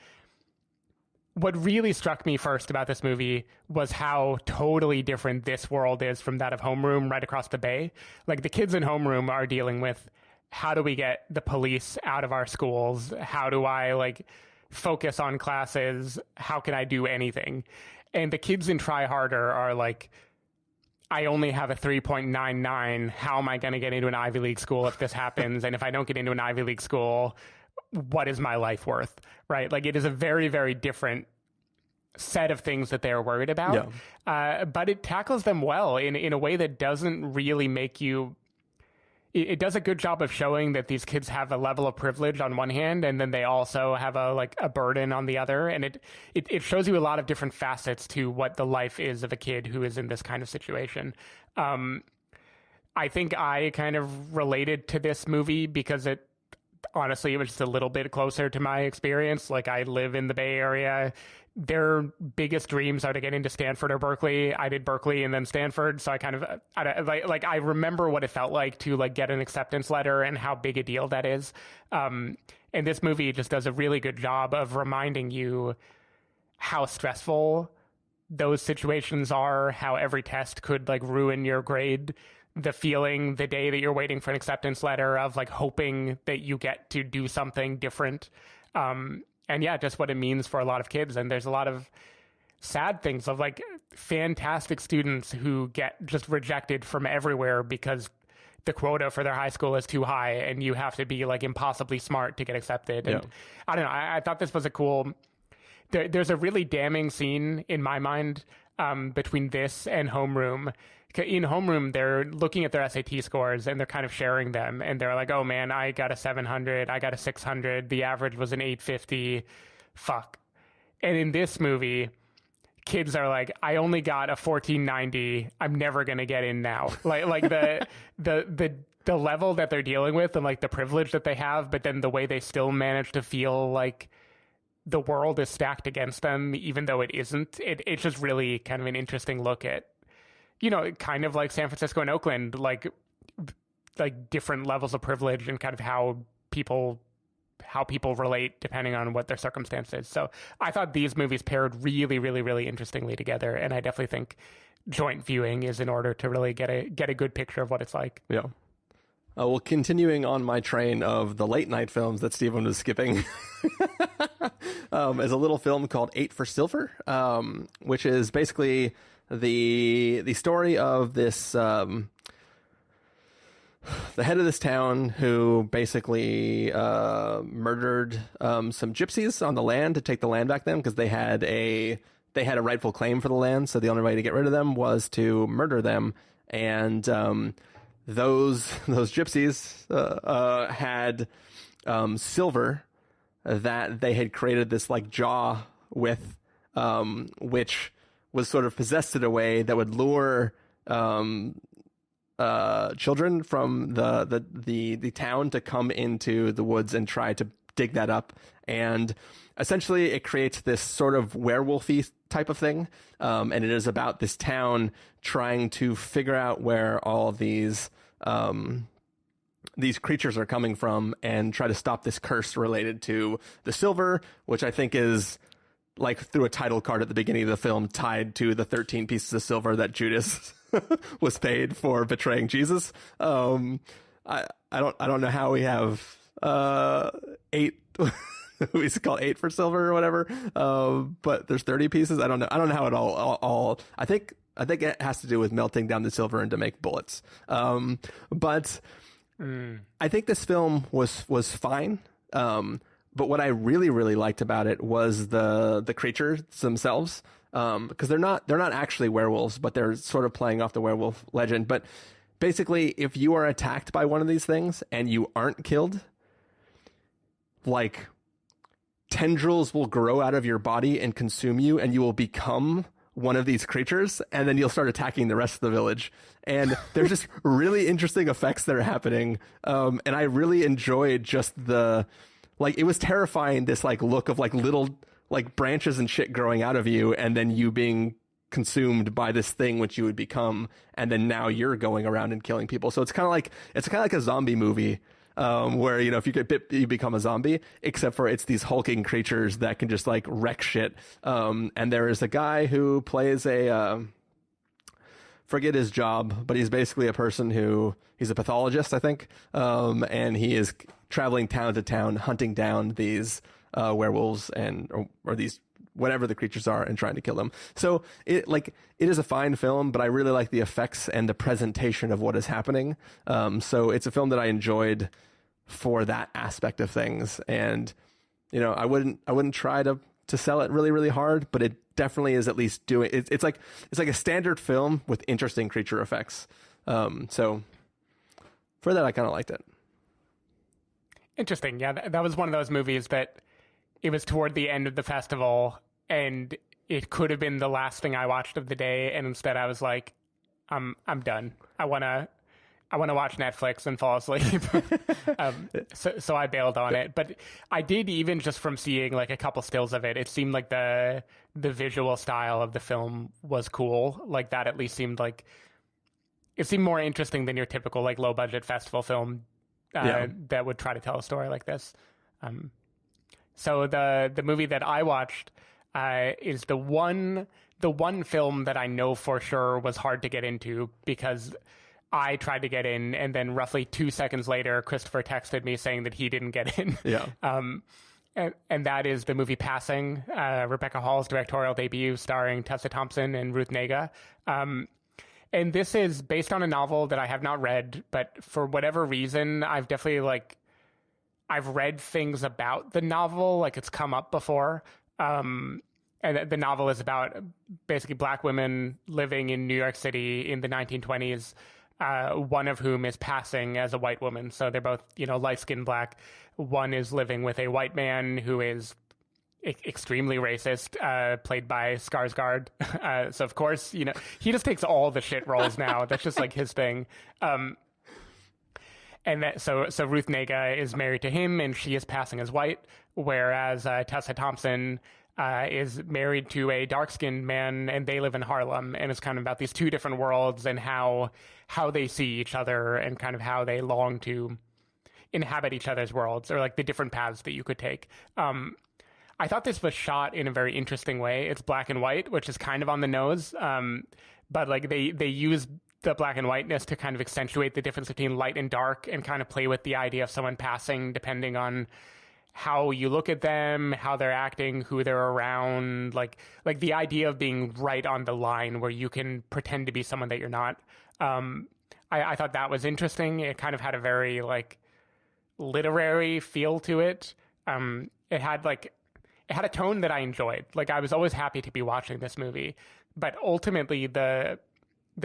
what really struck me first about this movie was how totally different this world is from that of Homeroom right across the bay. Like, the kids in Homeroom are dealing with, how do we get the police out of our schools? How do I like focus on classes? How can I do anything? And the kids in Try Harder are like, I only have a 3.99. How am I going to get into an Ivy League school if this happens? And if I don't get into an Ivy League school, what is my life worth? Right? Like, it is a very, very different set of things that they're worried about. Yeah. But it tackles them well in a way that doesn't really make you... It does a good job of showing that these kids have a level of privilege on one hand, and then they also have a burden on the other. And it shows you a lot of different facets to what the life is of a kid who is in this kind of situation. I think I kind of related to this movie because honestly, it was just a little bit closer to my experience. Like, I live in the Bay Area. Their biggest dreams are to get into Stanford or Berkeley. I did Berkeley and then Stanford. So I remember what it felt like to like get an acceptance letter and how big a deal that is. And this movie just does a really good job of reminding you how stressful those situations are, how every test could like ruin your grade. The feeling the day that you're waiting for an acceptance letter of like hoping that you get to do something different. And yeah, just what it means for a lot of kids. And there's a lot of sad things of like fantastic students who get just rejected from everywhere because the quota for their high school is too high and you have to be like impossibly smart to get accepted. And I don't know. I thought this was a cool... There's a really damning scene in my mind between this and Homeroom. In Homeroom, they're looking at their SAT scores and they're kind of sharing them. And they're like, oh man, I got a 700. I got a 600. The average was an 850. Fuck. And in this movie, kids are like, I only got a 1490. I'm never going to get in now. Like the level that they're dealing with and like the privilege that they have, but then the way they still manage to feel like the world is stacked against them, even though it isn't. It's just really kind of an interesting look at, you know, kind of like San Francisco and Oakland, like different levels of privilege and kind of how people relate depending on what their circumstances. So I thought these movies paired really, really, really interestingly together. And I definitely think joint viewing is in order to really get a good picture of what it's like. Yeah. Well, continuing on my train of the late night films that Stephen was skipping, is a little film called 8 for Silver, which is basically the story of this the head of this town who basically murdered some gypsies on the land to take the land back then because they had a rightful claim for the land. So the only way to get rid of them was to murder them. And those gypsies had silver that they had created this like jaw with, which was sort of possessed in a way that would lure children from the town to come into the woods and try to dig that up. And essentially it creates this sort of werewolfy type of thing. And it is about this town trying to figure out where all these creatures are coming from and try to stop this curse related to the silver, which I think is like through a title card at the beginning of the film tied to the 13 pieces of silver that Judas was paid for betraying Jesus. I don't know how we have 8 we used to call 8 for silver or whatever. But there's 30 pieces. I don't know how it all I think it has to do with melting down the silver and to make bullets. But I think this film was fine. But what I really, really liked about it was the creatures themselves. Because they're not actually werewolves, but they're sort of playing off the werewolf legend. But basically, if you are attacked by one of these things and you aren't killed, like tendrils will grow out of your body and consume you, and you will become one of these creatures, and then you'll start attacking the rest of the village. And there's just really interesting effects that are happening. And I really enjoyed just it was terrifying, this like look of like little like branches and shit growing out of you, and then you being consumed by this thing which you would become, and then now you're going around and killing people. So it's kind of like a zombie movie, where, you know, if you get bit, you become a zombie, except for it's these hulking creatures that can just like wreck shit. And there is a guy who plays forget his job, but he's basically a person he's a pathologist, I think. And he is traveling town to town, hunting down these werewolves or these whatever the creatures are, and trying to kill them. So it is a fine film, but I really like the effects and the presentation of what is happening. So it's a film that I enjoyed for that aspect of things. And, you know, I wouldn't try to sell it really, really hard, but it definitely is at least doing it. It's like a standard film with interesting creature effects. So for that, I kind of liked it. Interesting. Yeah, that was one of those movies that it was toward the end of the festival, and it could have been the last thing I watched of the day, and instead I was like, I'm done. I want to watch Netflix and fall asleep. So I bailed on it. But I did, even just from seeing like a couple stills of it, it seemed like the visual style of the film was cool. Like that at least seemed like it seemed more interesting than your typical like low budget festival film that would try to tell a story like this. So the movie that I watched is the one film that I know for sure was hard to get into, because I tried to get in, and then roughly 2 seconds later, Christopher texted me saying that he didn't get in. Yeah. And that is the movie Passing, Rebecca Hall's directorial debut, starring Tessa Thompson and Ruth Negga. And this is based on a novel that I have not read, but for whatever reason, I've definitely I've read things about the novel, like it's come up before. And the novel is about basically black women living in New York City in the 1920s, one of whom is passing as a white woman. So they're both, you know, light-skinned black. One is living with a white man who is extremely racist, played by Skarsgård. So of course, you know, he just takes all the shit roles now. That's just like his thing. So Ruth Negga is married to him, and she is passing as white, whereas Tessa Thompson is married to a dark-skinned man, and they live in Harlem. And it's kind of about these two different worlds and how they see each other, and kind of how they long to inhabit each other's worlds, or like the different paths that you could take. I thought this was shot in a very interesting way. It's black and white, which is kind of on the nose, but like they use the black and whiteness to kind of accentuate the difference between light and dark, and kind of play with the idea of someone passing depending on how you look at them, how they're acting, who they're around, like the idea of being right on the line where you can pretend to be someone that you're not. I thought that was interesting. It kind of had a very like literary feel to it. It had a tone that I enjoyed. Like I was always happy to be watching this movie, but ultimately the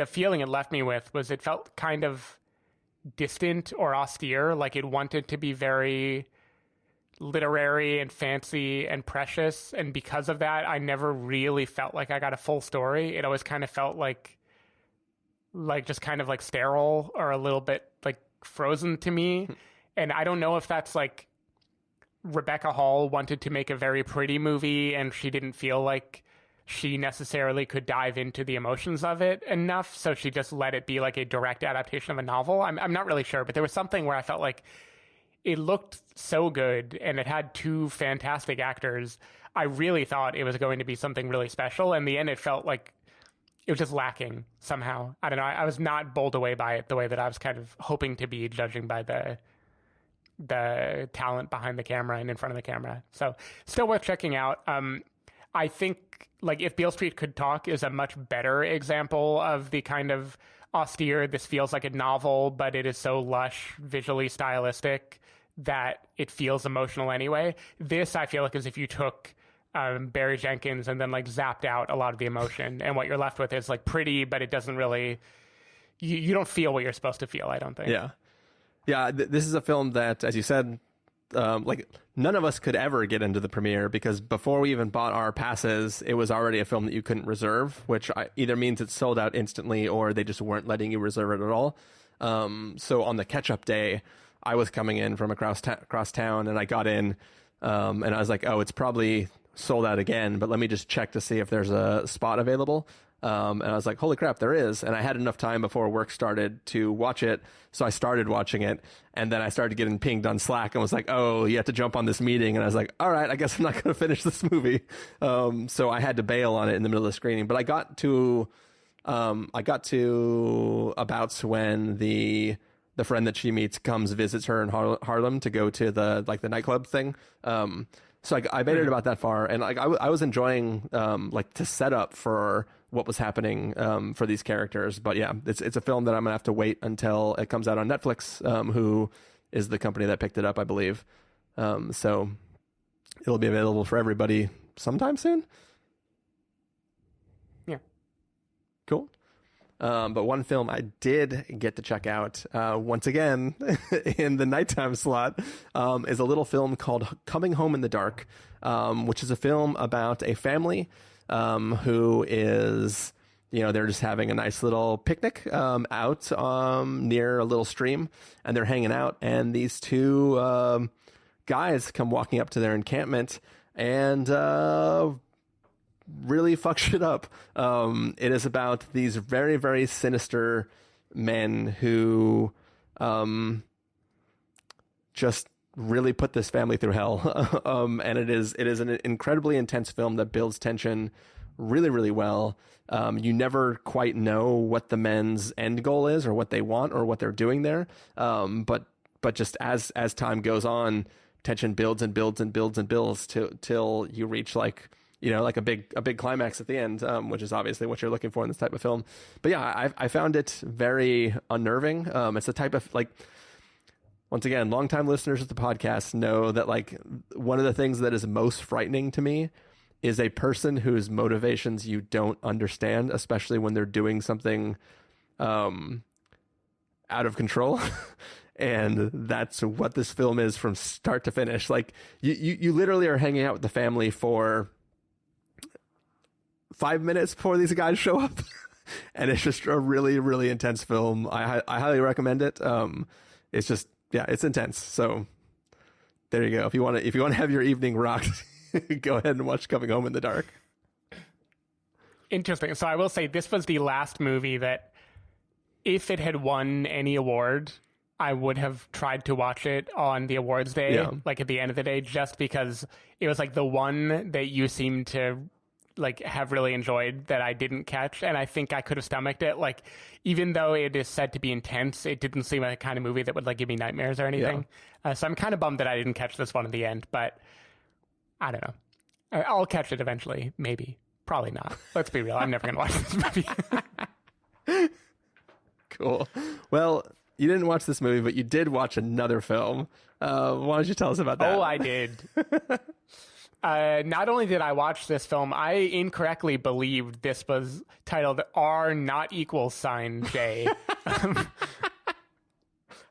feeling it left me with was it felt kind of distant or austere. Like it wanted to be very literary and fancy and precious. And because of that, I never really felt like I got a full story. It always kind of felt like just kind of like sterile or a little bit like frozen to me. And I don't know if that's like Rebecca Hall wanted to make a very pretty movie, and she didn't feel like she necessarily could dive into the emotions of it enough, so she just let it be like a direct adaptation of a novel. I'm not really sure, but there was something where I felt like it looked so good, and it had two fantastic actors. I really thought it was going to be something really special, and in the end it felt like it was just lacking somehow. I don't know. I was not bowled away by it the way that I was kind of hoping to be, judging by the talent behind the camera and in front of the camera. So still worth checking out. I think like If Beale Street Could Talk is a much better example of the kind of austere, this feels like a novel, but it is so lush, visually stylistic that it feels emotional anyway. This, I feel like, is if you took Barry Jenkins and then like zapped out a lot of the emotion, and what you're left with is like pretty, but it doesn't really, you don't feel what you're supposed to feel, I don't think. Yeah. Yeah, this is a film that, as you said, like none of us could ever get into the premiere because before we even bought our passes, it was already a film that you couldn't reserve, which either means it's sold out instantly or they just weren't letting you reserve it at all. So on the catch-up day, I was coming in from across town, and I got in, and I was like, oh, it's probably sold out again, but let me just check to see if there's a spot available. And I was like, holy crap, there is. And I had enough time before work started to watch it. So I started watching it, and then I started getting pinged on Slack and was like, oh, you have to jump on this meeting. And I was like, all right, I guess I'm not going to finish this movie. So I had to bail on it in the middle of the screening, but I got to about when the friend that she meets visits her in Harlem to go to the nightclub thing. So I made it about that far, and like I was enjoying like to set up for what was happening for these characters. But yeah, it's a film that I'm gonna have to wait until it comes out on Netflix, who is the company that picked it up, I believe. So it'll be available for everybody sometime soon. Yeah, cool. But one film I did get to check out once again in the nighttime slot is a little film called Coming Home in the Dark, which is a film about a family who is, they're just having a nice little picnic out near a little stream, and they're hanging out, and these two guys come walking up to their encampment and really fuck shit up. It is about these very, very sinister men who just really put this family through hell. And it is an incredibly intense film that builds tension really, really well. You never quite know what the men's end goal is or what they want or what they're doing there. But just as time goes on, tension builds and builds and builds and builds till you reach like a big climax at the end, which is obviously what you're looking for in this type of film. But yeah, I found it very unnerving. It's the type of, like, once again, longtime listeners of the podcast know that, like, one of the things that is most frightening to me is a person whose motivations you don't understand, especially when they're doing something out of control. And that's what this film is from start to finish. Like, you literally are hanging out with the family for 5 minutes before these guys show up. And it's just a really, really intense film. I highly recommend it. It's just, yeah, it's intense. So there you go. If you want to have your evening rocked, go ahead and watch Coming Home in the Dark. Interesting. So I will say this was the last movie that, if it had won any award, I would have tried to watch it on the awards day, like at the end of the day, just because it was like the one that you seem to like have really enjoyed that I didn't catch, and I think I could have stomached it. Like, even though it is said to be intense, it didn't seem like a kind of movie that would like give me nightmares or anything. So I'm kind of bummed that I didn't catch this one in the end, but I don't know. I'll catch it eventually, maybe. Probably not. Let's be real. I'm never gonna watch this movie. Cool. Well, you didn't watch this movie, but you did watch another film. Why don't you tell us about that? Oh, I did. Not only did I watch this film, I incorrectly believed this was titled R not equals sign J.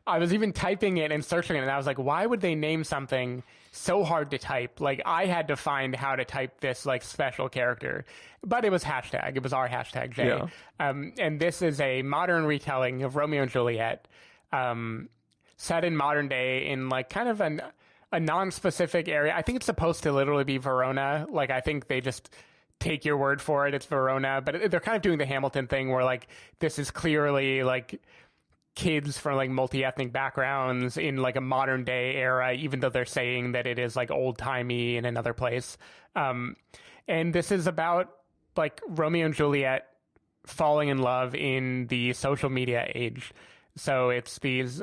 I was even typing it and searching it, and I was like, why would they name something so hard to type? Like, I had to find how to type this like special character, but it was hashtag. It was R hashtag J. Yeah. And this is a modern retelling of Romeo and Juliet, set in modern day in like kind of a non-specific area. I think it's supposed to literally be Verona. Like, I think they just take your word for it. It's Verona, but they're kind of doing the Hamilton thing where like this is clearly like kids from like multi-ethnic backgrounds in like a modern day era, even though they're saying that it is like old timey in another place. And this is about like Romeo and Juliet falling in love in the social media age. So it's these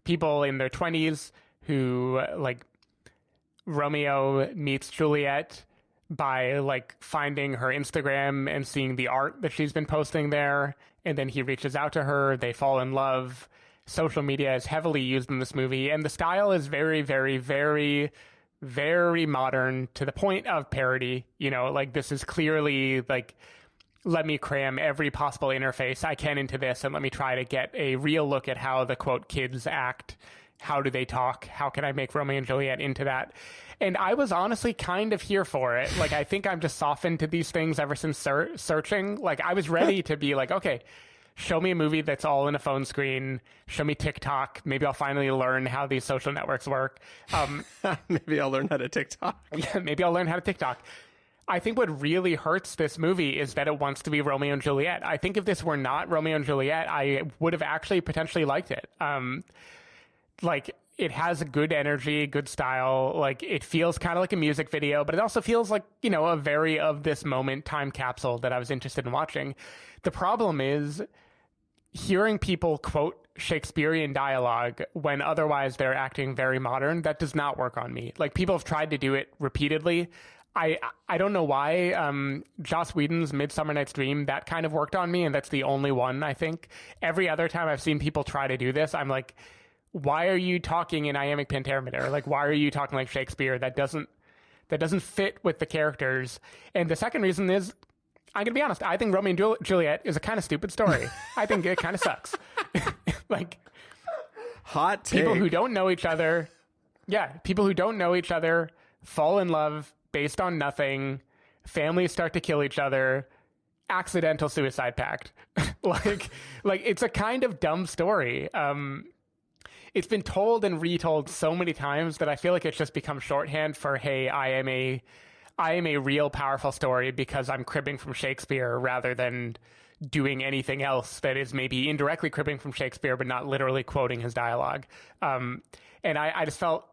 people in their 20s who like Romeo meets Juliet by like finding her Instagram and seeing the art that she's been posting there. And then he reaches out to her. They fall in love. Social media is heavily used in this movie. And the style is very, very, very, very modern to the point of parody. You know, like this is clearly like, let me cram every possible interface I can into this and let me try to get a real look at how the quote kids act how do they talk? How can I make Romeo and Juliet into that? And I was honestly kind of here for it. Like, I think I'm just softened to these things ever since searching. Like, I was ready to be like, okay, show me a movie that's all in a phone screen. Show me TikTok. Maybe I'll finally learn how these social networks work. Maybe I'll learn how to TikTok. Yeah, maybe I'll learn how to TikTok. I think what really hurts this movie is that it wants to be Romeo and Juliet. I think if this were not Romeo and Juliet, I would have actually potentially liked it. Like, it has a good energy, good style. Like, it feels kind of like a music video, but it also feels like, you know, a very of this moment time capsule that I was interested in watching. The problem is hearing people quote Shakespearean dialogue when otherwise they're acting very modern. That does not work on me. Like, people have tried to do it repeatedly. I don't know why. Joss Whedon's Midsummer Night's Dream, that kind of worked on me, and that's the only one, I think. Every other time I've seen people try to do this, I'm like, why are you talking in iambic pentameter? Like, why are you talking like Shakespeare? That doesn't fit with the characters. And the second reason is, I'm going to be honest, I think Romeo and Juliet is a kind of stupid story. I think it kind of sucks. Like, hot take. People who don't know each other fall in love based on nothing. Families start to kill each other. Accidental suicide pact. like it's a kind of dumb story. It's been told and retold so many times that I feel like it's just become shorthand for, hey, I am a real powerful story because I'm cribbing from Shakespeare rather than doing anything else that is maybe indirectly cribbing from Shakespeare but not literally quoting his dialogue. And I just felt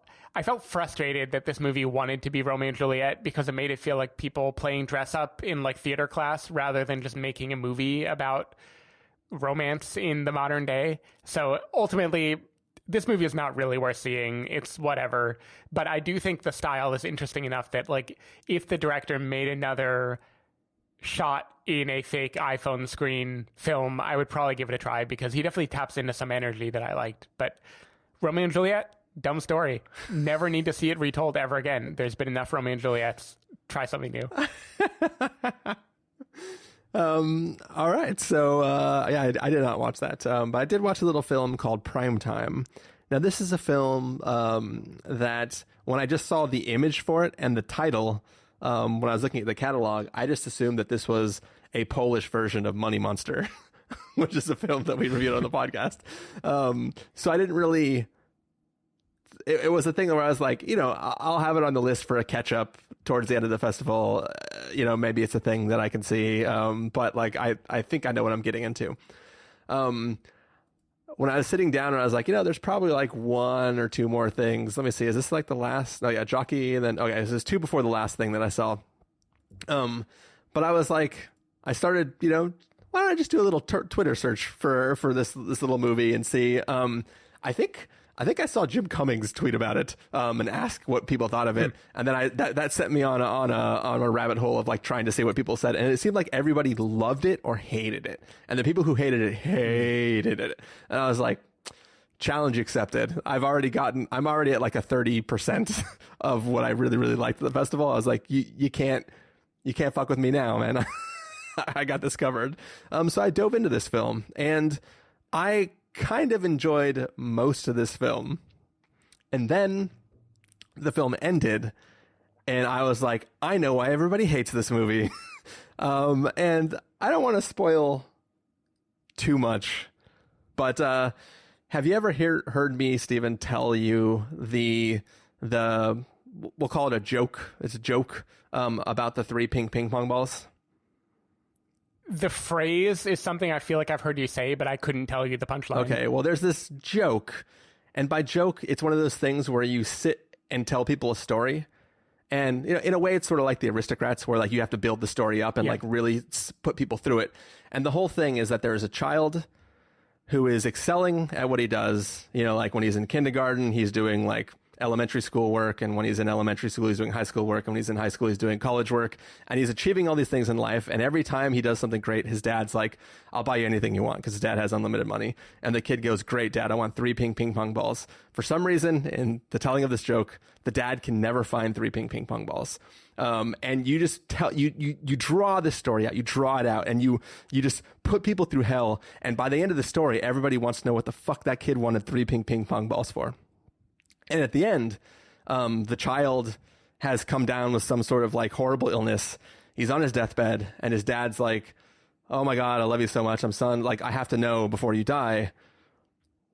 frustrated that this movie wanted to be Romeo and Juliet because it made it feel like people playing dress up in like theater class rather than just making a movie about romance in the modern day. So ultimately, this movie is not really worth seeing. It's whatever. But I do think the style is interesting enough that, like, if the director made another shot in a fake iPhone screen film, I would probably give it a try because he definitely taps into some energy that I liked. But Romeo and Juliet, dumb story. Never need to see it retold ever again. There's been enough Romeo and Juliets. Try something new. All right. So, yeah, I did not watch that. But I did watch a little film called Primetime. Now, this is a film, that when I just saw the image for it and the title, when I was looking at the catalog, I just assumed that this was a Polish version of Money Monster, which is a film that we reviewed on the podcast. So I didn't really, it was a thing where I was like, you know, I'll have it on the list for a catch up towards the end of the festival. You know, maybe it's a thing that I can see. But like, I think I know what I'm getting into. When I was sitting down and I was like, you know, there's probably like one or two more things. Let me see. Is this like the last? Oh yeah, Jockey. And then, okay, this is two before the last thing that I saw. But I was like, I started, you know, why don't I just do a little Twitter search for this little movie and see. I think I saw Jim Cummings tweet about it and ask what people thought of it, and then that sent me on a rabbit hole of like trying to see what people said, and it seemed like everybody loved it or hated it, and the people who hated it, and I was like, challenge accepted. I'm already at like a 30% of what I really really liked at the festival. I was like, you can't fuck with me now, man. I got this covered. So I dove into this film, and I kind of enjoyed most of this film. And then the film ended, and I was like, I know why everybody hates this movie. And I don't want to spoil too much, but have you ever heard me, Stephen, tell you the we'll call it a joke. It's a joke about the 3 ping pong balls. The phrase is something I feel like I've heard you say, but I couldn't tell you the punchline. Okay, well, there's this joke, and by joke, it's one of those things where you sit and tell people a story, and you know, in a way, it's sort of like The Aristocrats, where like you have to build the story up and like really put people through it. And the whole thing is that there is a child who is excelling at what he does. You know, like when he's in kindergarten, he's doing like elementary school work, and when he's in elementary school he's doing high school work, and when he's in high school he's doing college work, and he's achieving all these things in life. And every time he does something great, his dad's like, I'll buy you anything you want, because his dad has unlimited money. And the kid goes, great, Dad, I want 3 ping pong balls. For some reason, in the telling of this joke, the dad can never find 3 ping pong balls. And you just you draw this story out, you draw it out, and you just put people through hell. And by the end of the story, everybody wants to know what the fuck that kid wanted 3 ping pong balls for. And at the end, the child has come down with some sort of like horrible illness. He's on his deathbed, and his dad's like, "Oh my God, I love you so much. I'm son. Like, I have to know before you die.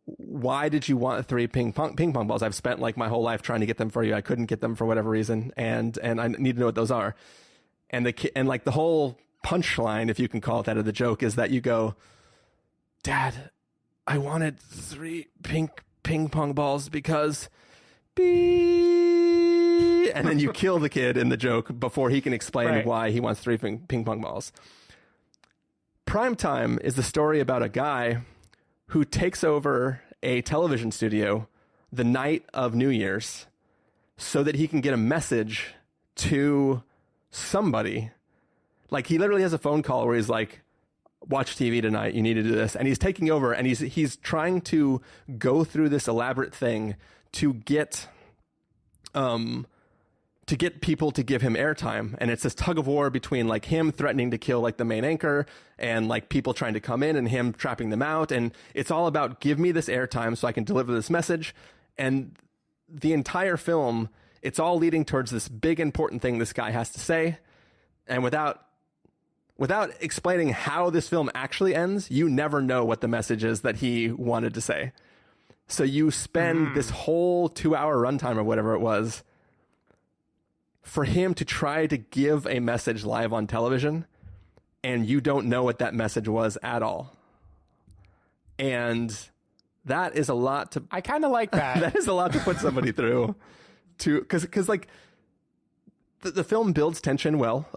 Why did you want 3 ping pong balls? I've spent like my whole life trying to get them for you. I couldn't get them for whatever reason, and I need to know what those are." And the whole punchline, if you can call it that, of the joke is that you go, "Dad, I wanted 3 ping pong balls because beep," and then you kill the kid in the joke before he can explain why he wants 3 ping pong balls. Primetime is the story about a guy who takes over a television studio the night of New Year's so that he can get a message to somebody. Like, he literally has a phone call where he's like, "Watch TV tonight. You need to do this." And he's taking over, and he's trying to go through this elaborate thing to get people to give him airtime. And it's this tug of war between like him threatening to kill like the main anchor and like people trying to come in and him trapping them out. And it's all about, give me this airtime so I can deliver this message. And the entire film, it's all leading towards this big important thing this guy has to say. And without explaining how this film actually ends, you never know what the message is that he wanted to say. So you spend this whole 2-hour runtime or whatever it was for him to try to give a message live on television, and you don't know what that message was at all. And that is a lot to... I kind of like that. That is a lot to put somebody through. Because like, the film builds tension well.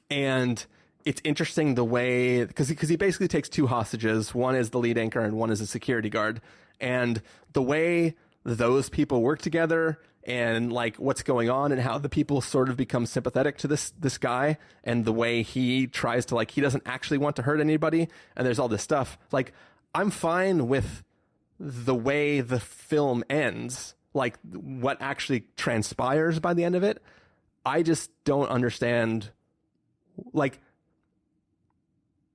And it's interesting the way... Because he basically takes 2 hostages. One is the lead anchor and one is a security guard. And the way those people work together and like what's going on and how the people sort of become sympathetic to this guy, and the way he tries to, like, he doesn't actually want to hurt anybody, and there's all this stuff. Like, I'm fine with the way the film ends, like what actually transpires by the end of it. I just don't understand, like,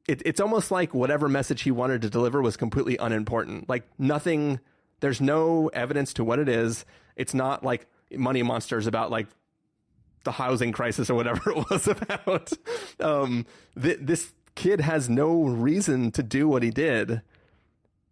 it's almost like whatever message he wanted to deliver was completely unimportant. Like, nothing, there's no evidence to what it is. It's not like Money Monsters about like the housing crisis or whatever it was about. This kid has no reason to do what he did.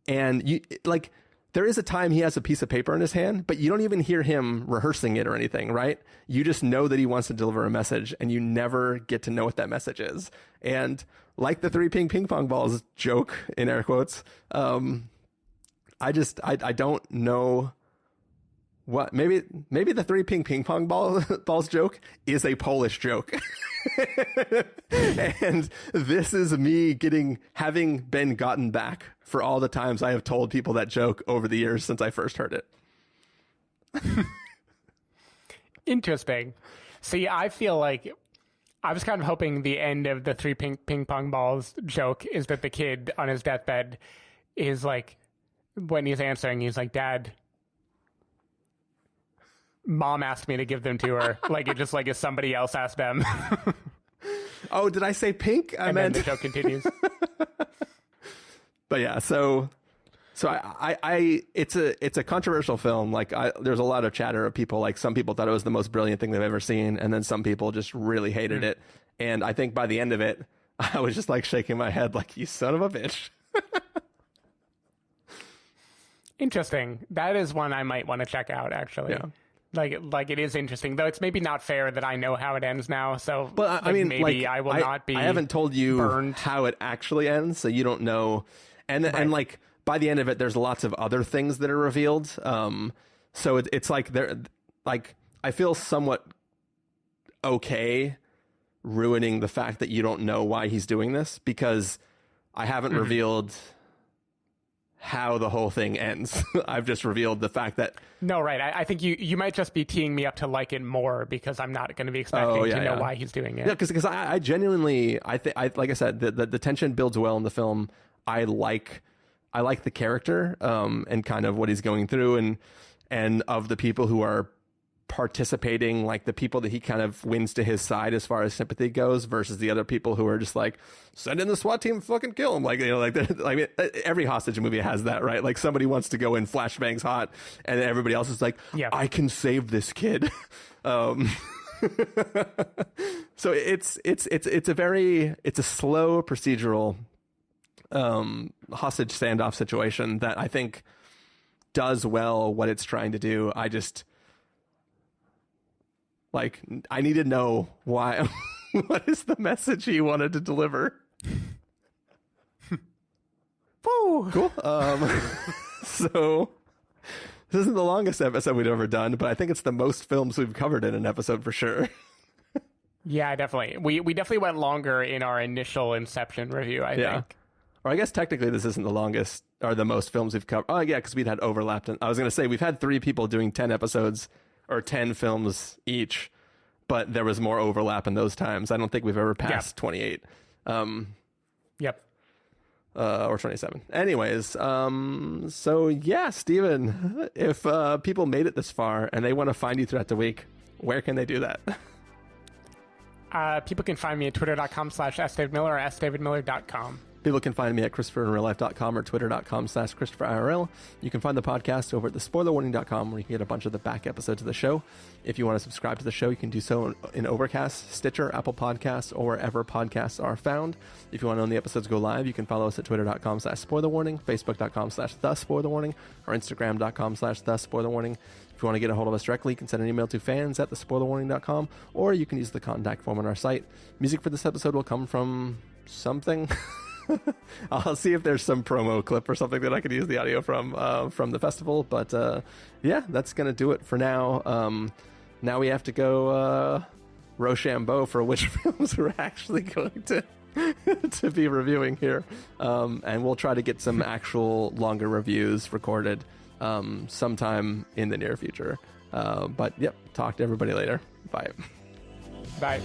And you, like, there is a time he has a piece of paper in his hand, but you don't even hear him rehearsing it or anything, right? You just know that he wants to deliver a message, and you never get to know what that message is. And like the 3 ping pong balls joke, in air quotes, I don't know what, maybe the 3 ping pong balls joke is a Polish joke. And this is me having been gotten back for all the times I have told people that joke over the years since I first heard it. Interesting. See, I feel like I was kind of hoping the end of the 3 ping pong balls joke is that the kid on his deathbed is like, when he's answering, he's like, "Dad, Mom asked me to give them to her." Like, it just like if somebody else asked them. Oh, did I say pink? And then the joke continues. But yeah, so I it's a controversial film. Like, there's a lot of chatter of people, like, some people thought it was the most brilliant thing they've ever seen, and then some people just really hated it. And I think by the end of it, I was just like shaking my head like, "You son of a bitch." Interesting. That is one I might want to check out, actually. Yeah. Like it is interesting, though it's maybe not fair that I know how it ends now. So, but I mean, maybe I will not be. I haven't told you burned. how it actually ends, so you don't know. And like, by the end of it, there's lots of other things that are revealed. So it's like I feel somewhat okay ruining the fact that you don't know why he's doing this, because I haven't revealed how the whole thing ends. I've just revealed the fact that... No, right. I think you might just be teeing me up to like it more, because I'm not going to be expecting to know why he's doing it. Yeah, because I genuinely, like I said, the tension builds well in the film. I like the character and kind of what he's going through, and of the people who are participating, like the people that he kind of wins to his side as far as sympathy goes, versus the other people who are just like, send in the SWAT team, fucking kill him. Like, you know, like every hostage movie has that, right? Like somebody wants to go in flashbangs hot, and then everybody else is like, I can save this kid. So it's a slow procedural hostage standoff situation that I think does well what it's trying to do. I just I need to know why. What is the message he wanted to deliver? Woo! Cool. So this isn't the longest episode we've ever done, but I think it's the most films we've covered in an episode for sure. Yeah, definitely. We definitely went longer in our initial Inception review, I think. Or I guess technically this isn't the longest or the most films we've covered. Oh, yeah, because we'd had overlapped. And I was going to say we've had 3 people doing 10 episodes or 10 films each, but there was more overlap in those times. I don't think we've ever passed 28. Yep. Or 27. Anyways, so yeah, Stephen, if people made it this far and they want to find you throughout the week, where can they do that? People can find me at twitter.com/sdavidmiller or sdavidmiller.com. People can find me at ChristopherInRealLife.com or Twitter.com/ChristopherIRL. You can find the podcast over at thespoilerwarning.com, where you can get a bunch of the back episodes of the show. If you want to subscribe to the show, you can do so in Overcast, Stitcher, Apple Podcasts, or wherever podcasts are found. If you want to know when the episodes go live, you can follow us at Twitter.com/SpoilerWarning, Facebook.com/TheSpoilerWarning, or Instagram.com/TheSpoilerWarning. If you want to get a hold of us directly, you can send an email to fans@thespoilerwarning.com, or you can use the contact form on our site. Music for this episode will come from something. I'll see if there's some promo clip or something that I could use the audio from the festival. But yeah, that's going to do it for now. Now we have to go Rochambeau for which films we're actually going to be reviewing here. And we'll try to get some actual longer reviews recorded sometime in the near future. But yep, talk to everybody later. Bye. Bye.